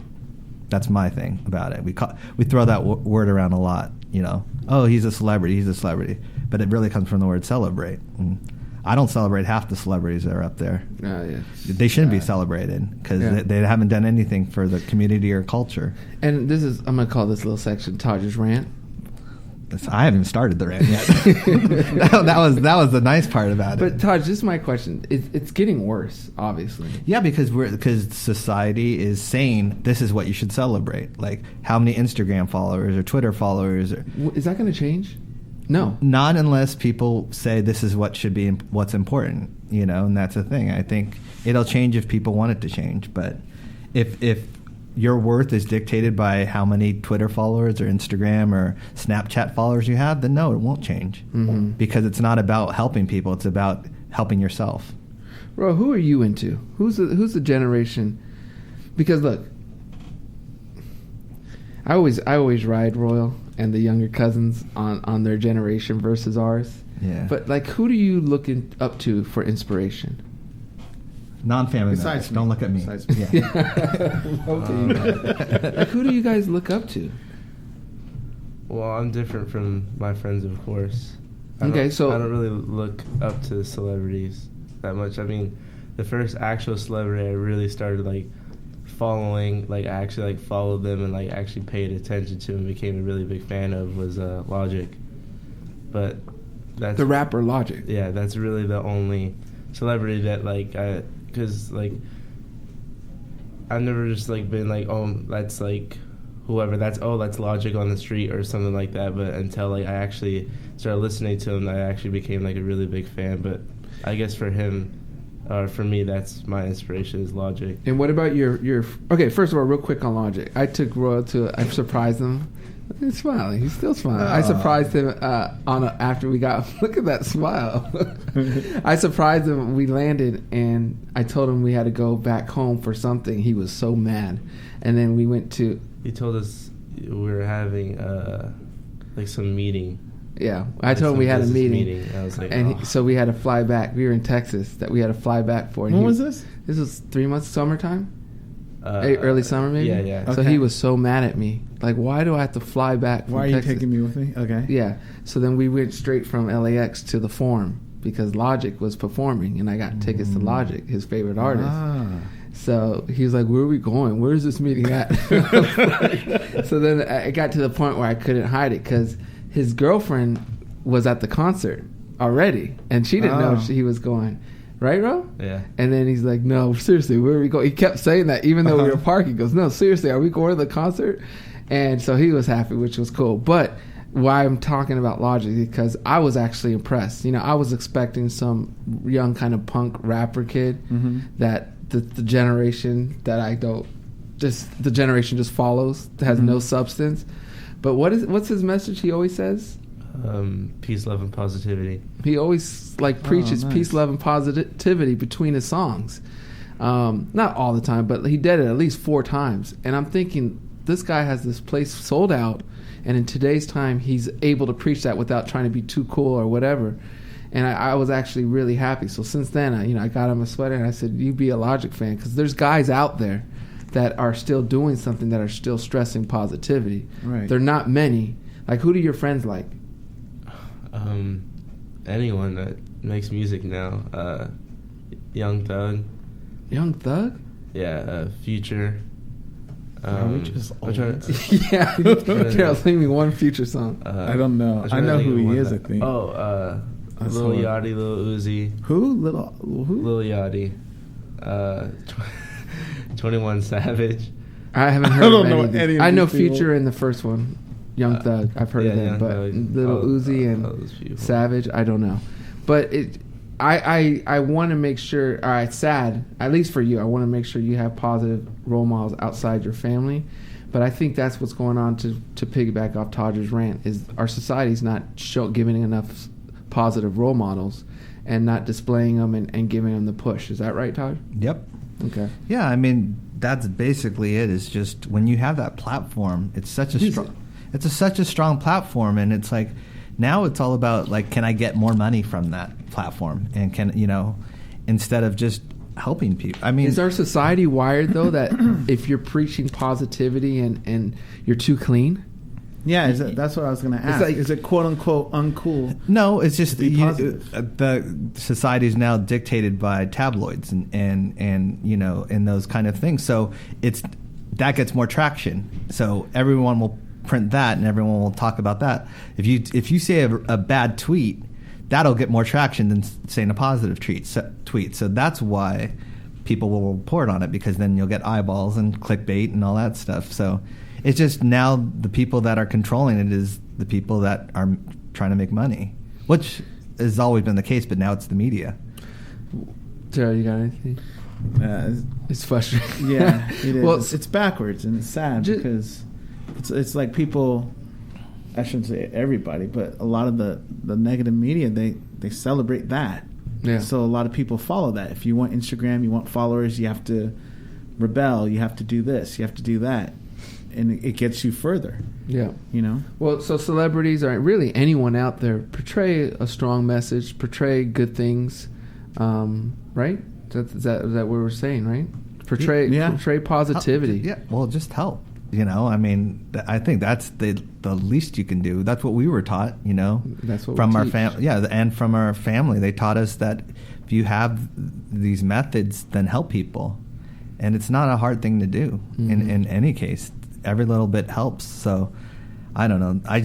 That's my thing about it. We throw that word around a lot, you know. Oh, he's a celebrity, but it really comes from the word celebrate. And I don't celebrate half the celebrities that are up there.
Yeah.
They shouldn't be celebrated because they haven't done anything for the community or culture.
And I'm going to call this little section Taj's rant.
I haven't even started the rant yet. that was the nice part about it.
But Taj, this is my question. It's getting worse, obviously.
Yeah, because society is saying this is what you should celebrate. Like how many Instagram followers or Twitter followers.
Is that going to change? No.
Not unless people say this is what should be what's important, you know, and that's the thing. I think it'll change if people want it to change. But if your worth is dictated by how many Twitter followers or Instagram or Snapchat followers you have, then no, it won't change.
Mm-hmm.
Because it's not about helping people. It's about helping yourself.
Bro, who are you into? Who's the generation? Because look, I always ride Royal and the younger cousins on their generation versus ours.
Yeah.
But like, who do you look up to for inspiration?
Non-family
Besides
members.
me.
Don't look at me.
Besides me.
Yeah.
Like, who do you guys look up to?
Well, I'm different from my friends, of course. I
Okay, so
don't really look up to celebrities that much. I mean, the first actual celebrity I really started like following, like I actually like followed them and like actually paid attention to and became a really big fan of was Logic. But that's
the rapper Logic.
Yeah, that's really the only celebrity that like because like I've never just like been like, oh, that's like whoever, that's Logic on the street or something like that. But until like I actually started listening to him, I actually became like a really big fan. But I guess for him, for me, that's my inspiration is Logic.
And what about your okay, first of all, real quick on Logic. I took Royal I surprised him. He's smiling. He's still smiling. I surprised him after we got. Look at that smile. I surprised him. We landed, and I told him we had to go back home for something. He was so mad, and then we went to.
He told us we were having like some meeting.
Yeah, I told him we had a meeting.
I was like,
and so we had to fly back. We were in Texas that we had to fly back for.
When was this?
This was 3 months summertime. Early summer, maybe.
Yeah.
So
Okay.
he was so mad at me. Like, why do I have to fly back from
Why are you
Texas?
taking me with me? Okay.
Yeah. So then we went straight from LAX to the Forum because Logic was performing, and I got tickets to Logic, his favorite artist.
Ah.
So he was like, "Where are we going? Where is this meeting at?" So then it got to the point where I couldn't hide it because his girlfriend was at the concert already, and she didn't know he was going. Right, Ro?
Yeah.
And then he's like, "No, seriously, where are we going?" He kept saying that even though we were parking. He goes, "No, seriously, are we going to the concert?" And so he was happy, which was cool. But why I'm talking about Logic is because I was actually impressed. You know, I was expecting some young kind of punk rapper kid that the generation that I don't the generation just follows, has no substance. But what's his message he always says?
Peace, love, and positivity.
He always preaches
nice.
peace, love, and positivity between his songs. Not all the time, but he did it at least 4 times. And I'm thinking, this guy has this place sold out, and in today's time, he's able to preach that without trying to be too cool or whatever. And I was actually really happy. So since then, I got him a sweater, and I said, "You be a Logic fan," because there's guys out there that are still doing something, that are still stressing positivity.
Right.
They're not many. Like, who do your friends like?
Anyone that makes music now. Young Thug.
Young Thug?
Yeah, Future.
Are we just
I'm trying to-
Yeah. Carol, sing me one Future song.
I don't know.
I'm
I
trying to
know
think
who
of
he
one
is,
that-
I think. That's
Lil
hard.
Yachty, Lil Uzi.
Who? Who?
Lil Yachty. 21 Savage.
I haven't heard
I don't
of
know
any of these.
any of
I know
these people.
Future in the first one. Young Thug. I've heard of
Yeah,
him.
Young
But
Thug.
Little Uzi
all
and
those people.
Savage, I don't know. But I want to make sure, all right, sad, at least for you, I want to make sure you have positive role models outside your family. But I think that's what's going on, to piggyback off Todger's rant, is our society's not giving enough positive role models and not displaying them and giving them the push. Is that right, Todd?
Yep.
Okay.
Yeah, I mean, that's basically it. It's just when you have that platform, it's such a such a strong platform, and it's like now it's all about can I get more money from that platform, and instead of just helping people. I mean,
is our society wired though that if you're preaching positivity and you're too clean?
Yeah, that's what I was going to ask. Is it quote unquote uncool?
No, it's just
be positive.
The society is now dictated by tabloids and and those kind of things. So that gets more traction. So everyone will print that, and everyone will talk about that. If you say a bad tweet, that'll get more traction than saying a positive tweet. So that's why people will report on it, because then you'll get eyeballs and clickbait and all that stuff. So it's just now the people that are controlling it is the people that are trying to make money, which has always been the case, but now it's the media.
Gerald, you got anything? It's frustrating.
Yeah, it is.
Well,
it's backwards, and it's sad because it's like people, I shouldn't say everybody, but a lot of the negative media, they celebrate that.
Yeah.
So a lot of people follow that. If you want Instagram, you want followers, you have to rebel, you have to do this, you have to do that. And it gets you further. Yeah.
Well, so celebrities, or really anyone out there, portray a strong message, portray good things, right? Is that what we're saying, right? Portray positivity.
Yeah, well, just help. I mean, I think that's the least you can do. That's what we were taught,
That's what
from
we
our
teach.
and from our family. They taught us that if you have these methods, then help people. And it's not a hard thing to do in any case. Every little bit helps. So I don't know. I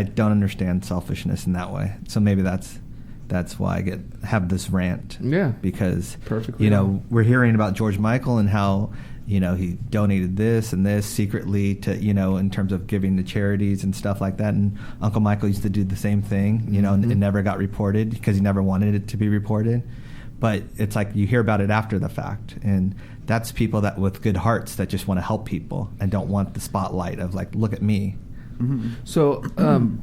don't understand selfishness in that way. So maybe that's why I have this rant.
Yeah.
Because
perfectly.
We're hearing about George Michael and how he donated this and this secretly to in terms of giving to charities and stuff like that. And Uncle Michael used to do the same thing. And it never got reported because he never wanted it to be reported. But it's like you hear about it after the fact, and that's people that with good hearts that just want to help people and don't want the spotlight of look at me.
Mm-hmm. So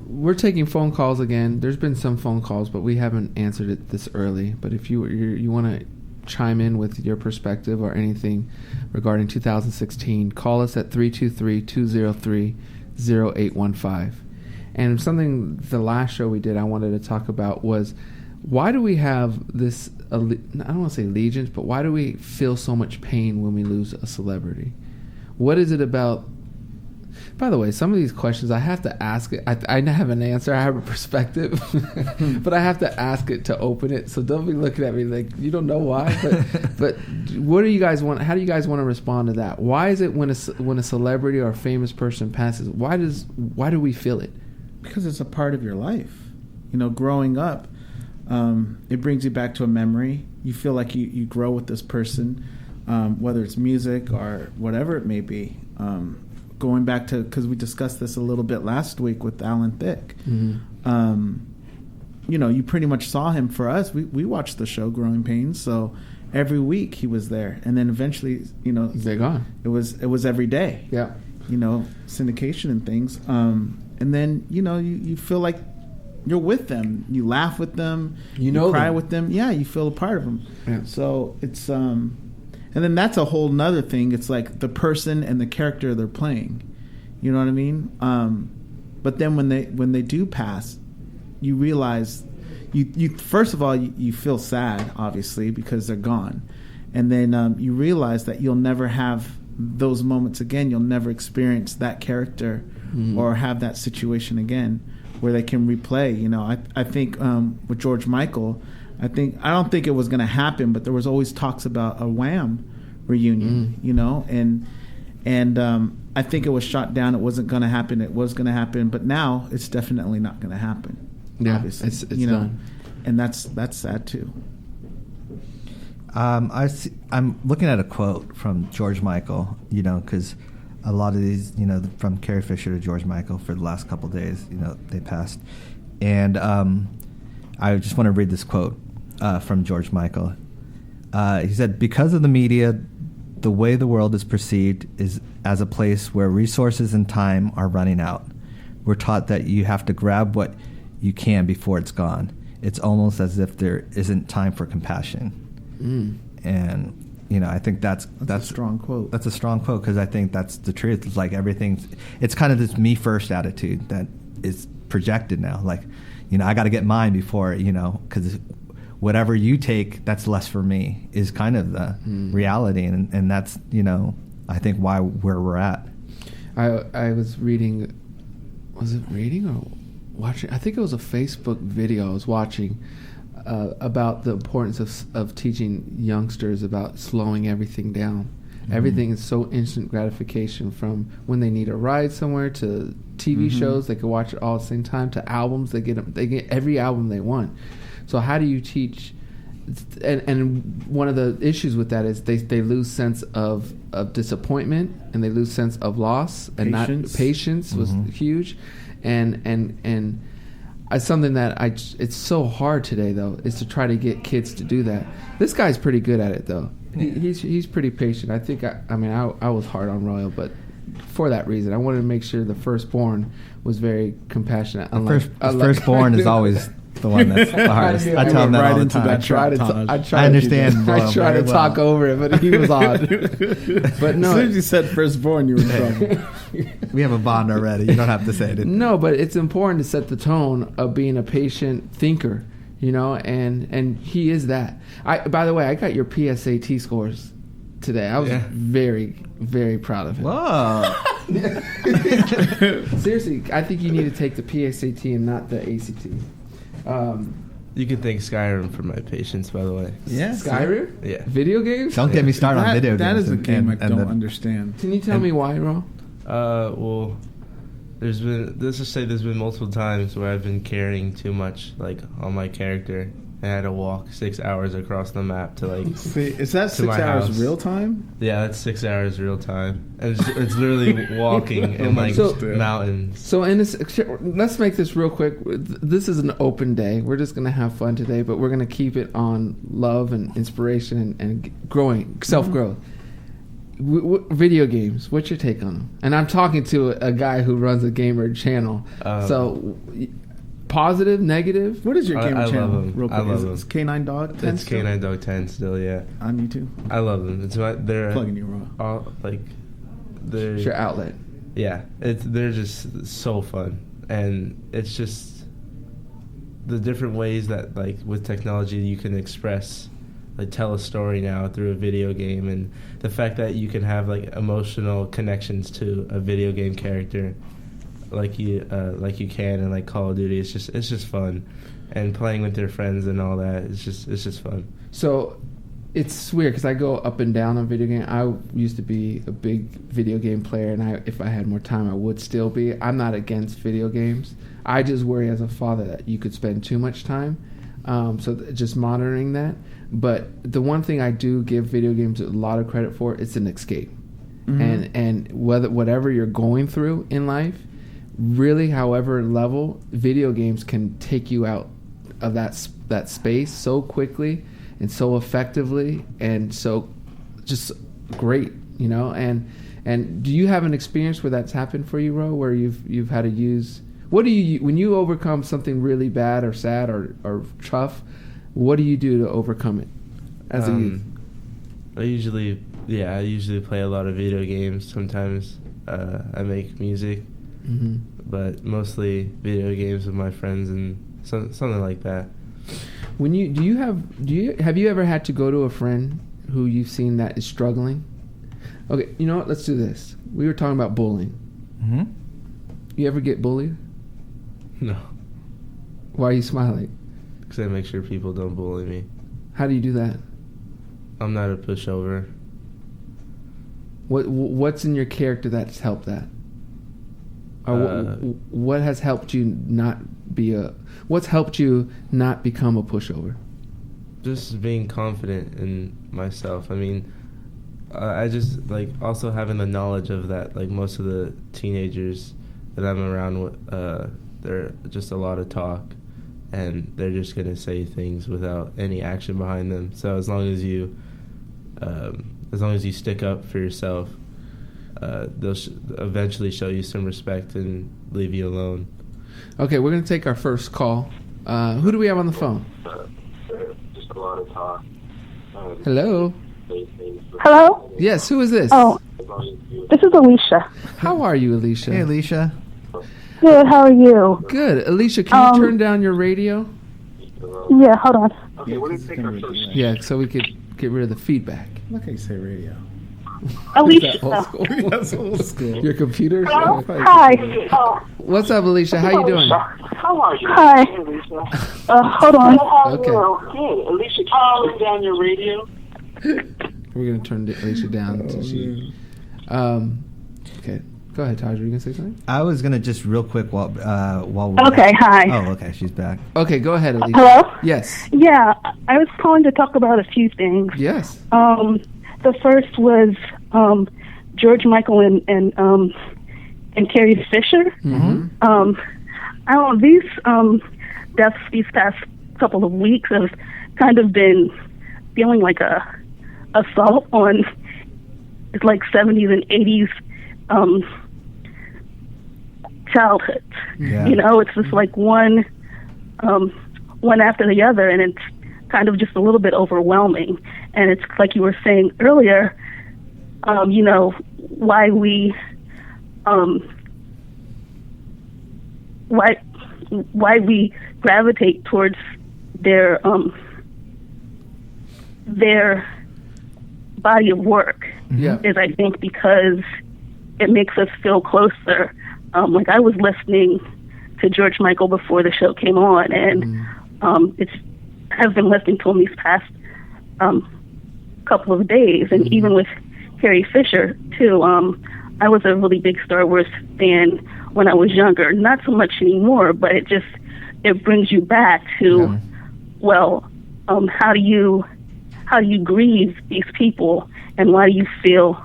we're taking phone calls again. There's been some phone calls, but we haven't answered it this early. But if you want to chime in with your perspective or anything regarding 2016, call us at 323-203-0815. And something the last show we did I wanted to talk about was, why do we have this, I don't want to say allegiance, but why do we feel so much pain when we lose a celebrity? What is it about? By the way, some of these questions I have to ask it. I have an answer. I have a perspective, but I have to ask it to open it. So don't be looking at me like you don't know why. But what do you guys want? How do you guys want to respond to that? Why is it when a celebrity or a famous person passes? Why do we feel it?
Because it's a part of your life. You know, growing up, it brings you back to a memory. You feel like you grow with this person, whether it's music or whatever it may be. Going back to, because we discussed this a little bit last week with Alan Thicke. Mm-hmm. You know, you pretty much saw him. For us, we watched the show Growing Pains, so every week he was there, and then eventually, you know,
they're gone.
It was every day.
Yeah,
you know, syndication and things. And then you feel like you're with them. You laugh with them. You cry with them. Yeah, you feel a part of them. Yeah. So it's and then that's a whole nother thing. It's like the person and the character they're playing. You know what I mean? But then when they do pass, you realize you first of all you feel sad, obviously, because they're gone, and then you realize that you'll never have those moments again. You'll never experience that character or have that situation again where they can replay. You know, I think with George Michael, I don't think it was going to happen, but there was always talks about a Wham reunion, you know, and I think it was shot down. It wasn't going to happen. It was going to happen, but now it's definitely not going to happen.
Yeah,
obviously,
it's done.
And that's sad too.
I'm looking at a quote from George Michael, you know, because a lot of these, you know, from Carrie Fisher to George Michael for the last couple of days, you know, they passed. And I just want to read this quote from George Michael. He said, "Because of the media, the way the world is perceived is as a place where resources and time are running out. We're taught that you have to grab what you can before it's gone. It's almost as if there isn't time for compassion." And you know, I think that's
a strong quote.
That's a strong quote because I think that's the truth. It's like it's kind of this me first attitude that is projected now. Like, you know, I got to get mine before, you know, because whatever you take, that's less for me is kind of the reality. And that's, you know, I think where we're at.
I was reading, was it reading or watching? I think it was a Facebook video I was watching about the importance of teaching youngsters about slowing everything down. Everything is so instant gratification, from when they need a ride somewhere to TV shows, they can watch it all at the same time, to albums, they get every album they want. So how do you teach? And one of the issues with that is they lose sense of disappointment, and they lose sense of loss, and patience was huge, and something that it's so hard today though is to try to get kids to do that. This guy's pretty good at it though. He's pretty patient. I think I was hard on Royal, but for that reason, I wanted to make sure the firstborn was very compassionate.
Firstborn is always the one that's the hardest. I tell him that all the time. I understand.
I tried to talk over it, but he was odd. But no,
as soon as you said firstborn, you were in trouble.
We have a bond already. You don't have to say it.
No, but it's important to set the tone of being a patient thinker, you know, and he is that. By the way, I got your PSAT scores today. I was very, very proud of him.
Whoa.
Seriously, I think you need to take the PSAT and not the ACT.
You can thank Skyrim for my patience, by the way.
Yeah,
Skyrim?
Yeah.
Video games?
Don't get me started on video games.
That is a game I don't understand.
Can you tell me why, Ro?
Well, let's just say there's been multiple times where I've been carrying too much, like, on my character. I had to walk 6 hours across the map to, like,
see, is that 6 hours
house.
Real time?
Yeah, that's 6 hours real time. And it's literally walking in, like, mountains.
So let's make this real quick. This is an open day. We're just going to have fun today, but we're going to keep it on love and inspiration and growing, self-growth. Video games, what's your take on them? And I'm talking to a guy who runs a gamer channel. So... Positive, negative?
What is your gamer channel?
Love them.
Real quick.
I love them.
It's K9 Dog 10
It's
still?
K9 Dog 10 still, yeah.
On YouTube?
I love them. They're
plugging you, Raw.
All, like, they're...
It's your outlet.
Yeah. They're just so fun. And it's just the different ways that, like, with technology you can express, like, tell a story now through a video game, and the fact that you can have, like, emotional connections to a video game character like you can in, like, Call of Duty. It's just fun, and playing with your friends and all that. It's just fun.
So it's weird because I go up and down on video game. I used to be a big video game player, and if I had more time, I would still be. I'm not against video games. I just worry as a father that you could spend too much time. Just monitoring that. But the one thing I do give video games a lot of credit for, it's an escape. Mm-hmm. And whatever you're going through in life, really, however level, video games can take you out of that space so quickly and so effectively and so just great, you know. And do you have an experience where that's happened for you, Ro, where you've had to use? What do you, when you overcome something really bad or sad or tough? What do you do to overcome it as a youth?
I usually play a lot of video games. Sometimes I make music,
mm-hmm.
but mostly video games with my friends and something like that.
When have you ever had to go to a friend who you've seen that is struggling? Okay, you know what? Let's do this. We were talking about bullying.
Mm-hmm.
You ever get bullied?
No.
Why are you smiling?
Because I make sure people don't bully me.
How do you do that?
I'm not a pushover.
What's in your character that's helped that? Or what has helped you not be what's helped you not become a pushover?
Just being confident in myself. I mean, I just, like, also having the knowledge of that, like, most of the teenagers that I'm around with, they're just a lot of talk, and they're just going to say things without any action behind them. So as long as you stick up for yourself, they'll eventually show you some respect and leave you alone.
Okay, we're going to take our first call. Who do we have on the phone?
Just a lot of talk.
Hello?
Hello?
Yes, who is this?
Oh, this is Alicia.
How are you, Alicia?
Hey, Alicia.
Good, how are you?
Good. Alicia, can you turn down your radio?
Yeah, hold on.
Okay, we're going to take our first.
Yeah, so we could get rid of the feedback.
Look how you say radio.
Alicia.
That's old school.
Your computer?
Hello? Hi.
What's up, Alicia? How you doing?
How are you?
Hi.
Hey, Alicia.
Hold on.
Okay.
Good. Alicia, can you turn down your radio?
We're going to turn Alicia down until she... okay. Go ahead, Taj. Were you going to say something?
I was going to just real quick while we're...
Okay, hi.
Oh, okay. She's back.
Okay, go ahead, Alicia.
Hello?
Yes.
Yeah, I was calling to talk about a few things.
Yes.
The first was George Michael and Carrie Fisher.
Mm-hmm.
I don't know, these deaths these past couple of weeks have kind of been feeling like a assault on, it's like 70s and 80s childhood.
Yeah.
You know, it's just like one after the other, and it's kind of just a little bit overwhelming. And it's like you were saying earlier, you know, why we gravitate towards their body of work.
Yeah.
Is, I think, because it makes us feel closer. Like, I was listening to George Michael before the show came on, and I've been listening to him these past couple of days, and even with Carrie Fisher too. I was a really big Star Wars fan when I was younger. Not so much anymore, but it brings you back to, well, how do you grieve these people, and why do you feel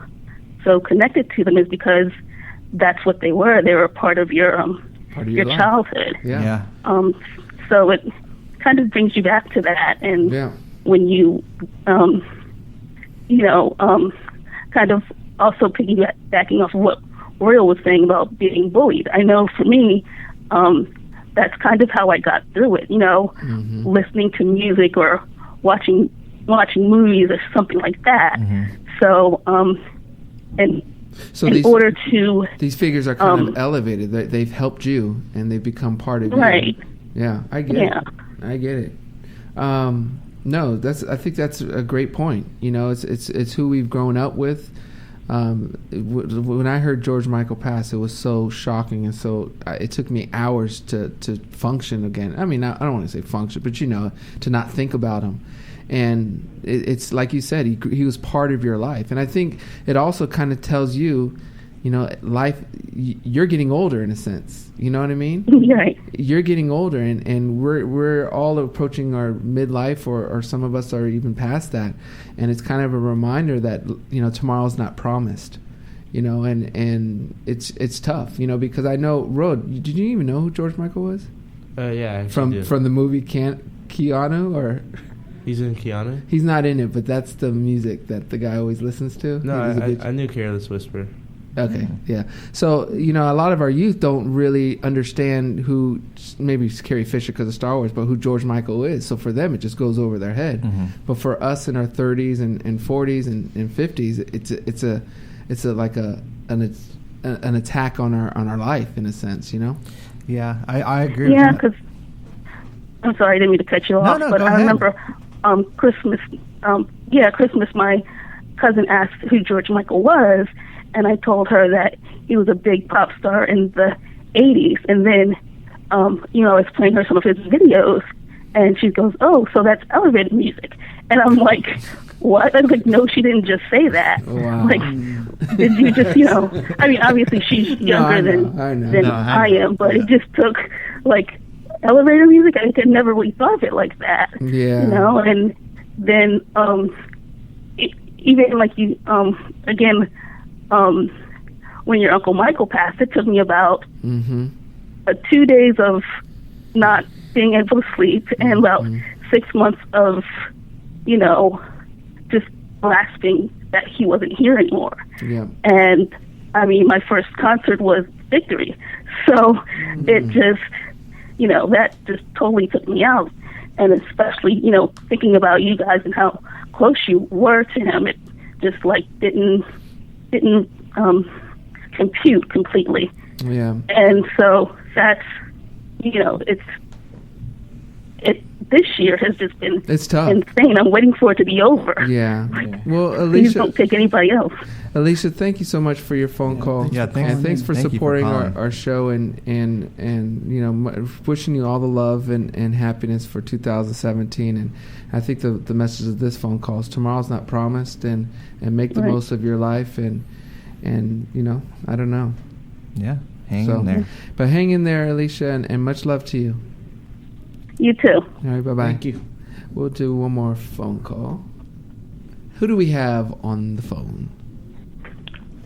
so connected to them? Is because that's what they were. They were a part of your childhood.
Yeah.
So it kind of brings you back to that, and when you kind of also piggybacking off of what Royal was saying about being bullied. I know for me, that's kind of how I got through it, you know, listening to music or watching movies or something like that. So, and
So
in order to...
These figures are kind of elevated. They've helped you, and they've become part of you.
Right.
Yeah, I get it. I get it. No, I think that's a great point. You know, it's who we've grown up with. When I heard George Michael pass, it was so shocking, and so it took me hours to function again. I mean, I don't want to say function, but to not think about him. And it's like you said, he was part of your life, and I think it also kind of tells you, life. You're getting older in a sense. You know what I mean?
Right.
You're getting older, and we're all approaching our midlife, or some of us are even past that, and it's kind of a reminder that tomorrow's not promised. And it's tough. Because I know did you even know who George Michael was?
Yeah.
From the movie Keanu, or
he's in Keanu.
He's not in it, but that's the music that the guy always listens to.
No, I knew Careless Whisper.
Okay, yeah. So, a lot of our youth don't really understand who, maybe it's Carrie Fisher because of Star Wars, but who George Michael is. So for them, it just goes over their head. Mm-hmm. But for us in our 30s and 40s and 50s, it's like an attack on our life in a sense,
Yeah, I agree.
Yeah, because I'm sorry, I didn't mean to cut you off,
No,
but
go
I
ahead.
remember Christmas. Christmas. My cousin asked who George Michael was. And I told her that he was a big pop star in the 80s. And then, I was playing her some of his videos. And she goes, oh, so that's elevator music. And I'm like, what? I was like, no, she didn't just say that.
Wow.
Like, did you just, I mean, obviously she's younger than I am. But it just took, like, elevator music. I could never really thought of it like that.
Yeah.
And then even like you, again, when your Uncle Michael passed, it took me about 2 days of not being able to sleep and about 6 months of, just grasping that he wasn't here anymore.
Yeah.
And, I mean, my first concert was Victory. So it just, that just totally took me out. And especially, thinking about you guys and how close you were to him, it just, like, didn't compute completely.
Yeah.
And so that's, this year has just been insane. I'm waiting for it to be over.
Yeah. Well,
Please
Alicia,
don't take anybody else.
Alicia, thank you so much for your phone call.
Yeah, thanks.
And thanks for
Thank you for
supporting
calling.
our show and wishing you all the love and happiness for 2017. And I think the message of this phone call is tomorrow's not promised, and make the most of your life and I don't know.
Yeah, hang in there.
But hang in there, Alicia, and much love to you.
You too.
All right, bye-bye.
Thank you.
We'll do one more phone call. Who do we have on the phone?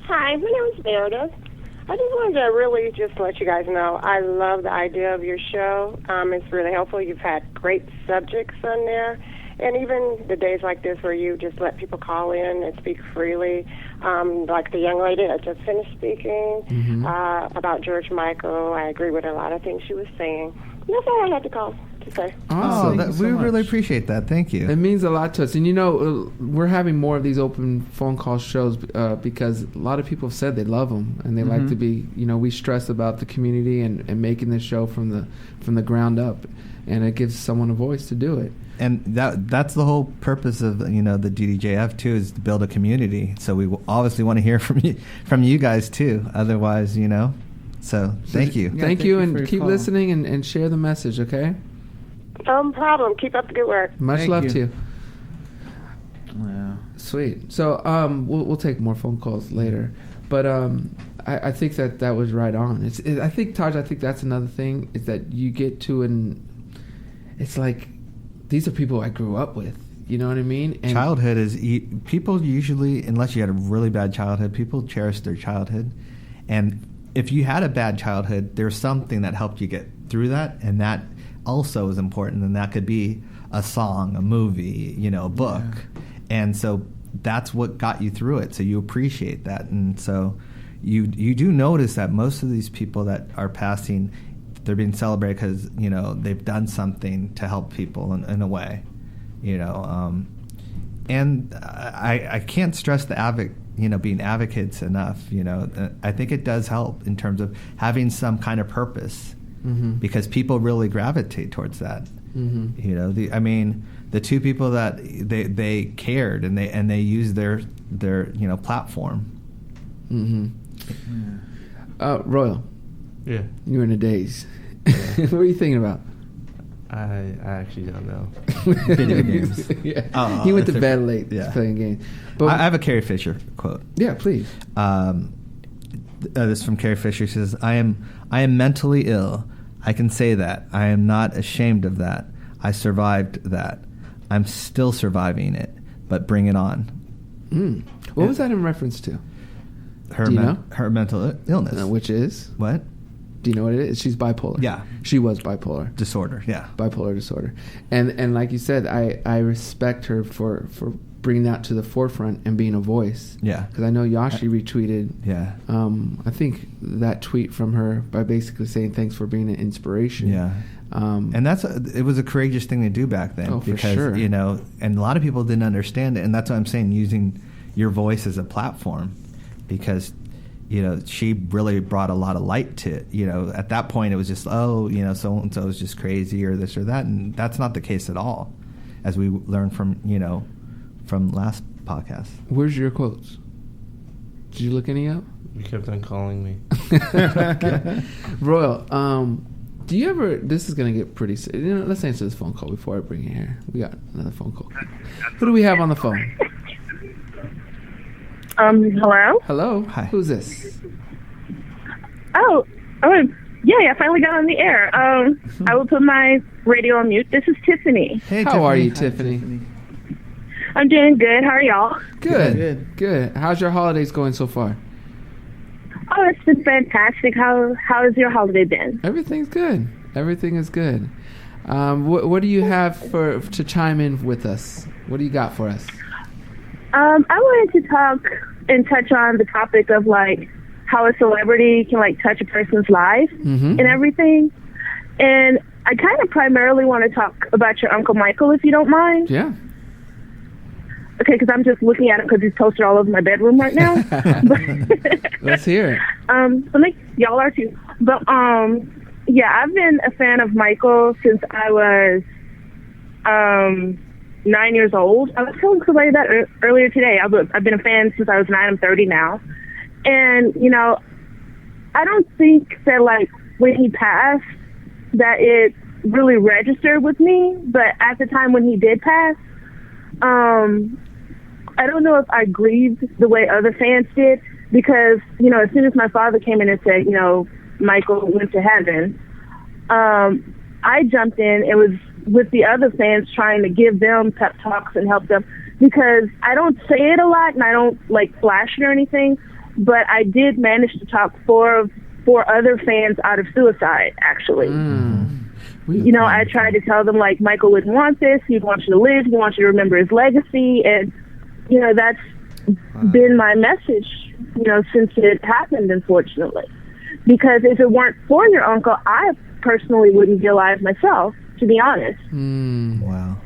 Hi, my name is Meredith. I just wanted to really just let you guys know I love the idea of your show. It's really helpful. You've had great subjects on there. And even the days like this where you just let people call in and speak freely, like the young lady that just finished speaking about George Michael. I agree with a lot of things she was saying. That's all I had to call to say.
Awesome.
We really appreciate that. Thank you.
It means a lot to us. And we're having more of these open phone call shows because a lot of people have said they love them and they like to be, we stress about the community and making this show from the ground up. And it gives someone a voice to do it.
And that's the whole purpose of the DDJF too, is to build a community. So we obviously want to hear from you guys too. Otherwise, So thank you.
Yeah, thank you, and keep listening and share the message. Okay.
No problem. Keep up the good work.
Much love
you.
to you.
Wow.
Sweet. So we'll take more phone calls later, but I think that was right on. I think Taj. I think that's another thing is that you get to it's like these are people I grew up with. You know what I mean? And
childhood is people usually, unless you had a really bad childhood, people cherish their childhood, and if you had a bad childhood, there's something that helped you get through that, and that also is important. And that could be a song, a movie, a book, and so that's what got you through it. So you appreciate that, and so you do notice that most of these people that are passing, they're being celebrated because they've done something to help people in a way, and I can't stress the
being advocates enough. I think it does help in terms of having some kind of purpose, because people really gravitate towards that. The two people that they cared and they used their platform.
Royal.
Yeah.
You're in a daze. What are you thinking about?
I actually don't know.
Video games.
Yeah. He went to bed late playing games. But
I have a Carrie Fisher quote.
Yeah, please.
This is from Carrie Fisher. She says, I am mentally ill. I can say that. I am not ashamed of that. I survived that. I'm still surviving it, but bring it on.
What was that in reference to?
Her mental illness.
Which is?
What?
Do you know what it is? She's bipolar.
Yeah.
She was bipolar.
Disorder, yeah.
Bipolar disorder. And like you said, I respect her for bringing that to the forefront and being a voice.
Yeah.
Because I know Yashi retweeted, I think that tweet from her by basically saying thanks for being an inspiration.
Yeah. And it was a courageous thing to do back then.
Oh, for
because,
sure.
and a lot of people didn't understand it. And that's what I'm saying, using your voice as a platform. Because, she really brought a lot of light to it. At that point it was just, so-and-so is just crazy or this or that. And that's not the case at all, as we learned from last podcast.
Where's your quotes? Did you look any up?
You kept on calling me.
Okay. Royal, do you ever, this is going to get pretty, let's answer this phone call before I bring you here. We got another phone call. Who do we have on the phone?
Hello?
Hello?
Hi.
Who's this?
Oh, yeah, I finally got on the air. I will put my radio on mute. This is Tiffany.
Hey, How are you, Tiffany?
I'm doing good. How are y'all?
Good. How's your holidays going so far?
Oh, it's been fantastic. How has your holiday been?
Everything's good. Everything is good. What do you have to chime in with us? What do you got for us?
I wanted to talk and touch on the topic of how a celebrity can touch a person's life and everything. And I kind of primarily want to talk about your Uncle Michael, if you don't mind.
Yeah.
Okay, because I'm just looking at him because he's posted all over my bedroom right now.
Let's hear
it. Y'all are too. But yeah, I've been a fan of Michael since I was 9 years old. I was telling somebody that earlier today. I've been a fan since I was 9. I'm 30 now. And, I don't think that, when he passed, that it really registered with me. But at the time when he did pass, I don't know if I grieved the way other fans did. Because, as soon as my father came in and said, Michael went to heaven, I jumped in. It was with the other fans trying to give them pep talks and help them, because I don't say it a lot and I don't flash it or anything, but I did manage to talk four other fans out of suicide, actually. I tried to tell them Michael wouldn't want this, he'd want you to live, he wants you to remember his legacy, and that's been my message since it happened, unfortunately, because if it weren't for your uncle, I personally wouldn't be alive myself, to be honest.
Wow.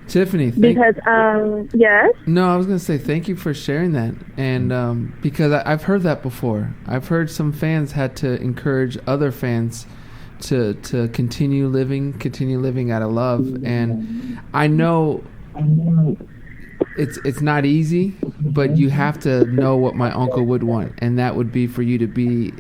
Tiffany,
because yes.
No, I was going to say thank you for sharing that, and because I've heard that before. I've heard some fans had to encourage other fans to continue living out of love, and I know it's not easy, but you have to know what my uncle would want, and that would be for you to be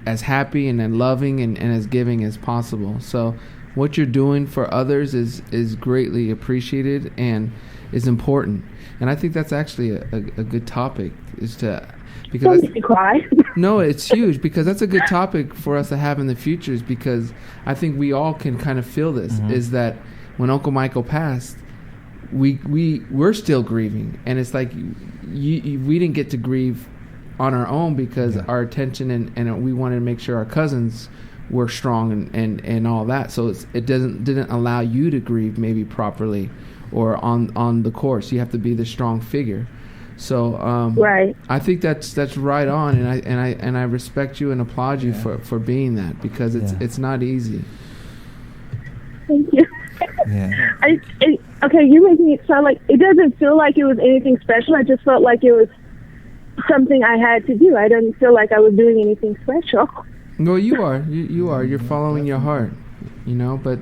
as happy and loving and as giving as possible. So what you're doing for others is greatly appreciated and is important. And I think that's actually a good topic, because
don't make me cry.
No, it's huge, because that's a good topic for us to have in the futures, because I think we all can kind of feel this, is that when Uncle Michael passed, we're still grieving, and it's we didn't get to grieve on our own because our attention and we wanted to make sure our cousins were strong and all that, so it didn't allow you to grieve maybe properly or on the course. You have to be the strong figure. So
right.
I think that's right on, and I respect you and applaud you for being that, because it's not easy.
Thank you.
Yeah.
Okay, you're making it sound like it doesn't feel like it was anything special. I just felt like it was
something I had to do. I didn't feel like I was doing anything special.
No, you are. You are. You're following your heart. You know. But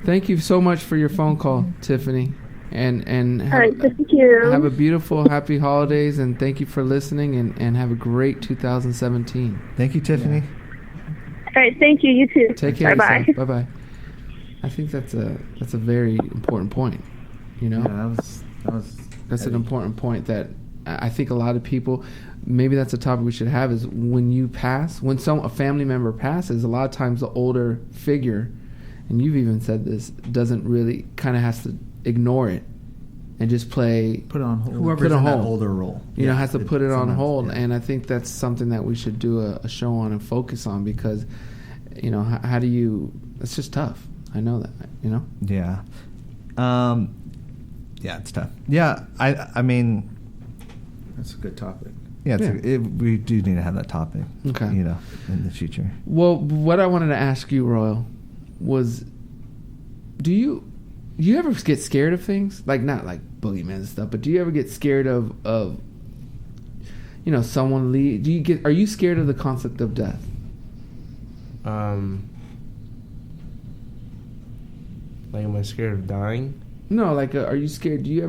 thank you so much for your phone call, Tiffany. And
All right, thank you.
Have a beautiful, happy holidays, and thank you for listening. And have a great 2017.
Thank you, Tiffany.
All right, thank you. You too.
Take care.
Bye-bye.
Bye bye. I think that's a very important point. You know.
Yeah, that was
That's an important point that I think a lot of people, maybe that's a topic we should have, is when you pass, when a family member passes, a lot of times the older figure, and you've even said this, doesn't really, kind of has to ignore it and just put it on hold.
Whoever's in that older role.
You know, has to put it on hold. Yeah. And I think that's something that we should do a show on and focus on because, you know, how do you, it's just tough. I know that, you know?
Yeah. Yeah, it's tough. Yeah, I mean,
that's a good topic.
Yeah, we do need to have that topic.
Okay,
you know, in the future.
Well, what I wanted to ask you, Royal, was, do you ever get scared of things? Like not like boogeyman and stuff, but do you ever get scared of you know, someone leave? Are you scared of the concept of death?
Like, am I scared of dying?
No, like, are you scared? Do you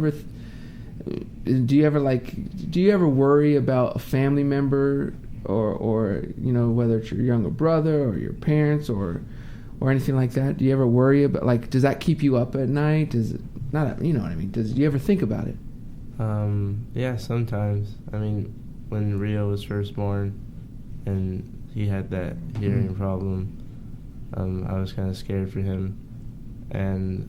ever worry about a family member or you know, whether it's your younger brother or your parents or anything like that? Do you ever worry about, like, does that keep you up at night? Does it not? You know what I mean? Do you ever think about it?
Yeah, sometimes. I mean, when Rio was first born and he had that hearing problem, I was kind of scared for him, and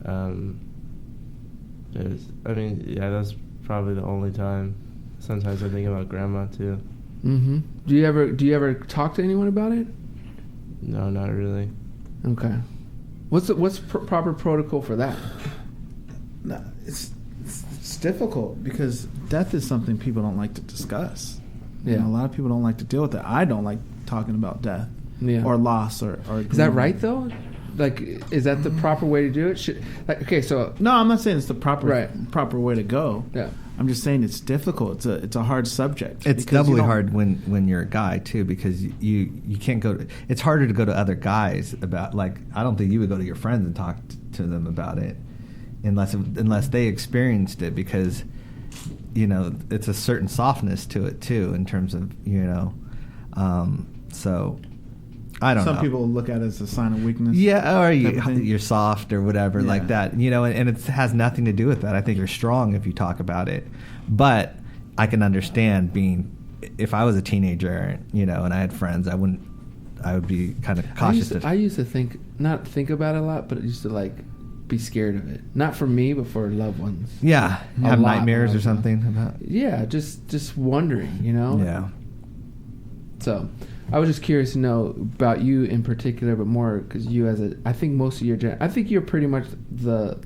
that's probably the only time. Sometimes I think about grandma too.
Mm-hmm. Do you ever talk to anyone about it?
No, not really.
Okay. What's proper protocol for that?
No, it's difficult because death is something people don't like to discuss.
Yeah.
You know, a lot of people don't like to deal with it. I don't like talking about death or loss or
Is that right though? Like, is that the proper way to do it?
No, I'm not saying it's the proper way to go.
Yeah.
I'm just saying it's difficult. It's a hard subject.
It's doubly hard when you're a guy too, because you can't go to, it's harder to go to other guys about, like, I don't think you would go to your friends and talk to them about it unless they experienced it, because, you know, it's a certain softness to it too in terms of, you know, so I don't know.
Some people look at it as a sign of weakness.
Yeah, or you're soft or whatever, like that. You know, and it has nothing to do with that. I think you're strong if you talk about it. But I can understand if I was a teenager, you know, and I had friends, I would be kind of cautious.
I used to not think about it a lot, but I used to, like, be scared of it. Not for me, but for loved ones.
Yeah, have nightmares or something about.
Yeah, just wondering, you know.
Yeah.
So, I was just curious to know about you in particular, but more because you I think most of I think you're pretty much the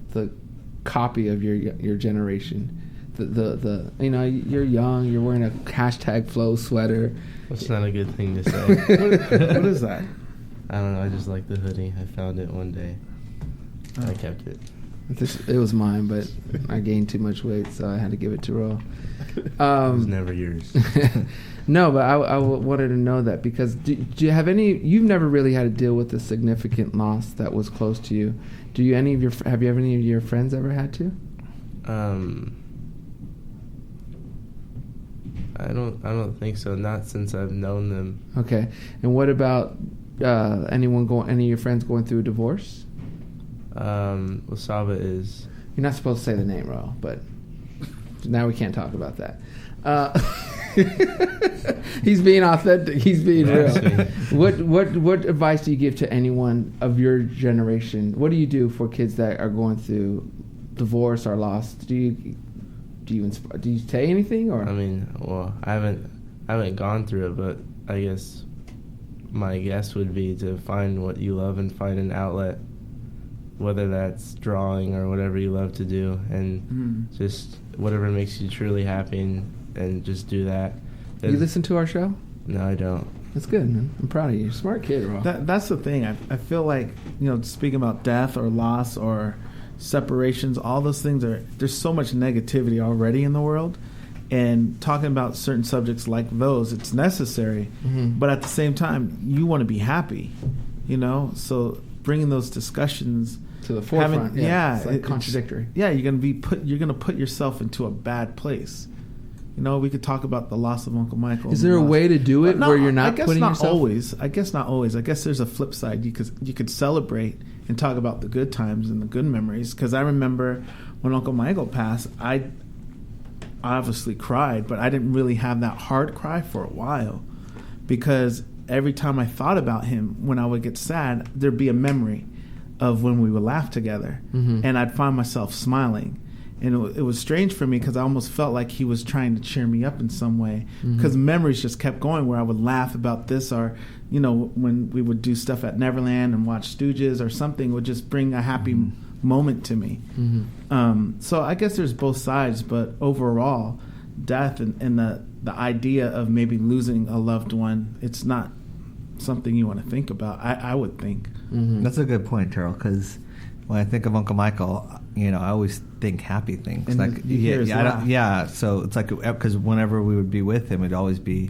copy of your generation. The you know, you're young, you're wearing a #Flow sweater.
That's not a good thing to say.
What is that?
I don't know. I just like the hoodie. I found it one day. I kept it.
It was mine, but I gained too much weight, so I had to give it to Ro.
It was never yours.
No, but I wanted to know that because do you have you've never really had to deal with a significant loss that was close to you. Have any of your friends ever had to?
I don't think so. Not since I've known them.
Okay. And what about any of your friends going through a divorce?
Wasaba is.
You're not supposed to say the name, Ro, but now we can't talk about that. He's being authentic. He's being real. What advice do you give to anyone of your generation? What do you do for kids that are going through divorce or loss? Do you say anything, or?
I mean, well, I haven't gone through it, but I guess my guess would be to find what you love and find an outlet, whether that's drawing or whatever you love to do, and just whatever makes you truly happy, and just do that.
You listen to our show?
No, I don't.
That's good, man. I'm proud of you. You're a smart kid, Ro.
That's the thing. I feel like, you know, speaking about death or loss or separations, all those things there's so much negativity already in the world, And talking about certain subjects like those, it's necessary.
Mm-hmm.
But at the same time, you want to be happy, So bringing those discussions
to the forefront, it's like contradictory.
You're gonna put yourself into a bad place. We could talk about the loss of Uncle Michael.
Is there a way to do it where you're not putting yourself?
I guess not always. I guess there's a flip side. You could celebrate and talk about the good times and the good memories. Because I remember when Uncle Michael passed, I obviously cried, but I didn't really have that hard cry for a while, because every time I thought about him, when I would get sad, there'd be a memory of when we would laugh together, and I'd find myself smiling. And it was strange for me, because I almost felt like he was trying to cheer me up in some way, because memories just kept going where I would laugh about this, or when we would do stuff at Neverland and watch Stooges or something, would just bring a happy moment to me. So I guess there's both sides, but overall, death and the idea of maybe losing a loved one, it's not something you want to think about. I would think.
That's a good point, Terrell, because when I think of Uncle Michael, I always think happy things.
And
like
you hear his laugh.
So it's like, because whenever we would be with him, it'd always be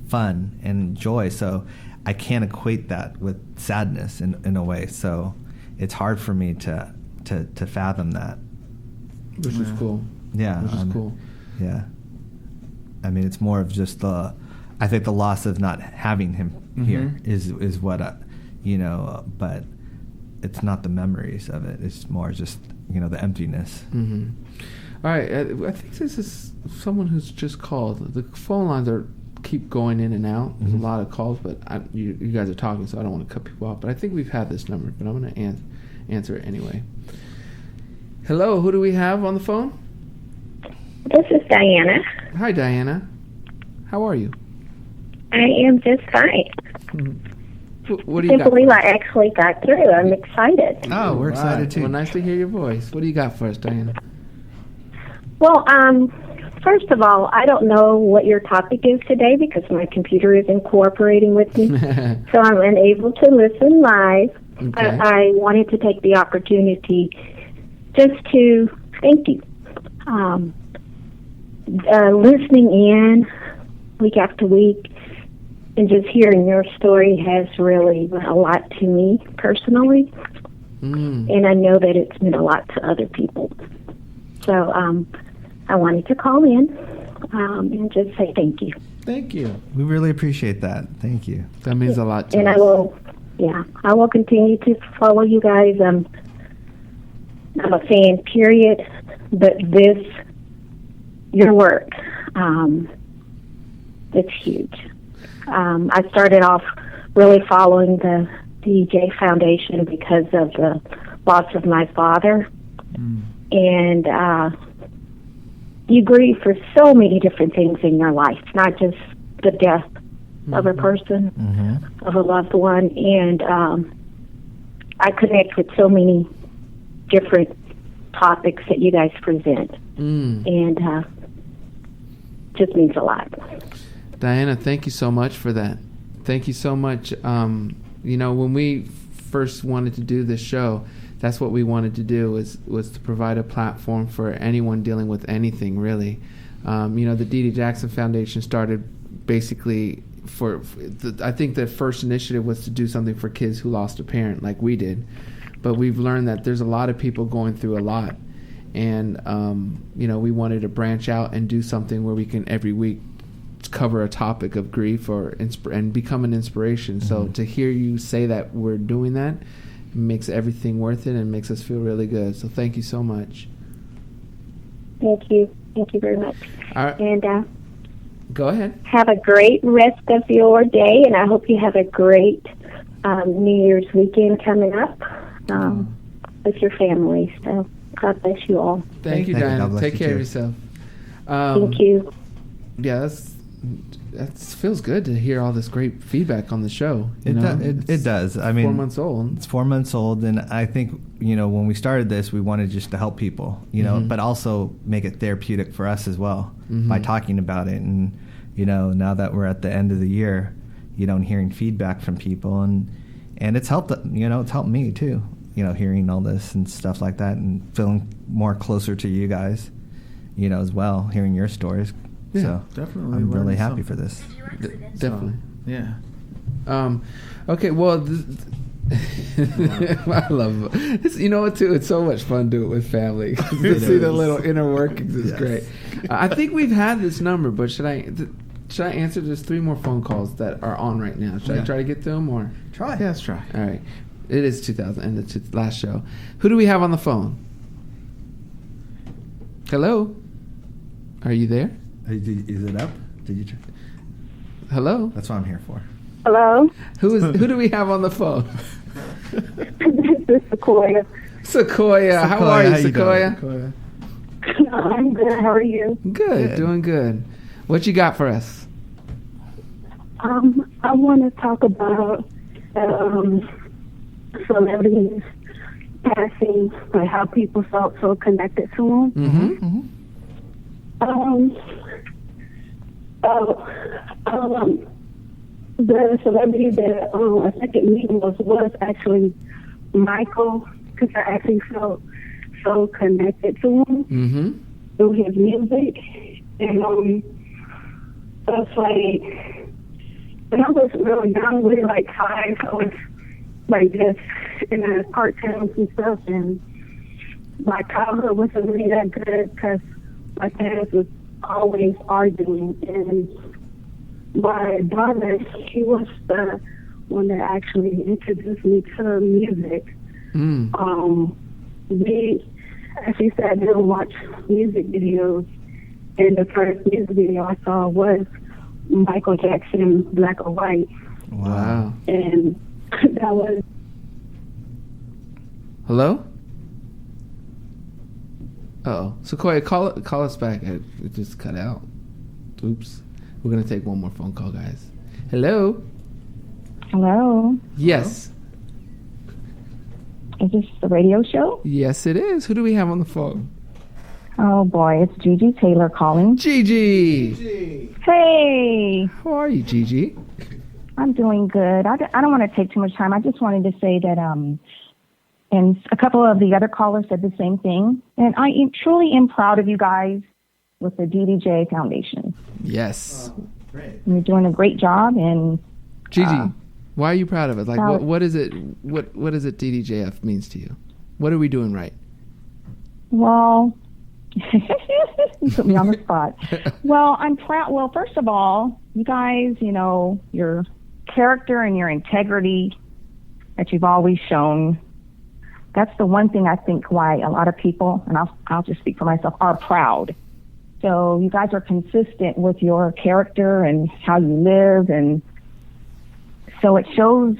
fun and joy. So I can't equate that with sadness in a way. So it's hard for me to fathom that.
Which is cool.
Yeah.
Which is cool.
Yeah. I mean, it's more of just I think the loss of not having him here is what, but it's not the memories of it. It's more just, the emptiness.
All right. I think this is someone who's just called. The phone lines keep going in and out. There's a lot of calls, but you guys are talking, so I don't want to cut people off. But I think we've had this number, but I'm going to answer it anyway. Hello, who do we have on the phone?
This is Diana.
Hi, Diana. How are you?
I am just fine.
What do you
I
got?
can't believe I actually got through. I'm excited.
Oh, we're excited too.
Well, nice to hear your voice. What do you got for us, Diana?
Well, first of all, I don't know what your topic is today because my computer isn't cooperating with me, so I'm unable to listen live.
Okay.
I wanted to take the opportunity just to thank you. Listening in week after week and just hearing your story has really meant a lot to me personally, and I know that it's meant a lot to other people. So I wanted to call in and just say thank you.
Thank you.
We really appreciate that. Thank you.
That means a lot to
and
us.
I will continue to follow you guys. I'm a fan, period, but your work, it's huge. I started off really following the Dee Dee Jackson Foundation because of the loss of my father. And you grieve for so many different things in your life, not just the death of a person, of a loved one. And I connect with so many different topics that you guys present. And just means a lot.
Diana, thank you so much for that. Thank you so much. When we first wanted to do this show, that's what we wanted to do was to provide a platform for anyone dealing with anything, really. The Dee Dee Jackson Foundation started basically I think the first initiative was to do something for kids who lost a parent like we did. But we've learned that there's a lot of people going through a lot. And, we wanted to branch out and do something where we can every week cover a topic of grief and become an inspiration. So to hear you say that we're doing that makes everything worth it and makes us feel really good. So thank you so much.
Thank you. Thank you very much.
All right.
And
go ahead.
Have a great rest of your day, and I hope you have a great New Year's weekend coming up with your family. So God bless you all.
Thank you, Diana. Take care of yourself.
Thank you.
Yeah, that feels good to hear all this great feedback on the show.
It does. I mean,
4 months old.
It's 4 months old, and I think when we started this, we wanted just to help people, but also make it therapeutic for us as well by talking about it. And now that we're at the end of the year, and hearing feedback from people, and it's helped. It's helped me too. Hearing all this and stuff like that, and feeling more closer to you guys, as well. Hearing your stories,
Yeah,
so
definitely
I'm really
learned
happy
something.
for this.
Definitely.
Yeah.
Okay, well, I love it. You know what, too? It's so much fun to do it with family. To see the little inner workings is great. I think we've had this number, but should I answer? There's 3 more phone calls that are on right now. Should I try to get to them, or?
Try.
Yeah, let's try.
All right. It is 2000, and it's the last show. Who do we have on the phone? Hello? Are you there?
Is it up? Did you try?
Hello?
That's what I'm here for.
Hello?
Who do we have on the phone?
This is Sequoia.
Sequoia. How are you,
how
Sequoia?
doing?
I'm good. How are you?
Good, doing good. What you got for us?
I want to talk about celebrities passing, like how people felt so connected to them.
Mm-hmm.
The celebrity that a second meeting was actually Michael, because I actually felt so connected to him through his music. And it's like, when I was really young, really like 5, I was like just in the cartoons and stuff, and my childhood wasn't really that good because my parents was always arguing, and my brother, he was the one that actually introduced me to music. We actually sat down and watched music videos, and the first music video I saw was Michael Jackson, Black or White.
Wow.
And that was...
Hello? Uh-oh. Sequoia, call us back. It just cut out. Oops. We're going to take one more phone call, guys. Hello?
Hello?
Yes.
Is this the radio show?
Yes, it is. Who do we have on the phone?
Oh, boy. It's Gigi Taylor calling.
Gigi!
Hey!
How are you, Gigi?
I'm doing good. I don't want to take too much time. I just wanted to say that, and a couple of the other callers said the same thing. And I truly am proud of you guys with the Dee Dee J Foundation.
Yes.
Great.
You're doing a great job. And
Gigi, why are you proud of it? Like,
proud.
what is it? What is it? DDJF means to you? What are we doing right?
Well, you put me on the spot. Well, I'm proud. Well, first of all, you guys, your character and your integrity that you've always shown. That's the one thing I think why a lot of people, and I'll just speak for myself, are proud. So you guys are consistent with your character and how you live, and so it shows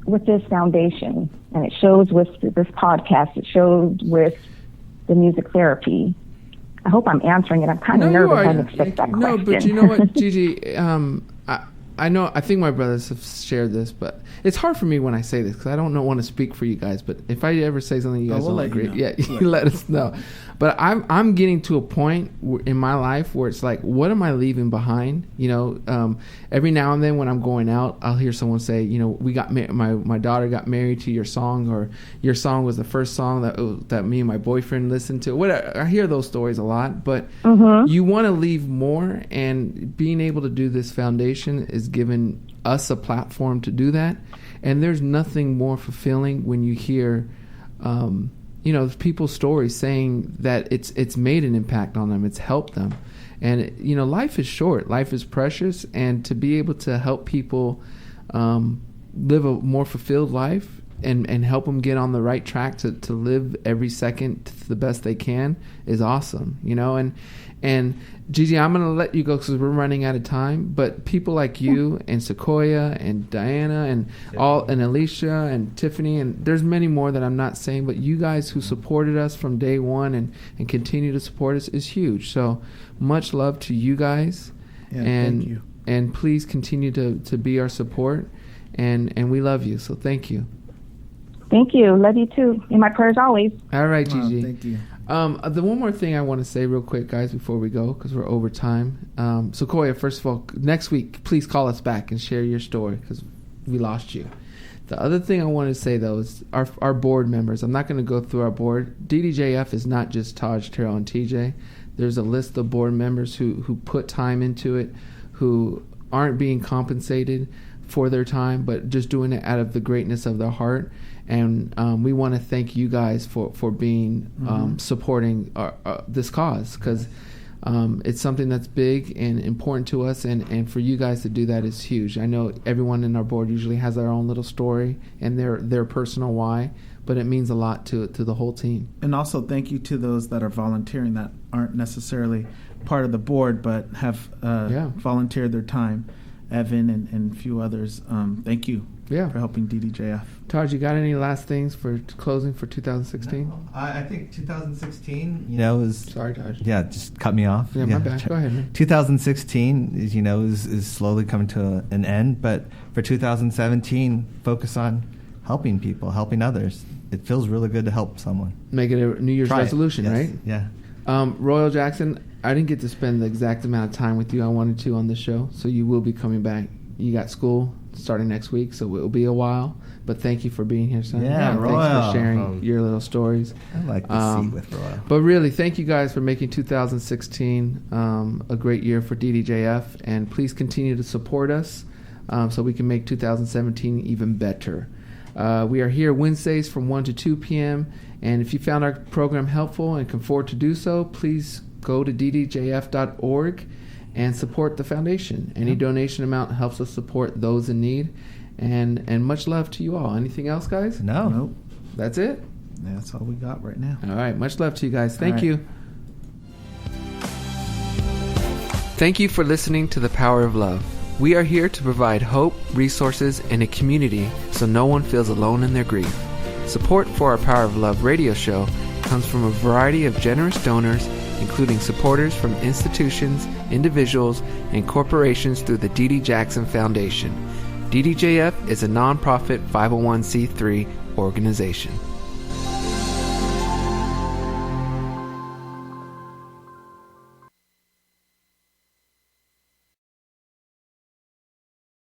with this foundation, and it shows with this podcast, it shows with the music therapy. I hope I'm answering it. I'm kind of nervous. I didn't expect that question.
No, but you know what, Gigi? I know. I think my brothers have shared this, but it's hard for me when I say this because I don't want to speak for you guys. But if I ever say something you guys don't agree, you let us know. But I'm getting to a point in my life where it's like, what am I leaving behind? Every now and then when I'm going out, I'll hear someone say, we got my daughter got married to your song, or your song was the first song that me and my boyfriend listened to. Whatever. I hear those stories a lot, but you want to leave more, and being able to do this foundation is giving us a platform to do that. And there's nothing more fulfilling when you hear people's stories saying that it's made an impact on them, it's helped them. And life is short, life is precious, and to be able to help people live a more fulfilled life and help them get on the right track to live every second to the best they can is awesome. And Gigi, I'm going to let you go because we're running out of time. But people like you and Sequoia and Diana and Alicia and Tiffany, and there's many more that I'm not saying, but you guys who supported us from day one and continue to support us is huge. So much love to you guys.
Yeah,
and
thank you.
And please continue to be our support. And we love you. So thank you.
Thank you. Love you too. In my prayers always.
All right, Gigi.
Thank you.
The one more thing I want to say real quick, guys, before we go, because we're over time. Sequoia, first of all, next week, please call us back and share your story because we lost you. The other thing I want to say, though, is our board members. I'm not going to go through our board. DDJF is not just Taj, Terrell, and TJ. There's a list of board members who put time into it, who aren't being compensated for their time, but just doing it out of the greatness of their heart. And we want to thank you guys for being supporting this cause, because it's something that's big and important to us, and for you guys to do that is huge. I know everyone in our board usually has their own little story and their personal why, but it means a lot to the whole team.
And also thank you to those that are volunteering that aren't necessarily part of the board but have volunteered their time. Evan and a few others. Thank you for helping DDJF.
Taj, you got any last things for closing for 2016?
No, I think 2016, is...
Sorry, Taj.
Yeah, just cut me off.
Yeah, my bad. Go ahead, man.
2016, is slowly coming to an end, but for 2017, focus on helping people, helping others. It feels really good to help someone.
Make it a New Year's resolution,
yes.
right?
Yeah.
Royal Jackson, I didn't get to spend the exact amount of time with you I wanted to on the show, so you will be coming back. You got school starting next week, so it will be a while. But thank you for being here, son.
Yeah, Royal.
Thanks for sharing your little stories.
I like the seat with Royal.
But really, thank you guys for making 2016 a great year for DDJF, and please continue to support us so we can make 2017 even better. We are here Wednesdays from 1 to 2 p.m., and if you found our program helpful and can afford to do so, please go to ddjf.org and support the foundation. Any donation amount helps us support those in need. And much love to you all. Anything else, guys?
No.
Nope.
That's it?
Yeah, that's all we got right now.
All right. Much love to you guys. Thank
right.
you. Thank you for listening to The Power of Love. We are here to provide hope, resources, and a community so no one feels alone in their grief. Support for our Power of Love radio show comes from a variety of generous donors, including supporters from institutions, individuals, and corporations through the Dee Dee Jackson Foundation. DDJF is a nonprofit 501c3 organization.